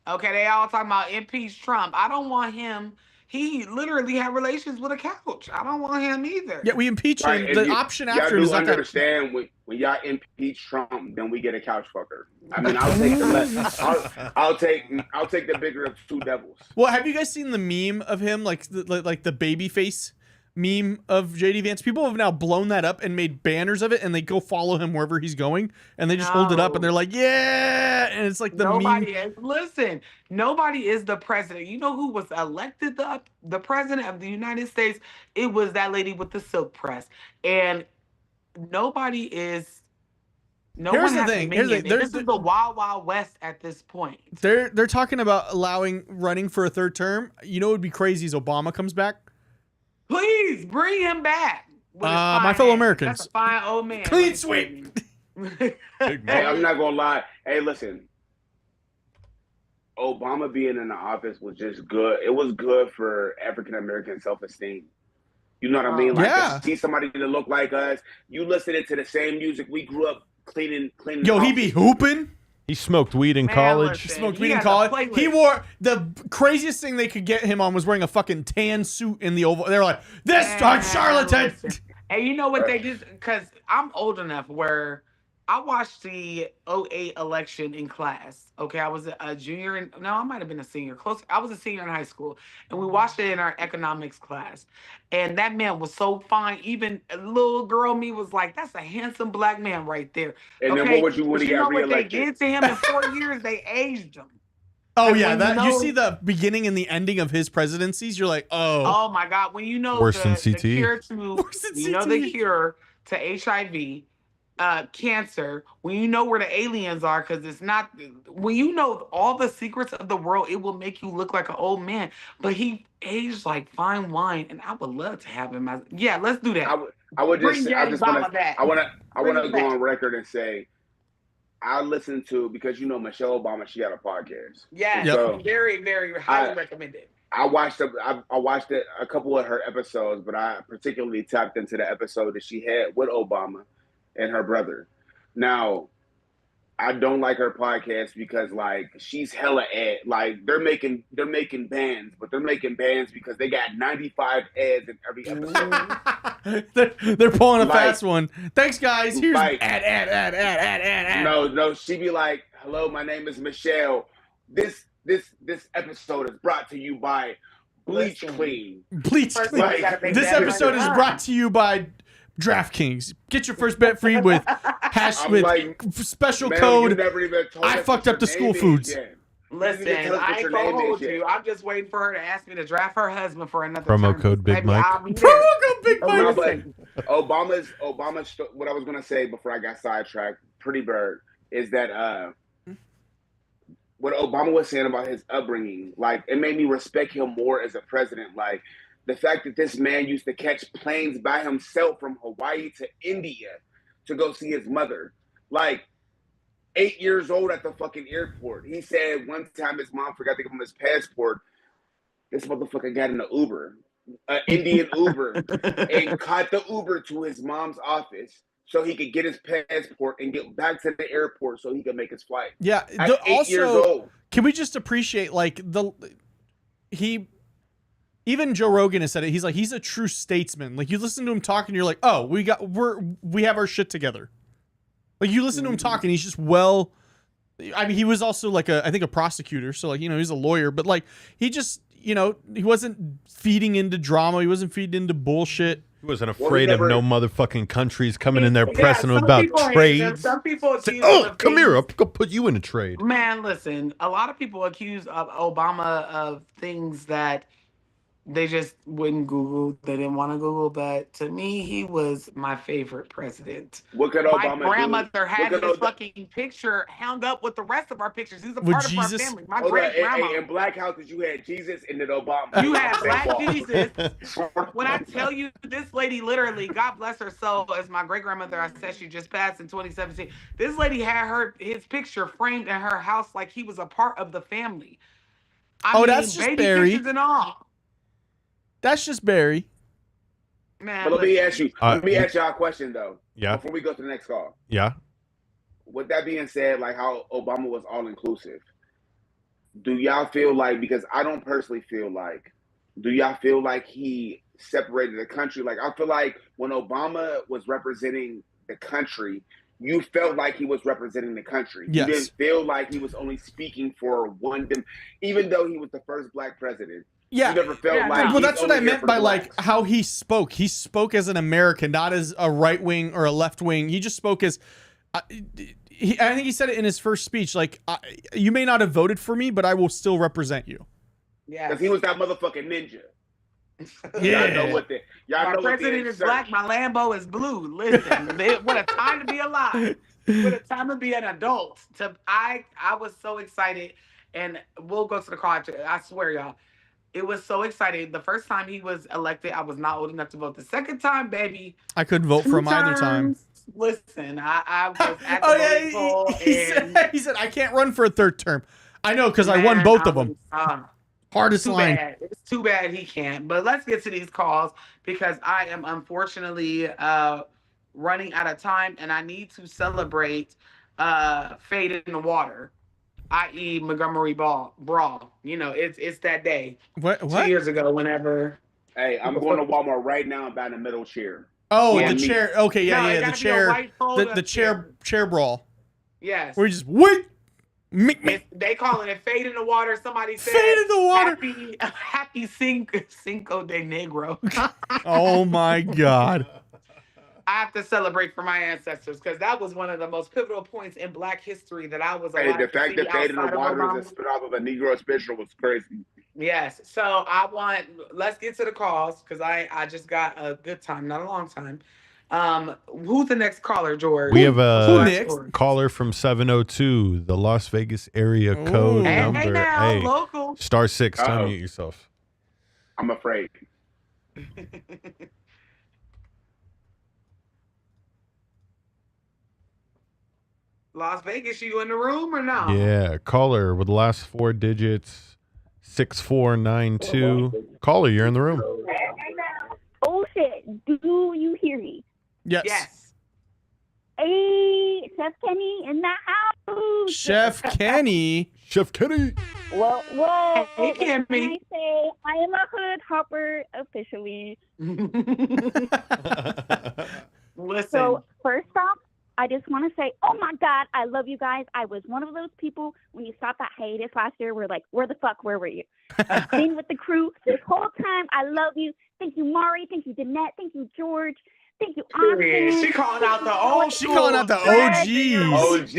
Okay, they all talking about impeach Trump. I don't want him. He literally had relations with a couch. I don't want him either. Yeah, we impeach him. The option after is like understand when y'all impeach Trump, then we get a couch fucker. I mean, I'll take the less. I'll take the bigger of 2 devils. Well, have you guys seen the meme of him, like the baby face meme of JD Vance? People have now blown that up and made banners of it, and they go follow him wherever he's going, and they just hold it up, and they're like, yeah, and it's like the meme. Listen, nobody is the president. You know who was elected the president of the United States? It was that lady with the silk press, and nobody is. Here's the thing. This is the Wild Wild West at this point. They're talking about running for a 3rd term. You know what would be crazy is Obama comes back. Please bring him back. My fellow Americans. That's a fine old man. Clean sweep. Hey, I'm not gonna lie. Hey, listen. Obama being in the office was just good. It was good for African American self-esteem. You know what I mean? Like to see somebody that look like us. You listening to the same music we grew up cleaning. Yo, he be hooping. He smoked weed in college. He smoked weed in college. He wore the craziest thing they could get him on was wearing a fucking tan suit in the Oval. They were like, "This charlatan." And you know what they did? Because I'm old enough where I watched the 2008 election in class. Okay, I was a junior. I might have been a senior. I was a senior in high school, and we watched it in our economics class. And that man was so fine. Even a little girl me was like, "That's a handsome black man right there." And then what would you when he got reelected? What they did to him in 4 years? They aged him. Oh yeah, you see the beginning and the ending of his presidencies. You're like, oh my god, when you know worse than CTE. The cure to HIV. Cancer, when you know where the aliens are, because it's not, when you know all the secrets of the world, it will make you look like an old man. But he aged like fine wine, and I would love to have him as. Yeah, let's do that. I want to go on record and say, I listened to, because you know Michelle Obama, she got a podcast. Yeah, so very, very highly recommended. I watched a couple of her episodes, but I particularly tapped into the episode that she had with Obama and her brother. Now, I don't like her podcast because like she's hella ad. Like they're making bands, but they're making bands because they got 95 ads in every episode. they're pulling a fast one. Thanks guys. Here's ad. No, she be like, "Hello, my name is Michelle. This episode is brought to you by Bleach Clean. Bleach Clean. This episode is brought to you by DraftKings. Get your first bet free with special code. I fucked up the school foods. Listen, just tell us I what ain't your gonna name is hold yet. you. I'm just waiting for her to ask me to draft her husband for another Promo term. code Big Baby, Mike. I'll be there. Promo code Big Mike. No, but Listen, Obama's. What I was gonna say before I got sidetracked, Pretty Bird, is that what Obama was saying about his upbringing, like it made me respect him more as a president. Like the fact that this man used to catch planes by himself from Hawaii to India to go see his mother. Like 8 years old at the fucking airport. He said one time his mom forgot to give him his passport. This motherfucker got in an Uber, an Indian Uber, and caught the Uber to his mom's office so he could get his passport and get back to the airport so he could make his flight. Yeah. At 8 years old. Can we just appreciate like even Joe Rogan has said it. He's like, he's a true statesman. Like you listen to him talk and you're like, oh, we have our shit together. Like you listen to him talk and he's just I mean, he was also like I think a prosecutor. So like, he's a lawyer, but like he just, he wasn't feeding into drama. He wasn't feeding into bullshit. He wasn't afraid of no motherfucking countries coming in there pressing him about trades. Some people accuse come here, I'll put you in a trade. Man, listen, a lot of people accuse of Obama of things that they just wouldn't Google. They didn't want to Google. But to me, he was my favorite president. What could My Obama grandmother had his fucking picture hung up with the rest of our pictures. He's a part of our family. My great grandma. In Black Houses, you had Jesus and then Obama. You had Black Jesus. When I tell you, this lady literally, God bless her soul, as my great grandmother, I said she just passed in 2017. This lady had his picture framed in her house like he was a part of the family. I mean, that's just baby Barry. pictures and all. That's just Barry. Man, but let me ask you y'all a question though. Yeah. Before we go to the next call. Yeah. With that being said, like how Obama was all inclusive, do y'all feel like, because I don't personally feel like, do y'all feel like he separated the country? Like I feel like when Obama was representing the country, you felt like he was representing the country. Yes. You didn't feel like he was only speaking for one, even though he was the first black president. Yeah. You never felt like well, that's what I meant by blacks. like how he spoke. He spoke as an American, not as a right wing or a left wing. He just spoke as. I think he said it in his first speech. Like, you may not have voted for me, but I will still represent you. Yeah, because he was that motherfucking ninja. Yeah. Y'all know what my president is black. My Lambo is blue. Listen, what a time to be alive. What a time to be an adult. I was so excited, and we'll go to the call. I swear, y'all. It was so exciting. The first time he was elected, I was not old enough to vote. The second time, baby, I couldn't vote for him either time. Listen, I was at the voting poll, he said, I can't run for a third term. I know, because I won both of them. Hardest line. Bad. It's too bad he can't. But let's get to these calls because I am unfortunately running out of time, and I need to celebrate Fade in the Water, i.e. Montgomery Brawl. It's that day. What? 2 years ago, whenever. Hey, I'm going to Walmart right now and buying a middle chair. Oh, the chair. Okay, No, the chair. The chair brawl. Yes. Where you just wait. They calling it Fade in the Water. Somebody said Fade in the water. Happy Cinco de Negro. Oh my God. I have to celebrate for my ancestors because that was one of the most pivotal points in Black history that I was alive the fact that Fade in the Water is a spinoff of a Negro special was crazy. Yes. So let's get to the calls because I just got a good time, not a long time. Who's the next caller, George? We have a caller from 702, the Las Vegas area code number. Hey now, local. *6. Unmute yourself. I'm afraid. Las Vegas, you in the room or no? Yeah, caller with the last 4 digits, 6492. Caller, you're in the room. Oh shit! Do you hear me? Yes. Hey, Chef Kenny in the house. Chef Kenny. Chef Kenny. Well, hey, Kenny. Can I say I am a hood hopper officially. Listen. So first off, I just want to say, oh my God, I love you guys. I was one of those people when you stopped at hiatus last year. We're like, where the fuck, where were you? I've been with the crew this whole time. I love you. Thank you, Mari. Thank you, Danette. Thank you, George. Thank you, Period. Austin. She calling out the old She calling out the OGs. OG,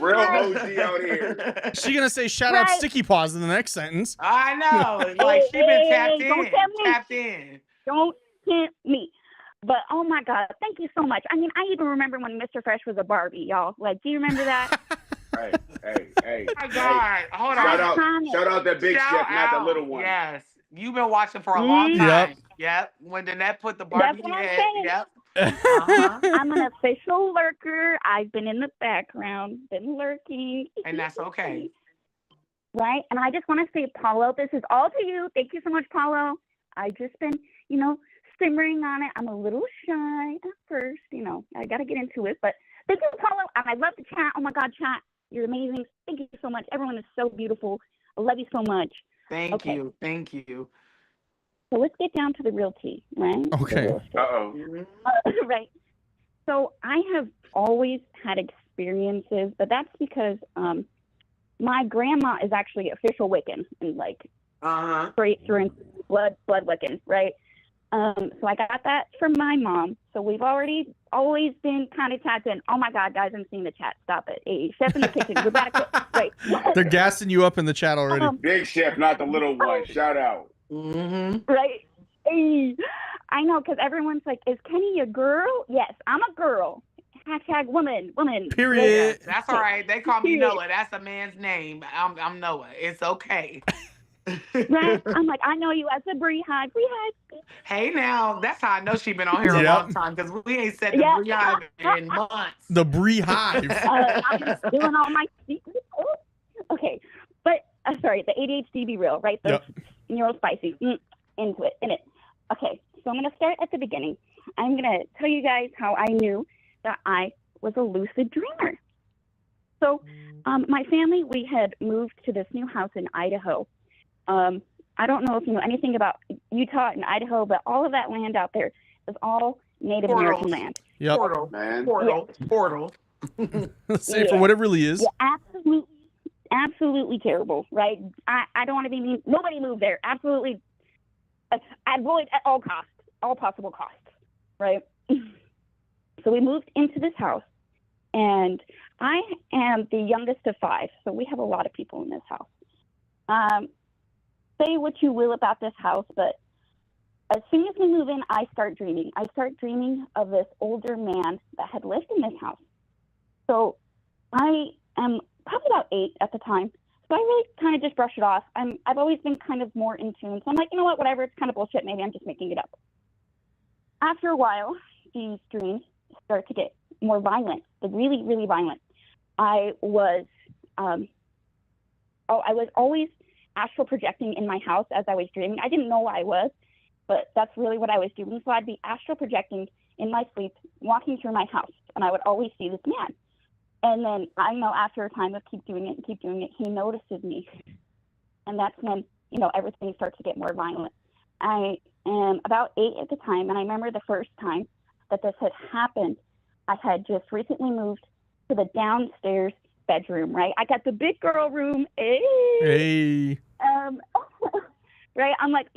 real OG out here. She gonna say shout out Sticky Paws in the next sentence. I know. Like she been tapped in. Don't tempt me. Tapped in. Don't tempt me. But oh my God, thank you so much. I mean, I even remember when Mr. Fresh was a Barbie, y'all. Like, do you remember that? Hey. Oh my God. Hold on. Shout out that big chef, not the little one. Yes. You've been watching for a long time. Yep. When Danette put the Barbie in your head. Yep. I'm an official lurker. I've been in the background, been lurking. And that's okay. Right? And I just want to say, Paulo, this is all to you. Thank you so much, Paulo. I've just been, simmering on it. I'm a little shy at first, I got to get into it. But thank you, Paulo. And I love the chat. Oh, my God, chat. You're amazing. Thank you so much. Everyone is so beautiful. I love you so much. Thank you. Thank you. So let's get down to the real tea, right? Okay. Right. So I have always had experiences, but that's because my grandma is actually official Wiccan and straight through and blood Wiccan, right? So I got that from my mom. So we've always been kind of tapped in. Oh my God, guys, I'm seeing the chat. Stop it. Hey, chef in the kitchen. We're back. Right. They're gassing you up in the chat already. Big chef, not the little one. Shout out. Right. Hey. I know, because everyone's like, is Kenny a girl? Yes, I'm a girl. # woman. Period. Yeah, that's all right. They call me Noah. That's a man's name. I'm Noah. It's okay. Right? I'm like, I know you as a Beehive. Hey, now, that's how I know she's been on here a long time, because we ain't said the Beehive in months. The Beehive. I'm just doing all my secrets. Okay. But, sorry, the ADHD be real, right? The neurospicy. In it. Okay. So I'm going to start at the beginning. I'm going to tell you guys how I knew that I was a lucid dreamer. So my family, we had moved to this new house in Idaho. I don't know if you know anything about Utah and Idaho, but all of that land out there is all Native American land. Yep. Portal. Let's say for what it really is. Yeah, absolutely terrible, right? I don't want to be mean. Nobody moved there. Absolutely. Avoid at all costs, all possible costs, right? So we moved into this house, and I am the youngest of 5, so we have a lot of people in this house. Say what you will about this house, but as soon as we move in, I start dreaming. I start dreaming of this older man that had lived in this house. So I am probably about 8 at the time. So I really kind of just brush it off. I've always been kind of more in tune. So I'm like, you know what, whatever, it's kind of bullshit. Maybe I'm just making it up. After a while, these dreams start to get more violent, like really, really violent. I was always astral projecting in my house as I was dreaming. I didn't know what I was, but that's really what I was doing. So I'd be astral projecting in my sleep, walking through my house, and I would always see this man. And then I know after a time of keep doing it, he notices me. And that's when, everything starts to get more violent. I am about 8 at the time, and I remember the first time that this had happened. I had just recently moved to the downstairs bedroom, right? I got the big girl room. Hey. Right? I'm like,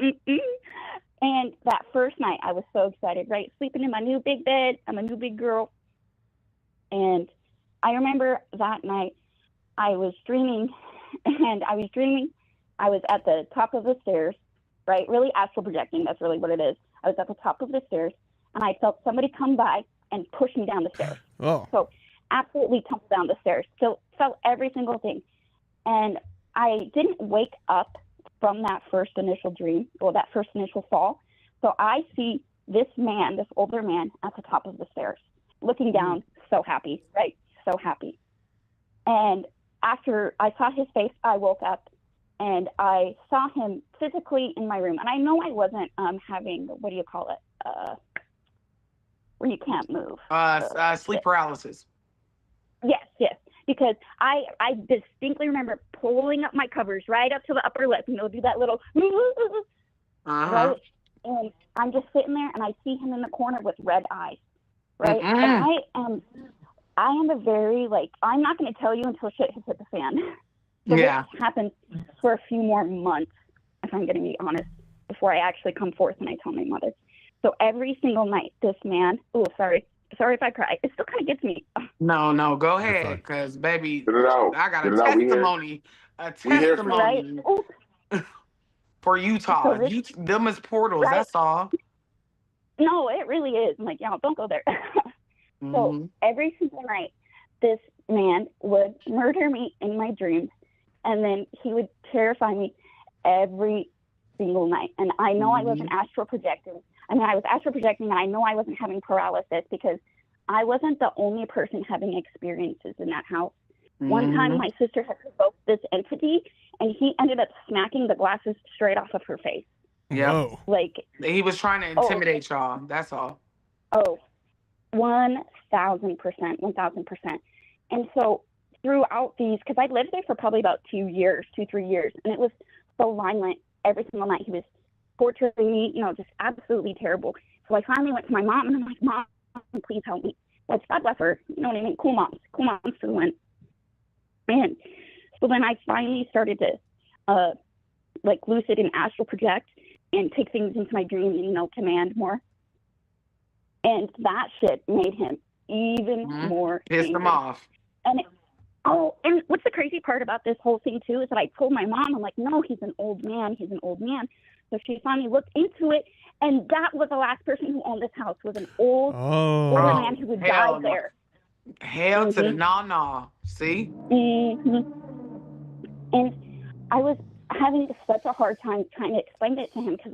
And that first night, I was so excited, right? Sleeping in my new big bed. I'm a new big girl. And I remember that night I was dreaming, I was at the top of the stairs, right? Really astral projecting. That's really what it is. I was at the top of the stairs, and I felt somebody come by and push me down the stairs. Oh. So absolutely tumbled down the stairs. So felt every single thing. And I didn't wake up from that first initial dream or that first initial fall. So I see this man, this older man at the top of the stairs, looking down, so happy, right? So happy. And after I saw his face, I woke up and I saw him physically in my room. And I know I wasn't having, what do you call it? Where you can't move. Sleep paralysis. Yes. Because I distinctly remember pulling up my covers right up to the upper lip, do that little, right? And I'm just sitting there and I see him in the corner with red eyes, right? And I am a very, I'm not going to tell you until shit has hit the fan. So this happened for a few more months, if I'm going to be honest, before I actually come forth and I tell my mother. So every single night, this man, oh, sorry if I cry. It still kind of gets me. No, go ahead, because baby, Get it out. I got Get a it out. We here. testimony, We here for you. Right? Ooh. for Utah. So this, Them is portals, right? that's all. No, it really is. I'm like, y'all, don't go there. Mm-hmm. So every single night, this man would murder me in my dreams, and then he would terrify me every single night. And I know I wasn't astral projecting. I mean, I was astral projecting, and I know I wasn't having paralysis because I wasn't the only person having experiences in that house. One time, my sister had provoked this entity, and he ended up smacking the glasses straight off of her face. Yeah. Like, he was trying to intimidate y'all. That's all. Oh, 1,000%, 1,000%. And so throughout these, because I lived there for probably about 3 years, and it was so violent every single night. He was torturing me, just absolutely terrible. So I finally went to my mom, and I'm like, Mom, please help me. Like, God bless her. You know what I mean? Cool moms to the win. And so then I finally started to, lucid and astral project and take things into my dream and, command more. And that shit made him even more Pissed angry. him off. And and what's the crazy part about this whole thing too is that I told my mom, I'm like, no, he's an old man. So she finally looked into it, and that was the last person who owned this house, was an older man who would die there. Hell to the no. See? And I was having such a hard time trying to explain it to him because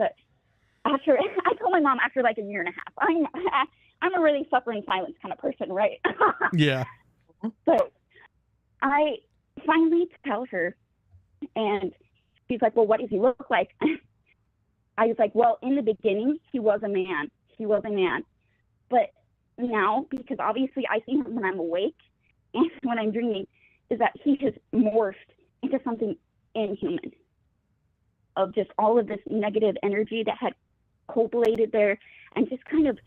I told my mom after like a year and a half, I'm a really suffer in silence kind of person, right? Yeah. So I finally tell her, and she's like, well, what does he look like? I was like, well, in the beginning, he was a man. But now, because obviously I see him when I'm awake and when I'm dreaming, is that he has morphed into something inhuman, of just all of this negative energy that had coagulated there and just kind of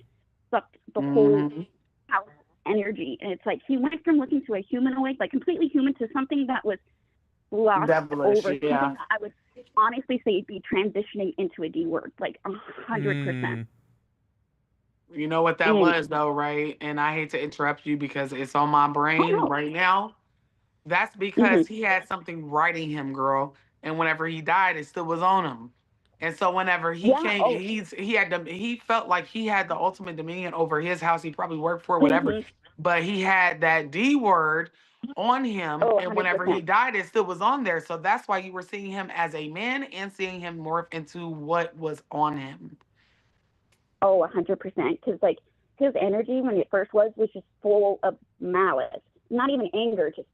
sucked the whole house energy. And it's like he went from looking to a humanoid, like completely human, to something that was lost devilish, over. Something that I would honestly say be transitioning into a D word, like 100%. You know what that was, though, right? And I hate to interrupt you because it's on my brain right now. That's because he had something writing him, girl. And whenever he died, it still was on him. And so whenever he came, he felt like he had the ultimate dominion over his house. He probably worked for whatever, but he had that D word on him. And whenever he died, it still was on there. So that's why you were seeing him as a man and seeing him morph into what was on him. Oh, 100%. Because like his energy when it first was just full of malice, not even anger, just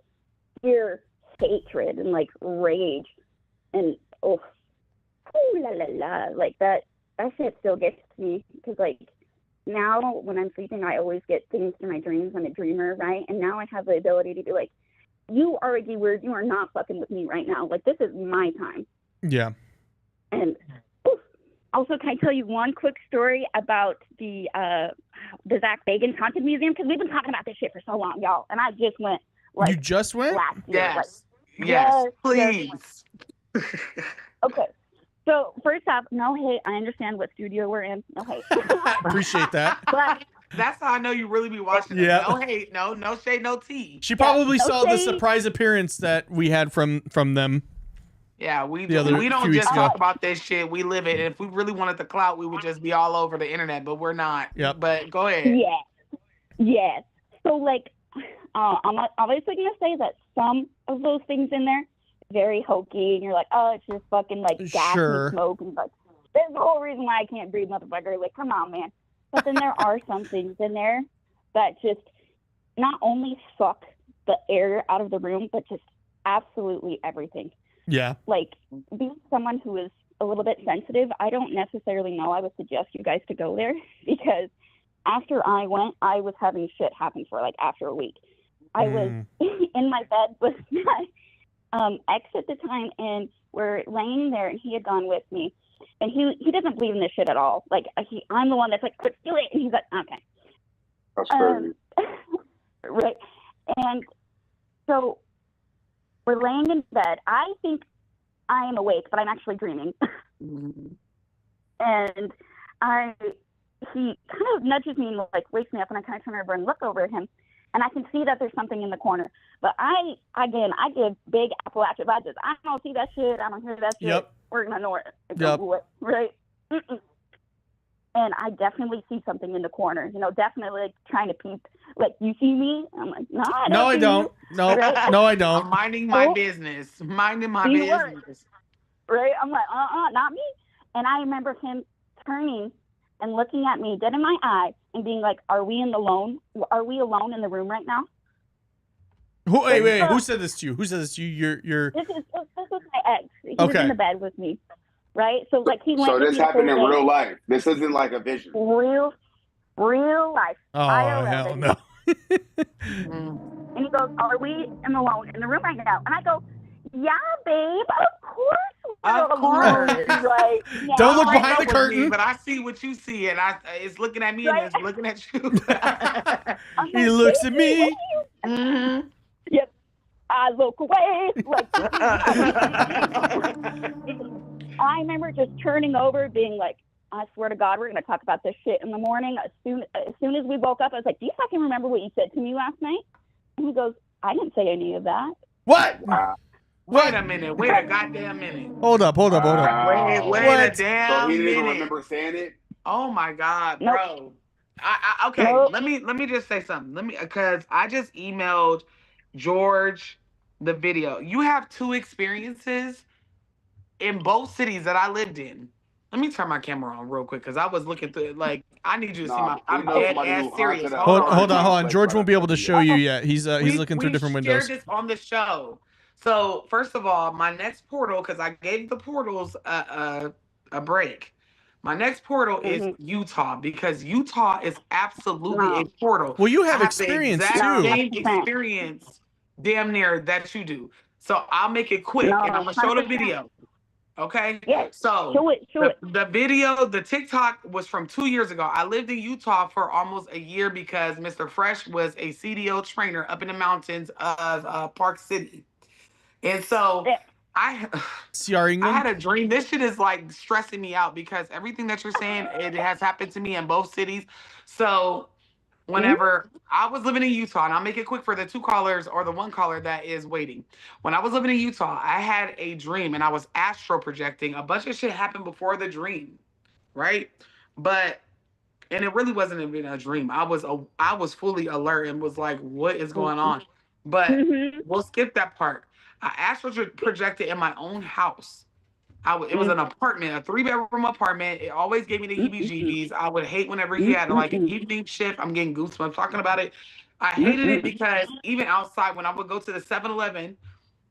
pure hatred and like rage, and like that shit still gets to me. Because like now when I'm sleeping, I always get things through my dreams. I'm a dreamer, right? And now I have the ability to be like, you are a D word, you are not fucking with me right now. Like, this is my time. Yeah. And also, can I tell you one quick story about the Zach Bagans Haunted Museum? Because we've been talking about this shit for so long, y'all. And I just went. Like, you just went? Last year. Yes, please. Okay. So first off, no hate. I understand what studio we're in. No hate. Appreciate that. But that's how I know you really be watching. Yeah. No hate, no shade, no tea. She probably saw the surprise appearance that we had from them. Yeah, we don't just talk about this shit. We live it. And if we really wanted the clout, we would just be all over the internet, but we're not. Yep. But go ahead. Yes. So like, I'm obviously going to say that some of those things in there, very hokey, and you're like, oh, it's just fucking like gas and smoke, and like, there's the whole reason why I can't breathe, motherfucker. Like, come on, man. But then there are some things in there that just not only suck the air out of the room, but just absolutely everything. Yeah. Like, being someone who is a little bit sensitive, I don't necessarily know I would suggest you guys to go there, because after I went, I was having shit happen for like after a week. I was in my bed with my ex at the time, and we're laying there, and he had gone with me, and he doesn't believe in this shit at all. Like, I'm the one that's like, let's do it, and he's like, okay. That's crazy. Right. And so we're laying in bed. I think I am awake, but I'm actually dreaming. And he kind of nudges me and like wakes me up, and I kind of turn over and look over at him, and I can see that there's something in the corner. But I give big Appalachia vibes. I don't see that shit. I don't hear that shit. Yep. We're gonna ignore it. Yep. Right? Mm-mm. And I definitely see something in the corner. You know, definitely like, trying to peep. Like, you see me? I'm like, no, I don't. No, I don't. No, Right? no, I don't. I'm minding my business. Minding my You business. Right? I'm like, not me. And I remember him turning and looking at me dead in my eye and being like, Are we alone in the room right now? Wait. Who said this to you? Who said this to you? You're. This is my ex. He was Okay. in the bed with me. Right? So like he went. So with this me the happened in whole day. real life. This isn't like a vision. Real life. Oh, IRL, hell baby. no. And he goes, Are we alone in the room right now? And I go, Yeah, babe, of course we're Of alone. course. Like, yeah, Don't look I behind know the with curtain. me, but I see what you see, and it's looking at me and it's looking at you. I'm He like, looks at "Baby, me. what are you-" Mhm. Yep. I look away. Like, I remember just turning over, being like, I swear to God, we're going to talk about this shit in the morning. As soon as we woke up, I was like, do you fucking remember what you said to me last night? And he goes, I didn't say any of that. What? Wait a minute. Wait a goddamn minute. Hold up. Wait a What? damn So he didn't even minute. remember saying it? Oh my God, Nope. bro. Okay. Nope. Let me just say something. Because I just emailed George the video. You have two experiences in both cities that I lived in. Let me turn my camera on real quick because I was looking through it. Like, I need you to see my. I'm dead ass serious. Hold on. George won't be able to show you yet. He's looking through different windows. We shared this on the show. So first of all, my next portal, because I gave the portals a break. My next portal is Utah, because Utah is absolutely a portal. Well, you have I experience the exact too. same experience, damn near, that you do. So I'll make it quick, and I'm gonna show the video. Okay. Yeah. So show it. The video, the TikTok was from 2 years ago. I lived in Utah for almost a year because Mr. Fresh was a CDO trainer up in the mountains of Park City. And so I had a dream. This shit is like stressing me out because everything that you're saying, it has happened to me in both cities. So whenever I was living in Utah, and I'll make it quick for the two callers or the one caller that is waiting. When I was living in Utah, I had a dream and I was astral projecting. A bunch of shit happened before the dream, right? And it really wasn't even a dream. I was fully alert and was like, what is going on? But we'll skip that part. I astral projected in my own house. It was an apartment, a 3-bedroom apartment. It always gave me the heebie-jeebies. I would hate whenever he had like an evening shift. I'm getting goosebumps talking about it. I hated it because even outside, when I would go to the 7-Eleven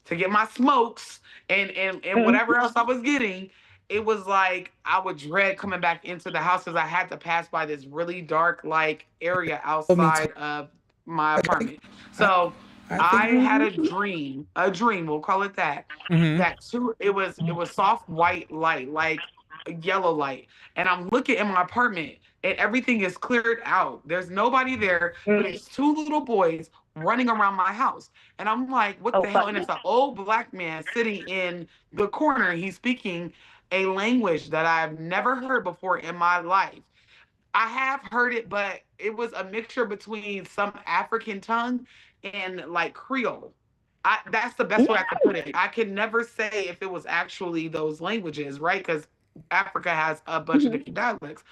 to get my smokes and whatever else I was getting, it was like I would dread coming back into the house because I had to pass by this really dark like area outside of my apartment. So I had a dream, we'll call it that. It was soft white light, like yellow light. And I'm looking in my apartment and everything is cleared out. There's nobody there, but it's two little boys running around my house. And I'm like, what the hell? And it's an old black man sitting in the corner. He's speaking a language that I've never heard before in my life. I have heard it, but it was a mixture between some African tongue and like Creole. That's the best way I could put it. I can never say if it was actually those languages, right? Because Africa has a bunch of different dialects.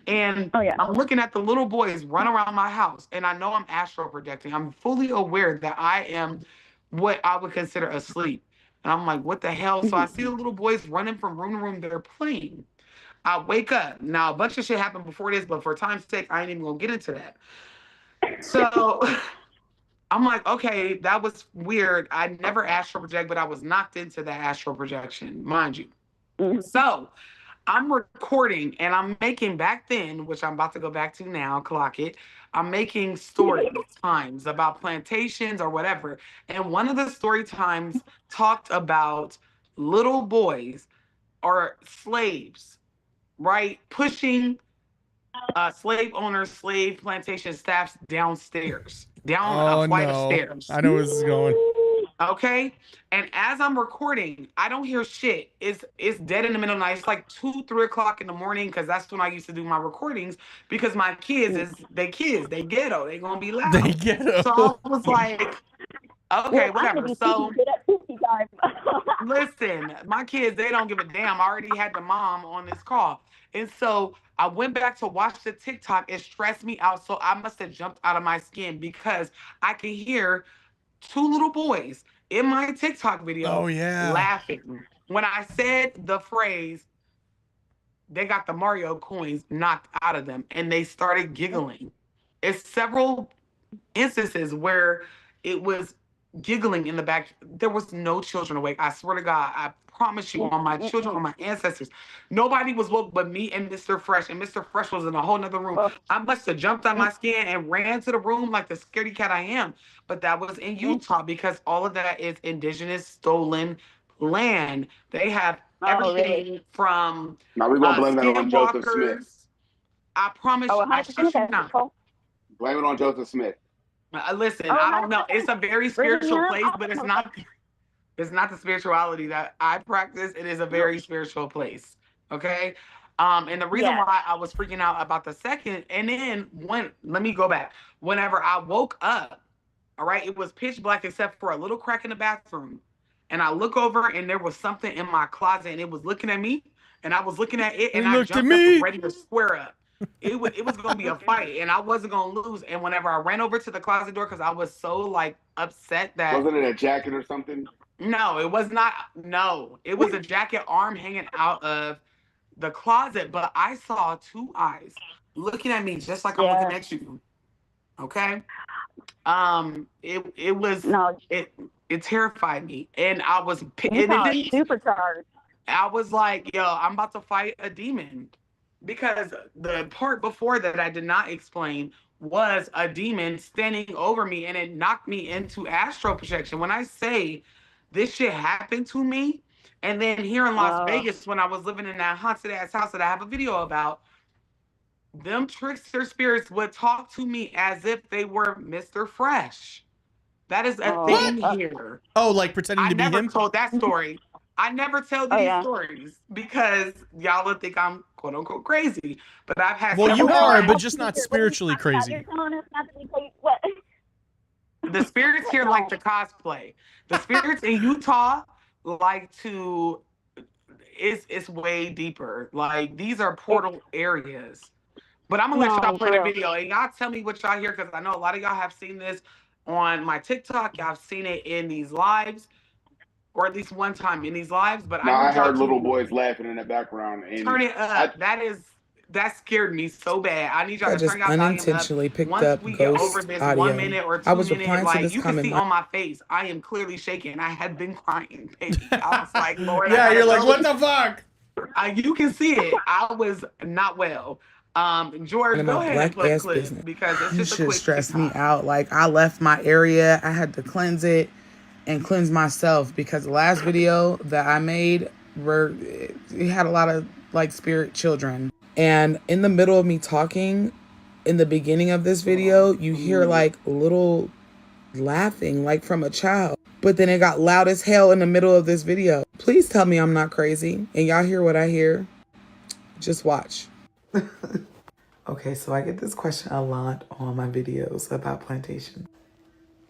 And I'm looking at the little boys run around my house, and I know I'm astral projecting. I'm fully aware that I am what I would consider asleep. And I'm like, what the hell? So I see the little boys running from room to room. They're playing. I wake up. Now, a bunch of shit happened before this, but for time's sake, I ain't even gonna get into that. So I'm like, okay, that was weird. I never astral project, but I was knocked into that astral projection, mind you. So I'm recording and I'm making back then, which I'm about to go back to now, clock it. I'm making story times about plantations or whatever. And one of the story times talked about little boys or slaves, right? Pushing slave owners, slave plantation staffs downstairs, down a flight of stairs. I know where this is going. Okay. And as I'm recording, I don't hear shit. It's dead in the middle of the night. It's like 2, 3 o'clock in the morning because that's when I used to do my recordings because my kids they ghetto. They gonna be loud. They ghetto. So I was like, okay, whatever. So time. listen, my kids, they don't give a damn. I already had the mom on this call. And so I went back to watch the TikTok. It stressed me out. So I must have jumped out of my skin because I could hear 2 little boys in my TikTok video laughing. When I said the phrase, they got the Mario coins knocked out of them and they started giggling. It's several instances where it was giggling in the back. There was no children awake. I swear to God, I promise you on my children, on my ancestors. Nobody was woke but me and Mr. Fresh. And Mr. Fresh was in a whole nother room. I must have jumped on my skin and ran to the room like the scaredy cat I am. But that was in Utah because all of that is indigenous stolen land. They have everything from Now we're gonna blame that on Joseph Smith. skinwalkers. I promise you, I shit you not. Blame it on Joseph Smith. Listen, I don't know. It's a very spiritual place, but it's not the spirituality that I practice. It is a very spiritual place. Okay. And the reason why I was freaking out about the second, and then let me go back. Whenever I woke up, all right, it was pitch black except for a little crack in the bathroom. And I look over and there was something in my closet and it was looking at me and I was looking at it and I jumped up ready to square up. It was going to be a fight and I wasn't going to lose. And whenever I ran over to the closet door, because I was so like upset that. Wasn't it a jacket or something? No, it was not. No, it was a jacket arm hanging out of the closet. But I saw 2 eyes looking at me just like I'm looking at you. Okay. It was, it terrified me. And I was, supercharged. I was like, yo, I'm about to fight a demon. Because the part before that I did not explain was a demon standing over me and it knocked me into astral projection. When I say this shit happened to me, and then here in Las Vegas, when I was living in that haunted ass house that I have a video about, them trickster spirits would talk to me as if they were Mr. Fresh. That is a thing here. Oh, like pretending to be him? I never told that story. I never tell these stories because y'all would think I'm quote unquote crazy. But I've had. Well, you are, but just not spiritually crazy. You're telling us not to be crazy. What? The spirits here like to cosplay. The spirits in Utah like to. It's way deeper. Like these are portal areas. But I'm gonna let y'all play the video and y'all tell me what y'all hear because I know a lot of y'all have seen this on my TikTok. Y'all have seen it in these lives. Or at least one time in these lives, but I heard little boys laughing in the background. And turn it up. That scared me so bad. I need y'all to turn y'all unintentionally picked Once up we ghost get over this audio. 1 minute or 2 I was minutes, replying to like this you can comment. see on my face, I am clearly shaking. I had been crying, baby. I was like, Lord, yeah, you're like, what the fuck? You can see it. I was not well. George, go ahead and play clip business. Because it's This just a shit quick stressed TikTok. me out. Like I left my area, I had to cleanse it and cleanse myself because the last video that I made it had a lot of like spirit children. And in the middle of me talking, in the beginning of this video, you hear like little laughing like from a child. But then it got loud as hell in the middle of this video. Please tell me I'm not crazy and y'all hear what I hear. Just watch. Okay, so I get this question a lot on my videos about plantation.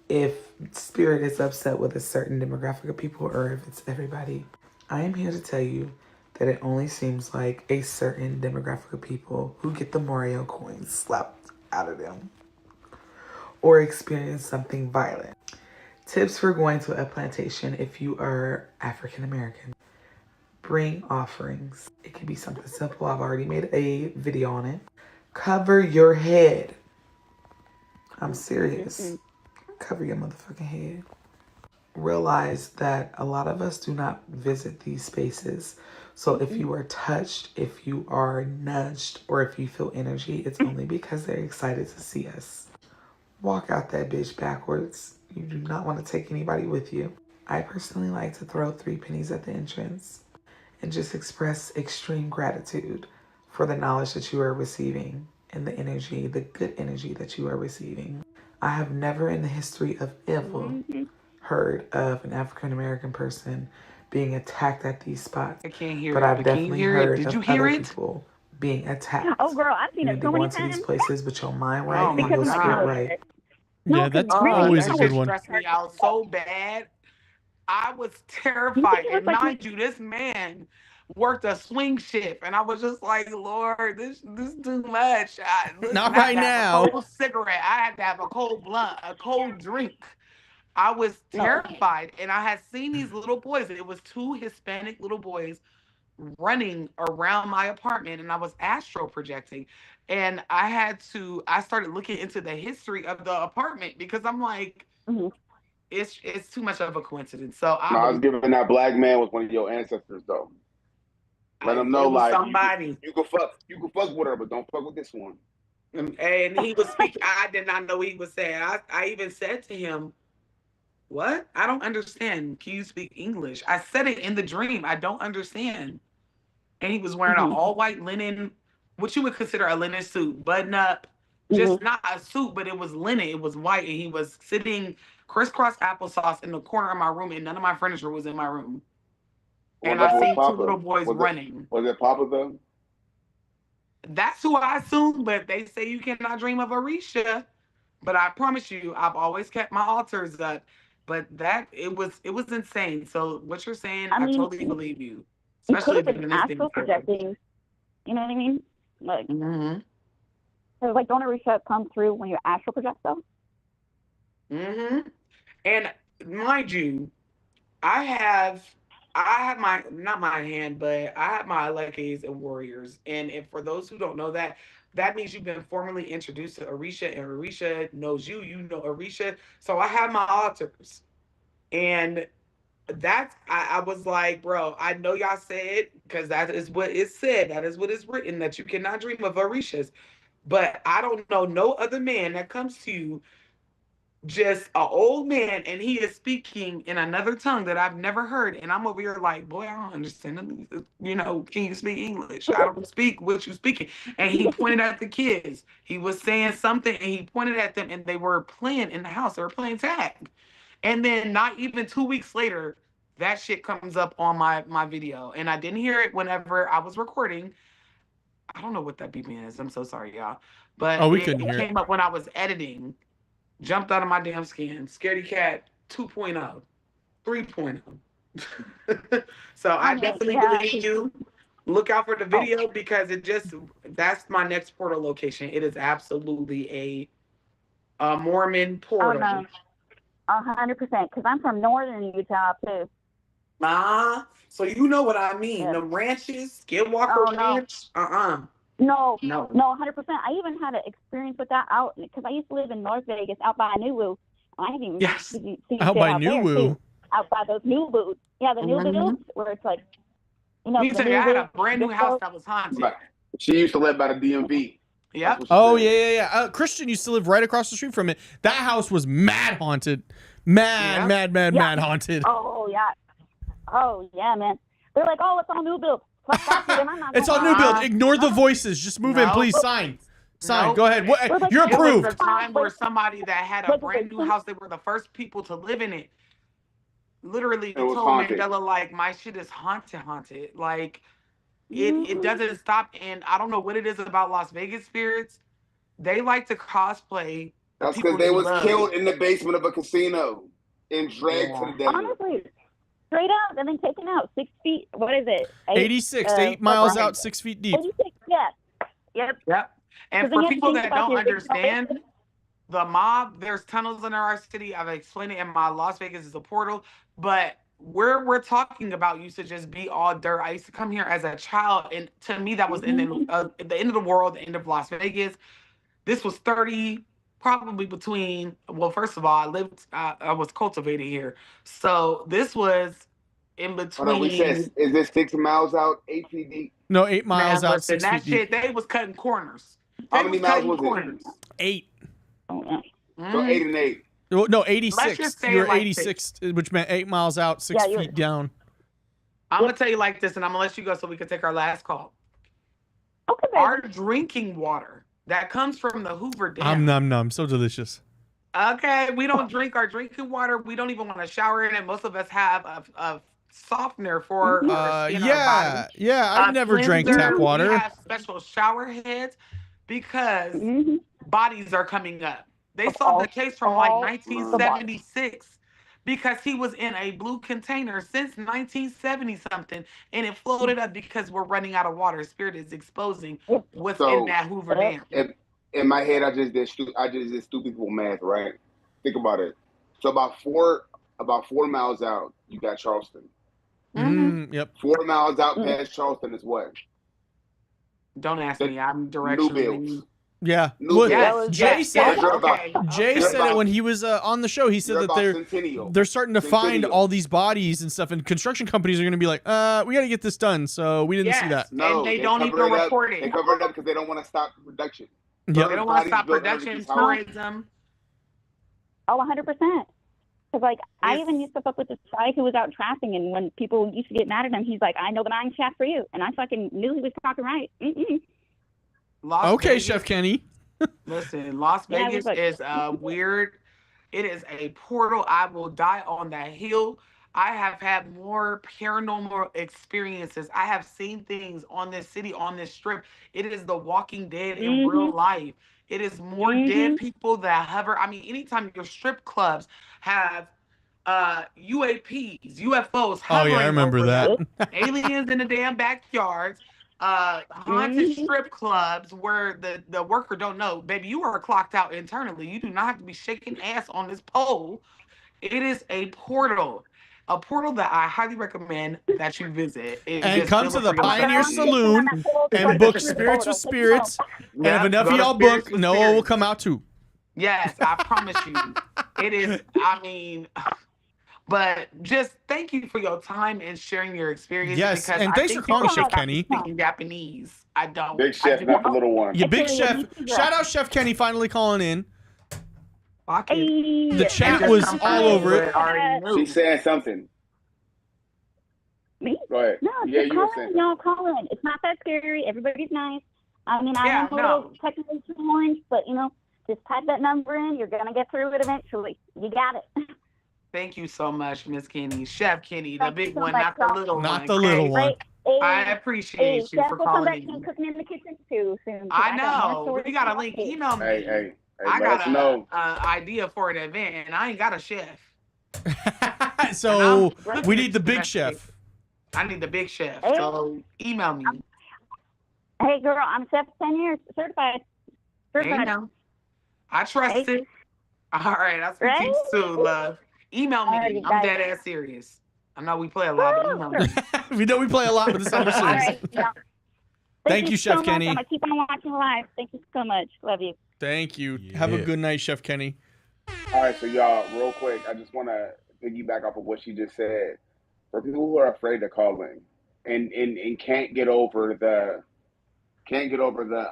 If spirit is upset with a certain demographic of people or if it's everybody, I am here to tell you that it only seems like a certain demographic of people who get the Mario coins slapped out of them or experience something violent. Tips for going to a plantation if you are African American. Bring offerings. It can be something simple. I've already made a video on it. Cover your head. I'm serious. Cover your motherfucking head. Realize that a lot of us do not visit these spaces. So if you are touched, if you are nudged, or if you feel energy, it's only because they're excited to see us. Walk out that bitch backwards. You do not want to take anybody with you. I personally like to throw 3 pennies at the entrance and just express extreme gratitude for the knowledge that you are receiving and the energy, the good energy that you are receiving. I have never in the history of ever heard of an African American person being attacked at these spots. I can't hear but it. I've But can you definitely hear it? heard Did of you hear other it? people being attacked. Oh, girl, I've seen You it need so to go many into these times. places with your mind right Oh and my your Because of my spirit God. right. No, Yeah, because that's really, always That a I good shit was one. stressed me out so bad. I was you think terrified. it was And like mind you, this man worked a swing shift. And I was just like, Lord, this is too much. Listen, Not I had right to have a now. cold cigarette. I had to have a cold blunt, a cold drink. I was no. terrified. And I had seen these little boys. It was two Hispanic little boys running around my apartment, and I was astral projecting. And I started looking into the history of the apartment because I'm like, Mm-hmm. it's too much of a coincidence. So No, I was giving that black man was one of your ancestors though. Let him know, it was like somebody. you can fuck with her, but don't fuck with this one. And he was speaking. I did not know what he was saying. I even said to him, "What? I don't understand. Can you speak English?" I said it in the dream. I don't understand. And he was wearing an Mm-hmm. all white linen, what you would consider a linen suit, button up, just Mm-hmm. not a suit, but it was linen. It was white, and he was sitting crisscross applesauce in the corner of my room, and none of my furniture was in my room. And I seen two little boys running. Was it Papa though? That's who I assume, but they say you cannot dream of Orisha. But I promise you, I've always kept my altars up. But it was insane. So what you're saying, I I mean, totally believe you, you could especially have being been in this thing astral before. projecting. You know what I mean? Like, Mm-hmm. so like, don't a reset come through when you astral project though? Mm-hmm. And mind you, I have my not my hand, but I have my Alekes and warriors. And if for those who don't know that, that means you've been formally introduced to Orisha, and Orisha knows you. You know Orisha. So I have my altars, and I was like, bro, I know y'all said because that is what it said. That is what is written that you cannot dream of Orishas. But I don't know no other man that comes to you, just an old man, and he is speaking in another tongue that I've never heard. And I'm over here like, boy, I don't understand. You know, can you speak English? I don't speak what you're speaking. And he pointed at the kids. He was saying something, and he pointed at them, and they were playing in the house. They were playing tag. And then not even 2 weeks later, that shit comes up on my video. And I didn't hear it whenever I was recording. I don't know what that beeping is. I'm so sorry, y'all. But We it couldn't hear it. came up when I was editing. Jumped out of my damn skin. Scaredy Cat 2.0, 3.0. So I definitely believe you. Look out for the video because that's my next portal location. It is absolutely a Mormon portal. Oh no, 100%. Because I'm from northern Utah too. So you know what I mean. Yeah. The ranches, Skidwalker Ranch. No, No. 100%. I even had an experience with that out because I used to live in North Vegas, out by Nuwu. I didn't even see Out shit by out there, Nuwu. too. Out by those new boots. Yeah, the new builds where it's like, you know, Me the too. new I had a boots, brand new this house boat. that was haunted. Right. She used to live by the DMV. Yep. Oh yeah. Christian used to live right across the street from it. That house was mad haunted. Mad haunted. Oh, yeah. Oh, yeah, man. They're like, oh, it's all new builds. Fuck that shit, and I'm not It's all new build. Ignore the voices. Just move in, please. Sign. Go ahead. You're approved. It was a time where somebody that had a brand new house, they were the first people to live in it. Literally told haunted. Mandela, like, my shit is haunted. Like, it doesn't stop. And I don't know what it is about Las Vegas spirits. They like to cosplay. That's because they was killed in the basement of a casino and dragged to the desert. Honestly, straight out and then taken out 6 feet. What is it? 86, 8 miles out, 6 feet deep. 86, yeah. Yep. And for people that don't understand, the mob, there's tunnels under our city. I've explained it in my Las Vegas is a portal. But where we're talking about used to just be all dirt. I used to come here as a child. And to me, that was the end of the world, the end of Las Vegas. This was 30, probably between, well, first of all, I was cultivated here. So this was in between. Is this 6 miles out, 8 feet deep? No, 8 miles out, listen, 6 feet that shit, deep. they was cutting corners. How many miles was it? 8. So 8 and 8. No, 86. say You were it like 86, which meant 8 miles out, 6 feet down. I'm going to tell you like this, and I'm going to let you go so we can take our last call. Okay, our drinking water that comes from the Hoover Dam. Nom nom, so delicious. Okay, we don't drink our drinking water. We don't even want to shower in it. Most of us have a softener for our skin, our body. Yeah. I've never drank tap Cleanser. We water. have special shower heads because Mm-hmm. bodies are coming up. They Of solved the case from like all the bodies. 1976 because he was in a blue container since 1970 something, and it floated up because we're running out of water. Spirit is exposing what's in that Hoover Dam. In my head, I just did stupid people math, right? Think about it. So about 4 miles out, you got Charleston. Yep. 4 miles out past Charleston is what? Don't ask me. I'm directionally. New builds. Yeah. New Well, builds. Jay said Jay You're said about- it when he was on the show. He said you're that about Centennial. they're starting to find Centennial. all these bodies and stuff, and construction companies are going to be like, we got to get this done. So we didn't see that. No, And they don't cover even it up. report it. They cover it up because they don't want to stop production. Yep. They don't want to stop production, tourism. Oh, 100%. Because, like, I even used to fuck with this guy who was out trapping, and when people used to get mad at him, he's like, I know the mine shaft for you. And I fucking knew he was talking right. Okay, Vegas. Chef Kenny. Listen, Las Yeah, it Vegas was like- is weird. It is a portal. I will die on that hill. I have had more paranormal experiences. I have seen things on this city, on this strip. It is the Walking Dead in real life. It is more dead people that hover. I mean, anytime your strip clubs have UAPs, UFOs hovering I remember over that. them, aliens in the damn backyards, haunted strip clubs where the worker don't know, baby, you are clocked out internally. You do not have to be shaking ass on this pole. It is a portal that I highly recommend that you visit. And come to the Pioneer Saloon and book Spirits with Spirits. And if enough of y'all book, Noah will come out too. Yes, I promise you. It is, I mean, but just thank you for your time and sharing your experience. Yes, because and I thanks think for calling, people Chef stop Kenny. Speaking Japanese. I don't. Big Chef, I do not the little one. Yeah, Big Chef. Shout out Chef Kenny finally calling in. The chat was all over it. She's saying something. Me? Go ahead. No, Yeah, just you were call saying in. Y'all call in. It's not that scary. Everybody's nice. I mean, I Yeah, am a little technically challenged, but, you know, just type that number in. You're going to get through it eventually. You got it. Thank you so much, Miss Kenny. Chef Kenny, the Thank you big so one, much, not the y'all. little one. Not the little one. I appreciate you Chef for will come back calling and in. cook me in the kitchen too soon. 'cause I got more know. stories We got a to link. tell. Email me. Hey, I let us got know. a idea for an event, and I ain't got a chef. So And we need the big chef. I need the big chef. Hey. So email me. Hey, girl, I'm chef 10 years certified. Hey, no. I trust it. All right, I'll speak to you soon, love. Email me. Alrighty, I'm guys. dead ass serious. I know we play a lot, but email me. We know we play a lot, but this time we're All serious. right, yeah. Thank you, Chef so Kenny. Much. I'm going to keep on watching live. Thank you so much. Love you. Thank you. Have a good night, Chef Kenny. All right, so y'all, real quick, I just want to piggyback off of what she just said. For people who are afraid to call in and can't get over the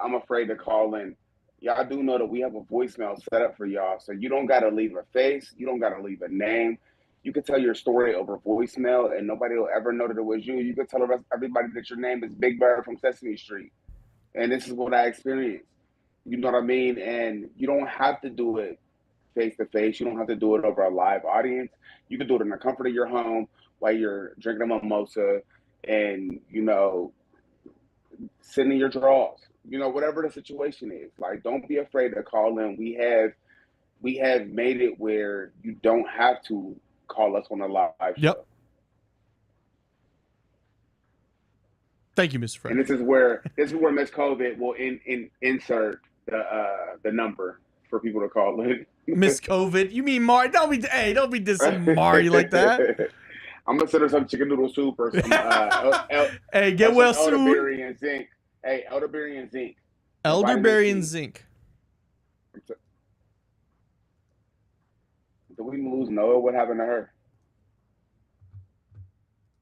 I'm afraid to call in. Y'all do know that we have a voicemail set up for y'all, so you don't got to leave a face, you don't got to leave a name. You can tell your story over voicemail, and nobody will ever know that it was you. You can tell everybody that your name is Big Bird from Sesame Street, and this is what I experienced. You know what I mean? And you don't have to do it face to face. You don't have to do it over a live audience. You can do it in the comfort of your home while you're drinking a mimosa and, you know, sitting in your drawers. You know, whatever the situation is. Like, don't be afraid to call in. We have made it where you don't have to call us on a live show. Yep. Thank you, Mr. Fred. And this is where Miss COVID will insert the number for people to call in. Miss COVID. You mean Mari? Don't be dissing Mari like that. I'm gonna send her some chicken noodle soup or some hey, get well soon. Elderberry and zinc. Hey, elderberry and zinc. Elderberry and zinc. Did we lose Noah? What happened to her?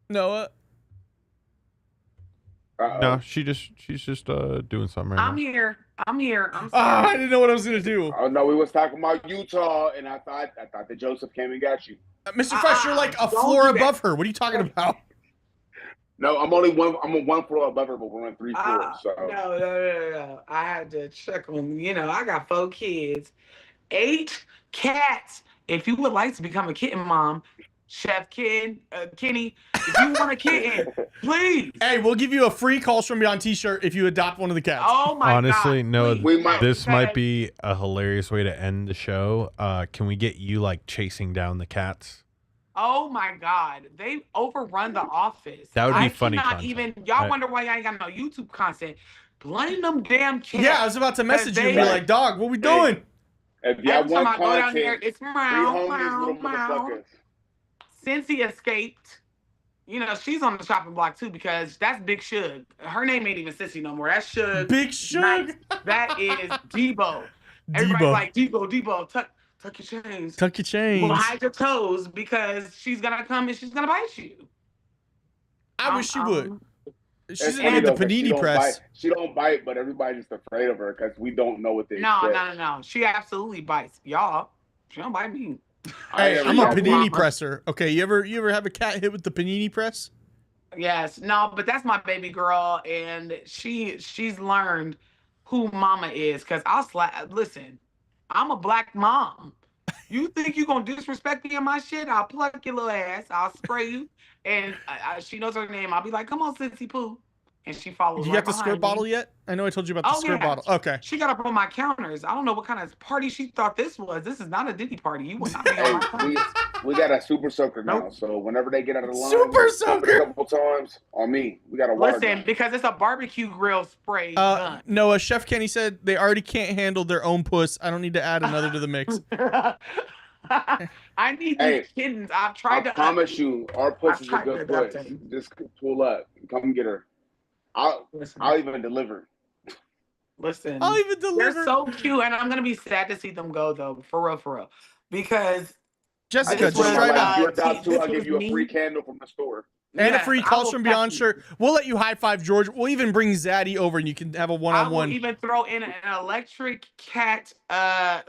Noah. No, she's just doing something right I'm now. here. I'm sorry. I didn't know what I was gonna do. Oh no, we was talking about Utah, and I thought that Joseph came and got you. Mr. Fresh, you're like a floor above her. What are you talking about? No, I'm a one floor above her, but we're on 3 floors. So No. I had to check on. You know, I got 4 kids, 8 cats. If you would like to become a kitten mom, Chef Kenny, if you want a kitten, please. Hey, we'll give you a free Calls From Beyond t-shirt if you adopt one of the cats. Oh my Honestly, God. no, please. this might be a hilarious way to end the show. Can we get you like chasing down the cats? Oh my God. They overrun the office. That would be funny cannot content. Y'all wonder why I ain't got no YouTube content. Blame them damn cats. Yeah, I was about to message you and be like, dog, what we doing? If y'all Every time want I go down content, there, it's free meow, homies, meow, little meow. motherfuckers. Since he escaped, you know, she's on the chopping block too because that's Big Shug. Her name ain't even Sissy no more. That's Shug. Big Shug. That is Debo. Everybody's like, Debo, tuck your chains. Tuck your chains. Well, hide your toes because she's going to come and she's going to bite you. I wish she would. She's It's gonna funny get the though, 'cause she panini don't press. bite. She don't bite, but everybody's just afraid of her because we don't know what they No. expect. She absolutely bites. Y'all, she don't bite me. Hey, I'm a Yeah, panini mama. presser. Okay, you ever have a cat hit with the panini press? Yes, no, but that's my baby girl, and she's learned who mama is. Cause listen, I'm a black mom. You think you gonna disrespect me in my shit? I'll pluck your little ass. I'll spray you, and she knows her name. I'll be like, "Come on, Sissy Pooh," and she follows. You right got the behind squirt me. bottle yet? I know I told you about the squirt bottle. Okay. She got up on my counters. I don't know what kind of party she thought this was. This is not a Diddy party. You will not be on my counters. We got a super soaker now, so whenever they get out of the line, Super just pump it soaker? a couple times on me. We got a water Listen, gun. because it's a barbecue grill spray gun. Noah, Chef Kenny said they already can't handle their own puss. I don't need to add another to the mix. I need Hey, these kittens. I've tried I to. promise you, our puss I've is a tried to good adopt puss. him. Just pull up, come get her. I'll even deliver. Listen, I'll even deliver. They're so cute, and I'm gonna be sad to see them go though, for real, because Jessica, this just was, try If you to. adopt two, this I'll give was you a me. free candle from the store. And Yes, a free I Calls will From Beyond definitely- shirt. We'll let you high five George. We'll even bring Zaddy over and you can have a I will one-on-one. even throw in an electric cat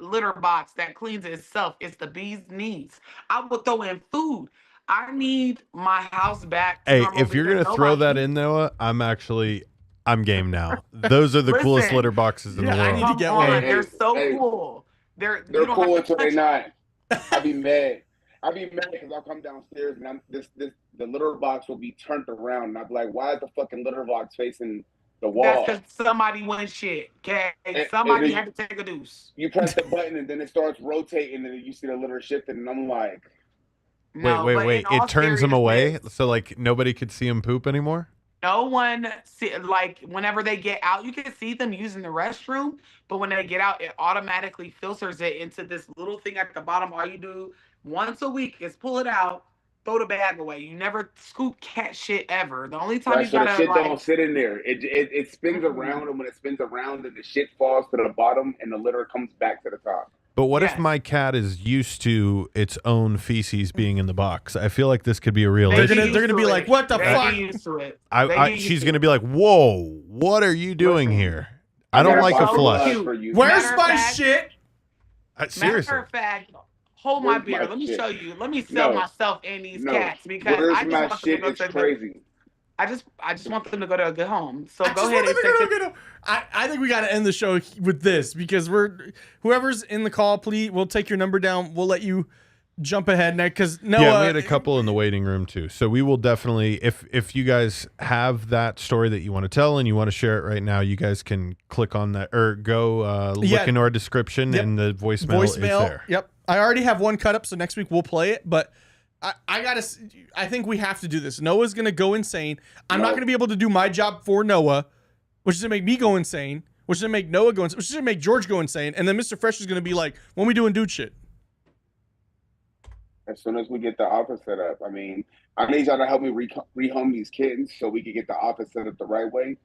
litter box that cleans itself. It's the bee's knees. I will throw in food. I need my house back. to Hey, normal if you're because gonna throw nobody- that in, Noah, I'm game now. Those are the coolest Listen, litter boxes in the I world. need to get Come one. on, they're so Hey, cool. You They're don't cool have to until they touch- not. I be mad. I be mad because I'll come downstairs and the litter box will be turned around and I'll be like, why is the fucking litter box facing the wall? That's because somebody went shit. Okay, And somebody then had to take a deuce. You press the button and then it starts rotating and then you see the litter shifting and I'm like, No, but Wait. in all It turns them away, seriousness, so like nobody could see him poop anymore. No one like whenever they get out, you can see them using the restroom, but when they get out, it automatically filters it into this little thing at the bottom. All you do once a week is pull it out, throw the bag away. You never scoop cat shit ever. The only time right, you so the gotta shit like don't sit in there. It spins around and when it spins around then the shit falls to the bottom and the litter comes back to the top. But what Yes. if my cat is used to its own feces being in the box? I feel like this could be a real they issue. get They're gonna be used to like, it. "What the They fuck?" Get used to it. They get used She's to gonna it. be like, "Whoa, what are you doing Listen, here? I don't gotta like buy a some flush." blood for you. Where's Matter of my fact- shit? Seriously, Matter of fact, hold my Where's beer. my Let me shit? show you. Let me sell No. myself and these No. cats because Where's I just my want them to shit? go It's to crazy. I just want them to go to a good home. So I go just ahead want and them to take go it. get I think we got to end the show with this because whoever's in the call, please, we'll take your number down. We'll let you jump ahead next because Noah. yeah, we had a couple in the waiting room too. So we will definitely, if you guys have that story that you want to tell and you want to share it right now, you guys can click on that or go look in our description and the voicemail is there. Yep, I already have one cut up, so next week we'll play it. But I think we have to do this. Noah's gonna go insane. I'm not gonna be able to do my job for Noah, which is gonna make me go insane, which is gonna make Noah go insane, which is gonna make George go insane, and then Mr. Fresh is gonna be like, "When we doing dude shit?" As soon as we get the office set up, I mean, I need y'all to help me rehome these kittens so we can get the office set up the right way,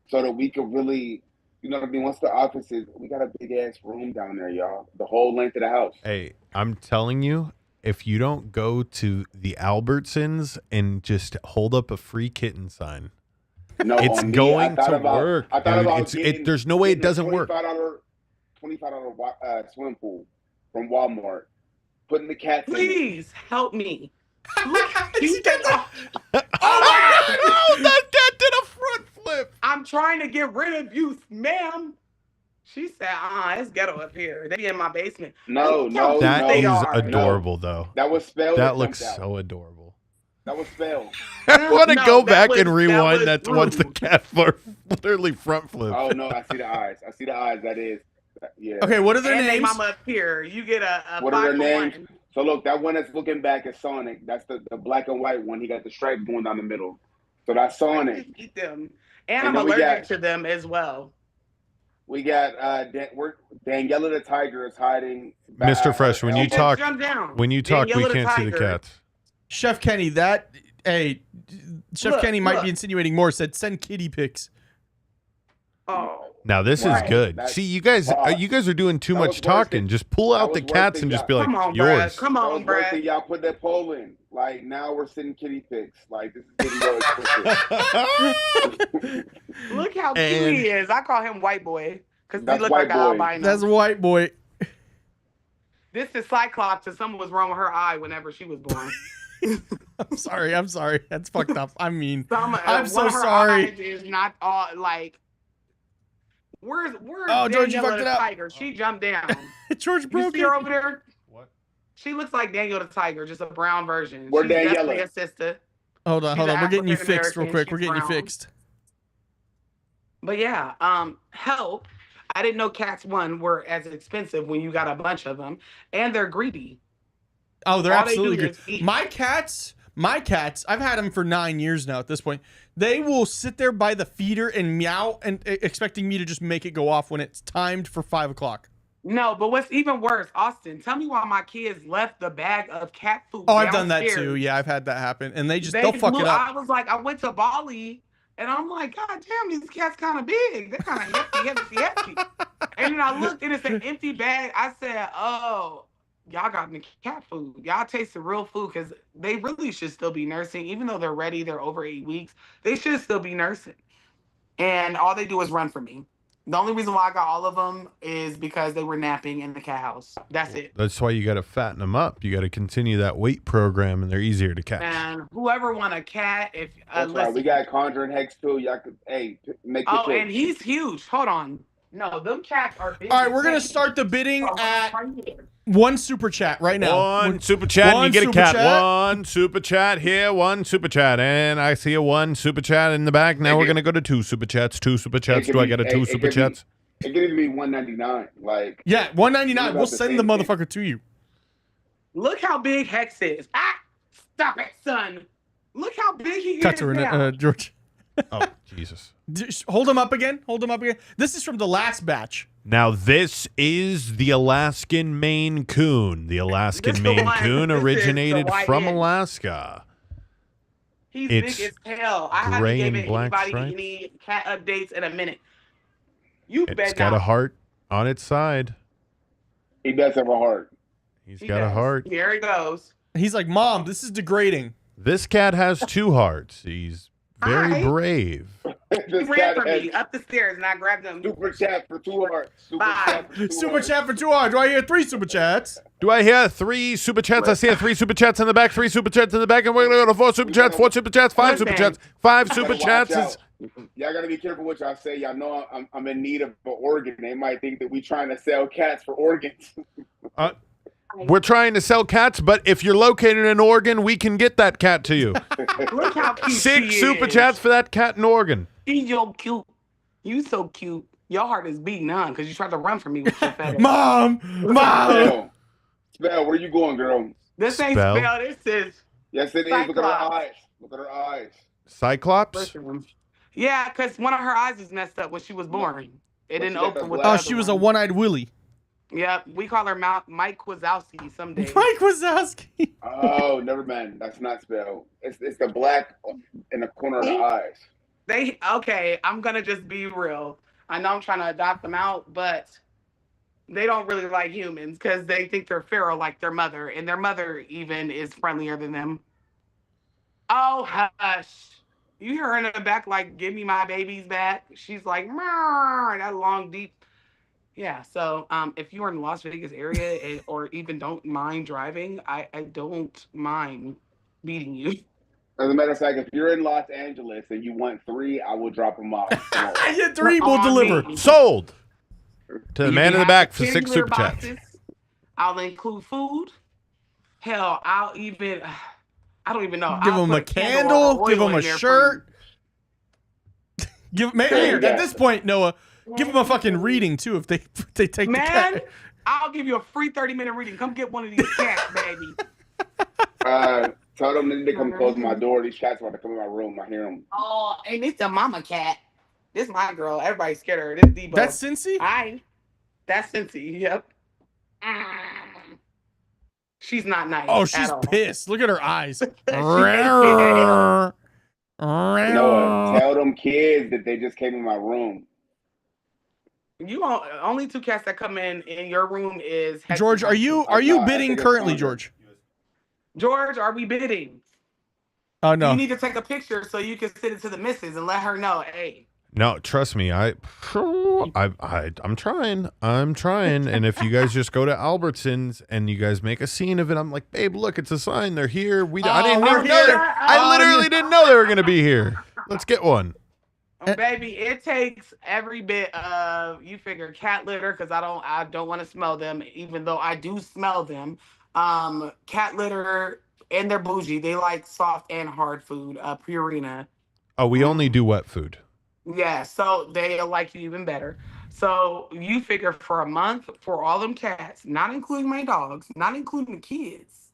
so that we can really, you know what I mean. Once the office is, we got a big ass room down there, y'all. The whole length of the house. Hey, I'm telling you, if you don't go to the Albertsons and just hold up a free kitten sign, No, it's on me, going I thought to about- work. I thought dude. about There's no way it doesn't work. $25 swimming pool from Walmart. Putting the cats in it. Please help me. Oh my God! Oh, that cat did a front flip. I'm trying to get rid of you, ma'am. She said, it's ghetto up here. They be in my basement. No, That they is are. adorable, though. That was spelled. That looks so adorable. That was spelled. I want to go back was, and rewind that was once the cat literally front flip. Oh no, I see the eyes. I see the eyes. That is, yeah. Okay, what are their and names? Mama up here. You get a what 5 are their for names? 1. So look, that one that's looking back is Sonic. That's the black and white one. He got the stripe going down the middle. So that's Sonic. Eat them, and I'm allergic to them as well. We got Daniela the tiger is hiding. Mr. Fresh, when you talk, Daniela we can't see the cats. Chef Kenny, Chef Kenny might be insinuating more. Said send kitty pics. Oh. Now this is good. See, you guys are doing too much talking. Just pull out the cats and just be like, yours. Come on, Brad. Y'all put that poll in. Like now we're sending kitty pics. Like this is getting real explicit. Look how cute he is. I call him white boy because he looks like an albino. That's white boy. This is Cyclops, and something was wrong with her eye whenever she was born. I'm sorry. That's fucked up. I mean, I'm so sorry. Is not all like. Where's George, you fucked the it up. tiger? She jumped down. George broke you see her over there? What? She looks like Daniel the tiger, just a brown version. Where's She's Daniela? definitely a sister. Hold on. We're getting you fixed real quick. She's We're getting you brown. fixed. But yeah, help. I didn't know cats were as expensive when you got a bunch of them, and they're greedy. Oh, they're All absolutely they do good. is eat. My cats, I've had them for 9 years now at this point. They will sit there by the feeder and meow and expecting me to just make it go off when it's timed for 5 o'clock. No, but what's even worse, Austin, tell me why my kids left the bag of cat food Oh, I've done that downstairs. too. Yeah, I've had that happen. And they'll fuck it up. I was like, I went to Bali, and I'm like, God damn, these cats kind of big. They're kind of hefty. And then I looked, and it's an empty bag. I said, oh, y'all got me cat food. Y'all tasted real food because they really should still be nursing. Even though they're ready, they're over 8 weeks. They should still be nursing. And all they do is run for me. The only reason why I got all of them is because they were napping in the cat house. That's it. That's why you got to fatten them up. You got to continue that weight program, and they're easier to catch. And whoever want a cat, if That's right. We got Conjuring Hex too. Y'all could make your pick. and he's huge. Hold on. No, them cats are big. All right, we're going to start the bidding at one super chat right now. One super chat, and you get a cat. Chat. One super chat here, one super chat. And I see a one super chat in the back. Now we're going to go to 2 super chats. 2 super chats. Do I get a 2 super chats? It could even be $1.99. Like, yeah, $1.99. We'll send the motherfucker to you. Look how big Hex is. Stop it, son. Look how big he Cut is to now. George. Oh, Jesus. Hold him up again. This is from the last batch. Now, this is the Alaskan Maine Coon. The Alaskan Maine Coon originated from Alaska. He's big as hell. I haven't gray given and black anybody stripes. any cat updates in a minute. It's got a heart on its side. He does have a heart. He's got a heart. Here he goes. He's like, Mom, this is degrading. This cat has 2 hearts. He's very brave. He ran for me up the stairs, and I grabbed him. Super chat for 2 hearts. Super chat for 2 hearts. Do I hear 3 super chats? Do I hear 3 super chats? I see 3 super chats in the back, 3 super chats in the back, and we're going to go to 4 super chats, 4 super chats, 5 super chats, 5 super chats. Y'all gotta be careful what y'all say. Y'all know I'm in need of an organ. They might think that we trying to sell cats for organs. We're trying to sell cats, but if you're located in Oregon, we can get that cat to you. Look how cute 6 she super is. chats for that cat in Oregon. He's so cute. You so cute. Your heart is beating on because you tried to run from me with your fat Mom! Spell, where you going, girl? This ain't spell. This is. Yes, it is. Look at her eyes. Look at her eyes. Cyclops? Listen. Yeah, because one of her eyes was messed up when she was born. It didn't open with. Oh, she was a one-eyed Willie. Yep, we call her Mike Wazowski someday. Mike Wazowski. Oh, never mind. That's not spelled. It's the black in the corner of the eyes. I'm gonna just be real. I know I'm trying to adopt them out, but they don't really like humans because they think they're feral like their mother, and their mother even is friendlier than them. Oh, hush. You hear her in the back like, give me my babies back. She's like, that long, deep. Yeah, so if you are in the Las Vegas area or even don't mind driving, I don't mind beating you. As a matter of fact, if you're in Los Angeles and you want 3, I will drop them off. Yeah, 3 will deliver. Sold. To the man in the back for 6 super chats. Boxes. I'll include food. Hell, I don't even know. Give them a candle. Give them a shirt. Here, at this point, Noah, give them a fucking reading too if they take the cat. I'll give you a free 30-minute reading. Come get one of these cats, baby. Tell them they need to come close my door. These cats want to come in my room. I hear them. Oh, and it's the mama cat. This my girl. Everybody's scared of her. This Debo. That's Cincy? That's Cincy. Yep. She's not nice. Oh, she's pissed. Look at her eyes. Noah, tell them kids that they just came in my room. You only 2 cats that come in your room is George. Are you bidding currently, George? George, are we bidding? Oh no. You need to take a picture so you can send it to the missus and let her know. Hey. No, trust me. I'm trying. And if you guys just go to Albertsons and you guys make a scene of it, I'm like, babe, look, it's a sign. They're here. I didn't even know. I literally didn't know they were gonna be here. Let's get one. Baby, it takes every bit of, you figure, cat litter, because I don't want to smell them, even though I do smell them. Cat litter, and they're bougie. They like soft and hard food. Purina. Oh, we only do wet food. Yeah, so they'll like you even better. So you figure for a month, for all them cats, not including my dogs, not including the kids,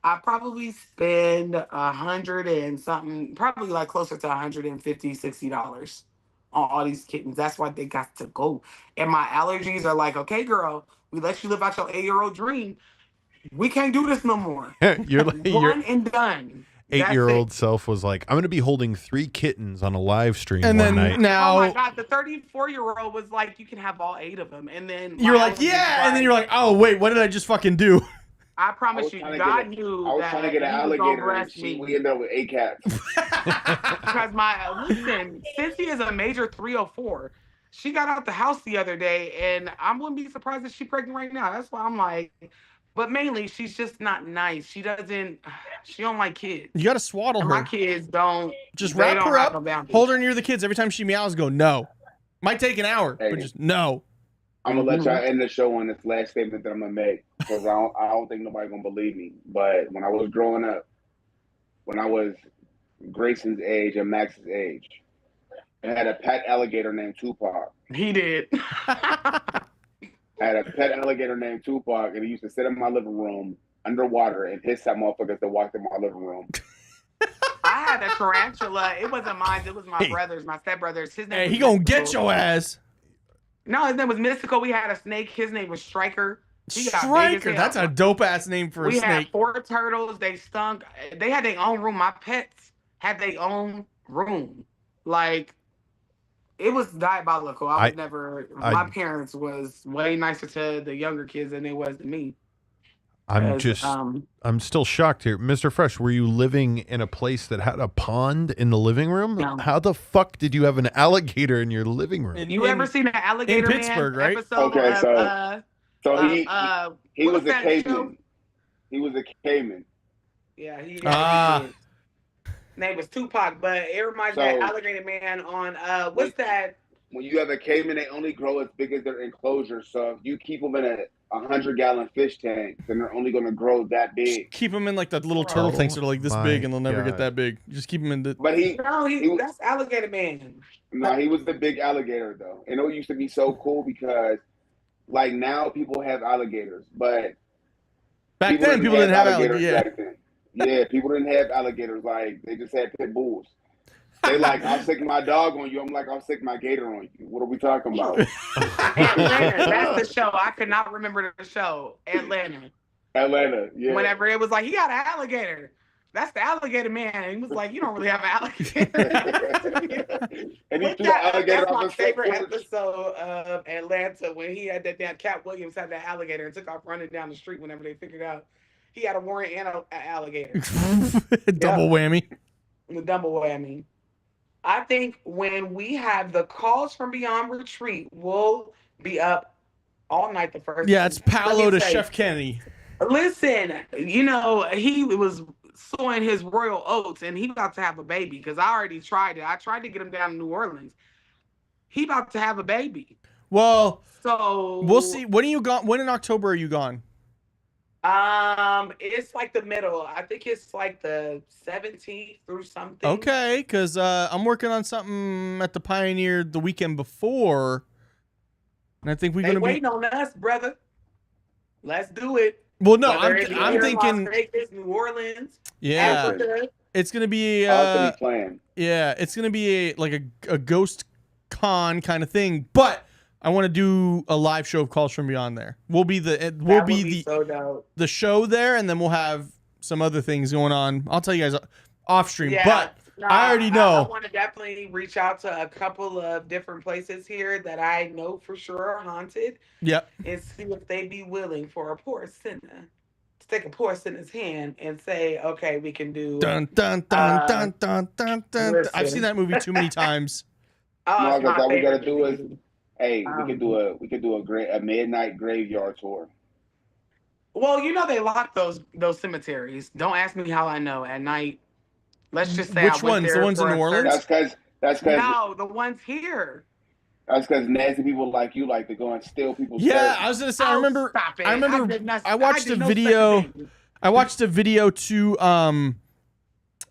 I probably spend $100 and something, probably like closer to $150, $60 on all these kittens. That's why they got to go. And my allergies are like, okay, girl, we let you live out your 8-year-old dream. We can't do this no more. You're like, One and done. 8-year-old self was like, I'm going to be holding 3 kittens on a live stream and one then night. Now, oh my God, the 34-year-old was like, you can have all 8 of them. And then you're like, yeah. And then you're like, oh, wait, what did I just fucking do? I promise you, God knew that. I was trying to get an alligator and we ended up with 8 cats. Because listen, Cincy is a major 304. She got out the house the other day, and I wouldn't be surprised if she's pregnant right now. That's why I'm like, but mainly she's just not nice. She don't like kids. You got to swaddle her. My kids don't. Just wrap her up, hold her near the kids. Every time she meows, go, no. Might take an hour, but just no. I'm gonna let y'all end the show on this last statement that I'm gonna make, because I don't think nobody's gonna believe me. But when I was growing up, when I was Grayson's age and Max's age, I had a pet alligator named Tupac. He did. I had a pet alligator named Tupac, and he used to sit in my living room underwater and hiss at motherfuckers that walked in my living room. I had a tarantula. It wasn't mine. It was my brother's, my stepbrother's. His name. Hey, he gonna get your ass. No, his name was Mystical. We had a snake. His name was Striker. Striker. That's a dope ass name for a snake. We had 4 turtles. They stunk. They had their own room. My pets had their own room. Like, it was diabolical. My parents was way nicer to the younger kids than they was to me. I'm still shocked here. Mr. Fresh, were you living in a place that had a pond in the living room? No. How the fuck did you have an alligator in your living room? You ever seen an Alligator in Pittsburgh, Man right? episode? Okay, he was a caveman. Show? He was a caveman. Yeah, he name was Tupac, but it reminds me of Alligator Man on what's that? When you have a caveman, they only grow as big as their enclosure. So if you keep them in a 100-gallon fish tank, then they're only going to grow that big. Just keep them in like the little turtle tanks that are like this big, and they'll never get that big. Just keep them in the. But that's Alligator Man. No, he was the big alligator though. And it used to be so cool because, like, now people have alligators, but back then people didn't have alligators. Yeah, people didn't have alligators. Like, they just had pit bulls. They like, I'll stick my dog on you. I'm like, I'll stick my gator on you. What are we talking about? Atlanta, that's the show. I could not remember the show. Atlanta, yeah. Whenever it was like, he got an alligator. That's the Alligator Man. And he was like, you don't really have an alligator. And he threw the alligator that's off my his favorite porch. episode of Atlanta, when he had that damn Cat Williams had that alligator and took off running down the street whenever they figured out he had a warrant and an alligator. Double whammy. The double whammy. I think when we have the Calls from Beyond retreat, we'll be up all night the first. Yeah, it's Paolo to Chef Kenny. Listen, he was sowing his royal oats, and he about to have a baby because I already tried it. I tried to get him down to New Orleans. He about to have a baby. Well, So we'll see. When are you gone? When in October are you gone? It's like the middle. I think it's like the 17th through something. Okay, because I'm working on something at the Pioneer the weekend before, and I think we're They gonna be waiting on us, brother. Let's do it. Well, no, Whether I'm it be here, thinking. Las Vegas, New Orleans, Yeah, Africa. it's gonna be. I'll be playing. Yeah, it's gonna be a ghost con kind of thing, but I want to do a live show of Calls from Beyond there. We'll be So dope. the show there, and then we'll have some other things going on. I'll tell you guys off stream, Yeah, but I already know. I want to definitely reach out to a couple of different places here that I know for sure are haunted. Yep. And see if they be willing for a poor sinner to take a poor sinner's hand and say, okay, we can do. Dun dun dun dun dun dun dun. Listen. I've seen that movie too many times. Oh, it's my all we gotta favorite do is, movie. we could do a midnight graveyard tour. Well, you know they lock those cemeteries. Don't ask me how I know. At night, let's just say Which I went ones? The there ones in for a New Orleans? certain- That's because No, the ones here. That's because nasty people like you like to go and steal people's. Yeah, dirt. I was gonna say. Oh, I remember. stop it. I remember. did not- I watched did a no such video. thing. I watched a video too. On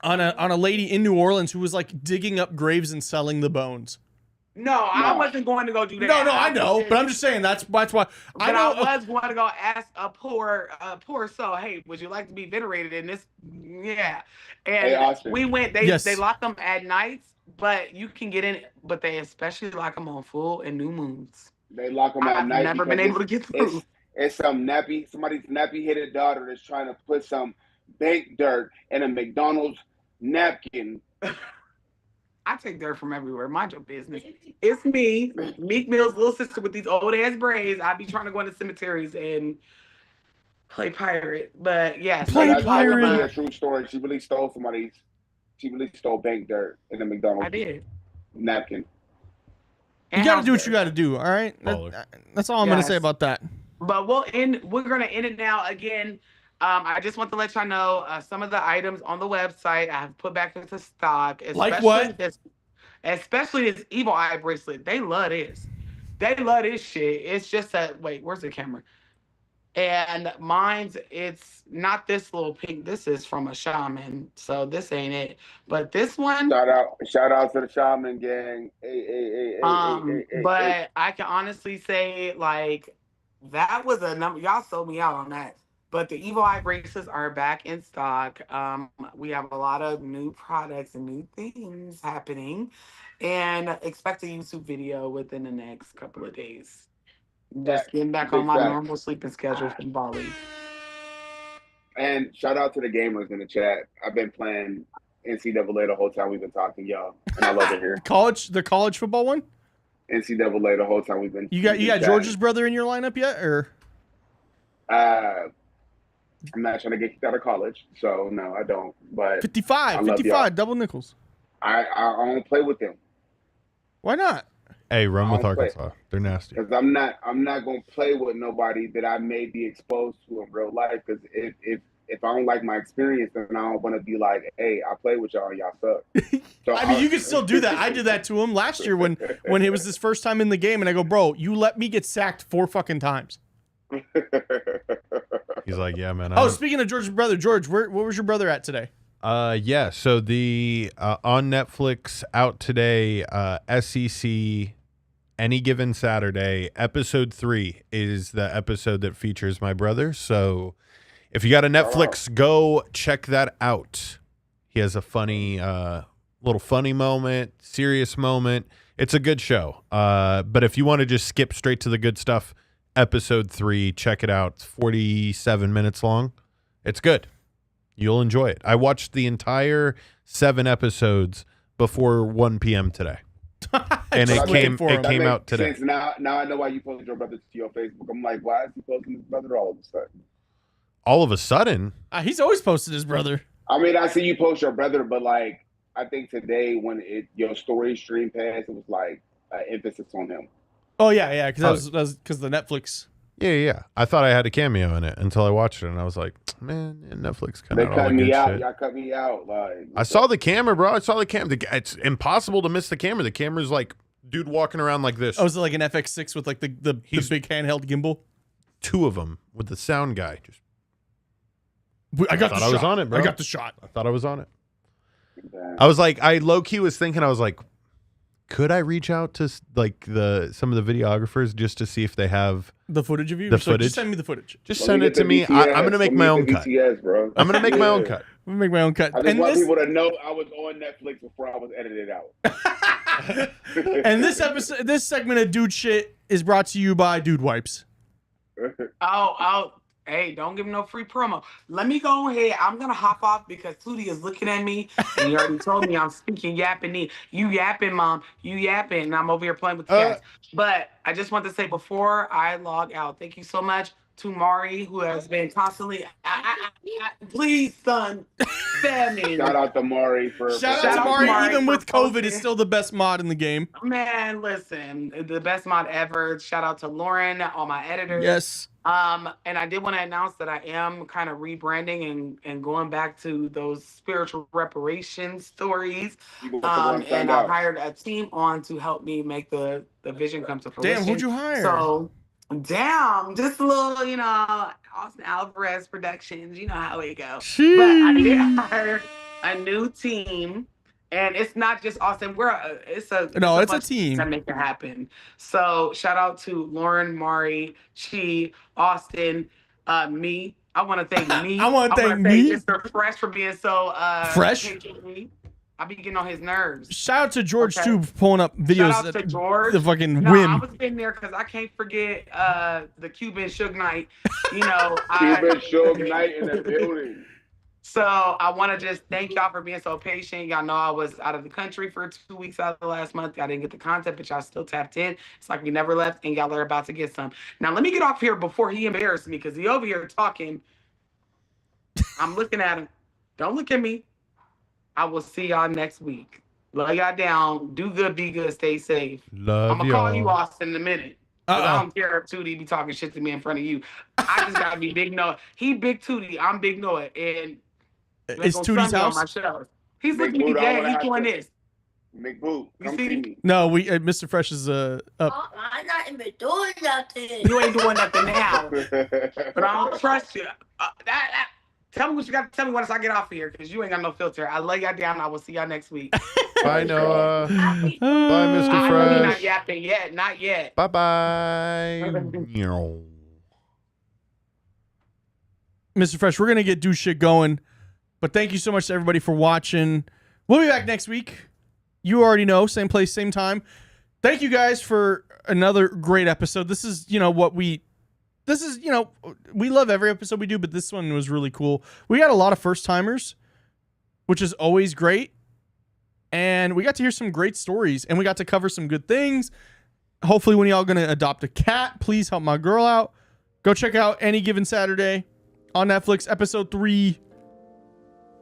a lady in New Orleans who was like digging up graves and selling the bones. No, I wasn't going to go do that. No, I know, but I'm just saying that's why. But I know. I was going to go ask a poor soul, hey, would you like to be venerated in this? Yeah. And Hey, Austin. we went, Yes. they lock them at nights, but you can get in, but they especially lock them on full and new moons. They lock them at I've night. never been because able to get through. It's somebody's nappy-headed daughter that's trying to put some baked dirt in a McDonald's napkin. I take dirt from everywhere. Mind your business. It's me, Meek Mill's little sister with these old ass braids. I be trying to go into cemeteries and play pirate. But yes, Play That's pirate. really a true story. She really stole baked dirt in a McDonald's I did. napkin. You got to do what you got to do. All right. That's all I'm gonna say about that. But we're gonna end it now. Again, I just want to let y'all know some of the items on the website I have put back into stock. Like what? Especially this evil eye bracelet. They love this. They love this shit. It's just that. Wait, where's the camera? And mine's, it's not this little pink. This is from a shaman, so this ain't it. But this one. Shout out to the shaman gang. Hey, but I can honestly say, like, that was a number. Y'all sold me out on that. But the evil eye bracelets are back in stock. We have a lot of new products and new things happening, and expect a YouTube video within the next couple of days. Just getting back on my normal sleeping schedule from Bali. And shout out to the gamers in the chat. I've been playing NCAA the whole time we've been talking, y'all, and I love it here. The college football one. NCAA the whole time we've been. You got George's brother in your lineup yet, or? I'm not trying to get kicked out of college, so no, I don't. But 55, double nickels. I don't play with them. Why not? Hey, run with I don't Arkansas. They're nasty. Because I'm not gonna play with nobody that I may be exposed to in real life. Because if I don't like my experience, then I don't want to be like, hey, I play with y'all and y'all suck. So I mean, you can still do that. I did that to him last year when it was his first time in the game, and I go, bro, you let me get sacked 4 fucking times. He's like, yeah, man. Oh, speaking of George's brother, George, what was your brother at today? Yeah. So the on Netflix out today, SEC. Any Given Saturday, episode 3 is the episode that features my brother. So if you got a Netflix, go check that out. He has a funny, little funny moment, serious moment. It's a good show. But if you want to just skip straight to the good stuff, episode 3, check it out. It's 47 minutes long. It's good. You'll enjoy it. I watched the entire 7 episodes before 1 p.m. today. And it came out today. Now I know why you posted your brother to your Facebook. I'm like, why is he posting his brother all of a sudden? All of a sudden? He's always posted his brother. I mean, I see you post your brother, but like, I think today when your story stream passed, it was like an emphasis on him. Oh yeah, because that was because the Netflix. Yeah. I thought I had a cameo in it until I watched it, and I was like, man, Netflix kind They of cut me out. Y'all cut me out. Like, I saw the camera, bro. I saw the camera. It's impossible to miss the camera. The camera's like dude walking around like this. Oh, is it like an FX6 with like the big handheld gimbal? 2 of them with the sound guy. Just I got thought the I was shot. on it, bro. I got the shot. I thought I was on it. I was like, I low key was thinking, I was like, could I reach out to like some of the videographers just to see if they have the footage of you? The So footage. Just send me the footage. Just send it to me. I'm gonna make my own cut. Bro. I'm gonna make my own cut. I'm gonna make my own cut. I just want people to know I was on Netflix before I was edited out. And this segment of Dude Shit is brought to you by Dude Wipes. Hey, don't give him no free promo. Let me go ahead. I'm going to hop off because Tootie is looking at me. And he already told me I'm speaking yapping. You yapping, Mom. You yapping. And I'm over here playing with the cats. But I just want to say before I log out, thank you so much to Mari, who has been constantly, please, son, spare me. Shout out to Mari Shout out to Mari. Even with COVID, is still the best mod in the game. Man, listen, the best mod ever. Shout out to Lauren, all my editors. Yes. And I did want to announce that I am kind of rebranding and going back to those spiritual reparation stories. And I hired a team on to help me make the vision come to fruition. Damn, who'd you hire? So, just a little, Austin Alvarez Productions. You know how it goes. Jeez. But I did hire a new team. And it's not just Austin. It's a team to make it happen. So shout out to Lauren, Mari, Chi, Austin, me. I want to thank me. I want to thank me. Mr. Fresh for being so fresh. I be getting on his nerves. Shout out to George too, for pulling up videos. Shout out to George. The fucking whim. I was sitting there because I can't forget the Cuban Suge Knight. Cuban Suge Knight in the building. So I want to just thank y'all for being so patient. Y'all know I was out of the country for 2 weeks out of the last month. I didn't get the content, but y'all still tapped in. It's like we never left, and y'all are about to get some. Now, let me get off here before he embarrassed me, because he over here talking. I'm looking at him. Don't look at me. I will see y'all next week. Love y'all down. Do good, be good, stay safe. Love I'm going to call you Austin in a minute. I don't care if Tootie be talking shit to me in front of you. I just got to be Big Noah. He Big Tootie. I'm Big Noah. And it's Tootie's house. He's looking at me dead. He's doing this. McBoot, come see me. No, Mr. Fresh is up. I'm not even doing nothing. You ain't doing nothing now. But I don't trust you. Tell me what you got to tell me once I get off of here, because you ain't got no filter. I lay y'all down. I will see y'all next week. Bye, Noah. Bye, Mr. Fresh. Not yapping yet. Not yet. Bye-bye. Mr. Fresh, we're going to get do shit going. But thank you so much to everybody for watching. We'll be back next week. You already know, same place, same time. Thank you guys for another great episode. This is, we love every episode we do, but this one was really cool. We got a lot of first timers, which is always great. And we got to hear some great stories, and we got to cover some good things. Hopefully when y'all going to adopt a cat, please help my girl out. Go check out Any Given Saturday on Netflix, episode 3.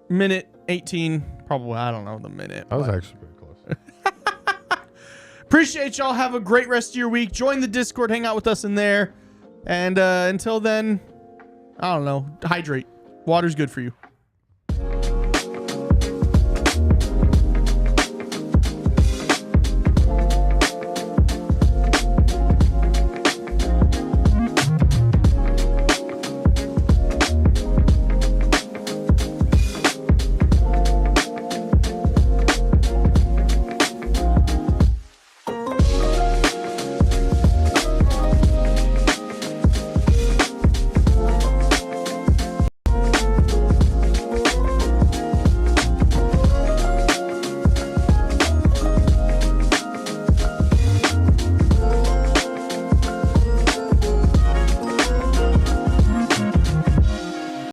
Minute 18, probably. I don't know the minute. I was actually pretty close. Appreciate y'all. Have a great rest of your week. Join the Discord. Hang out with us in there. And until then, I don't know. Hydrate. Water's good for you.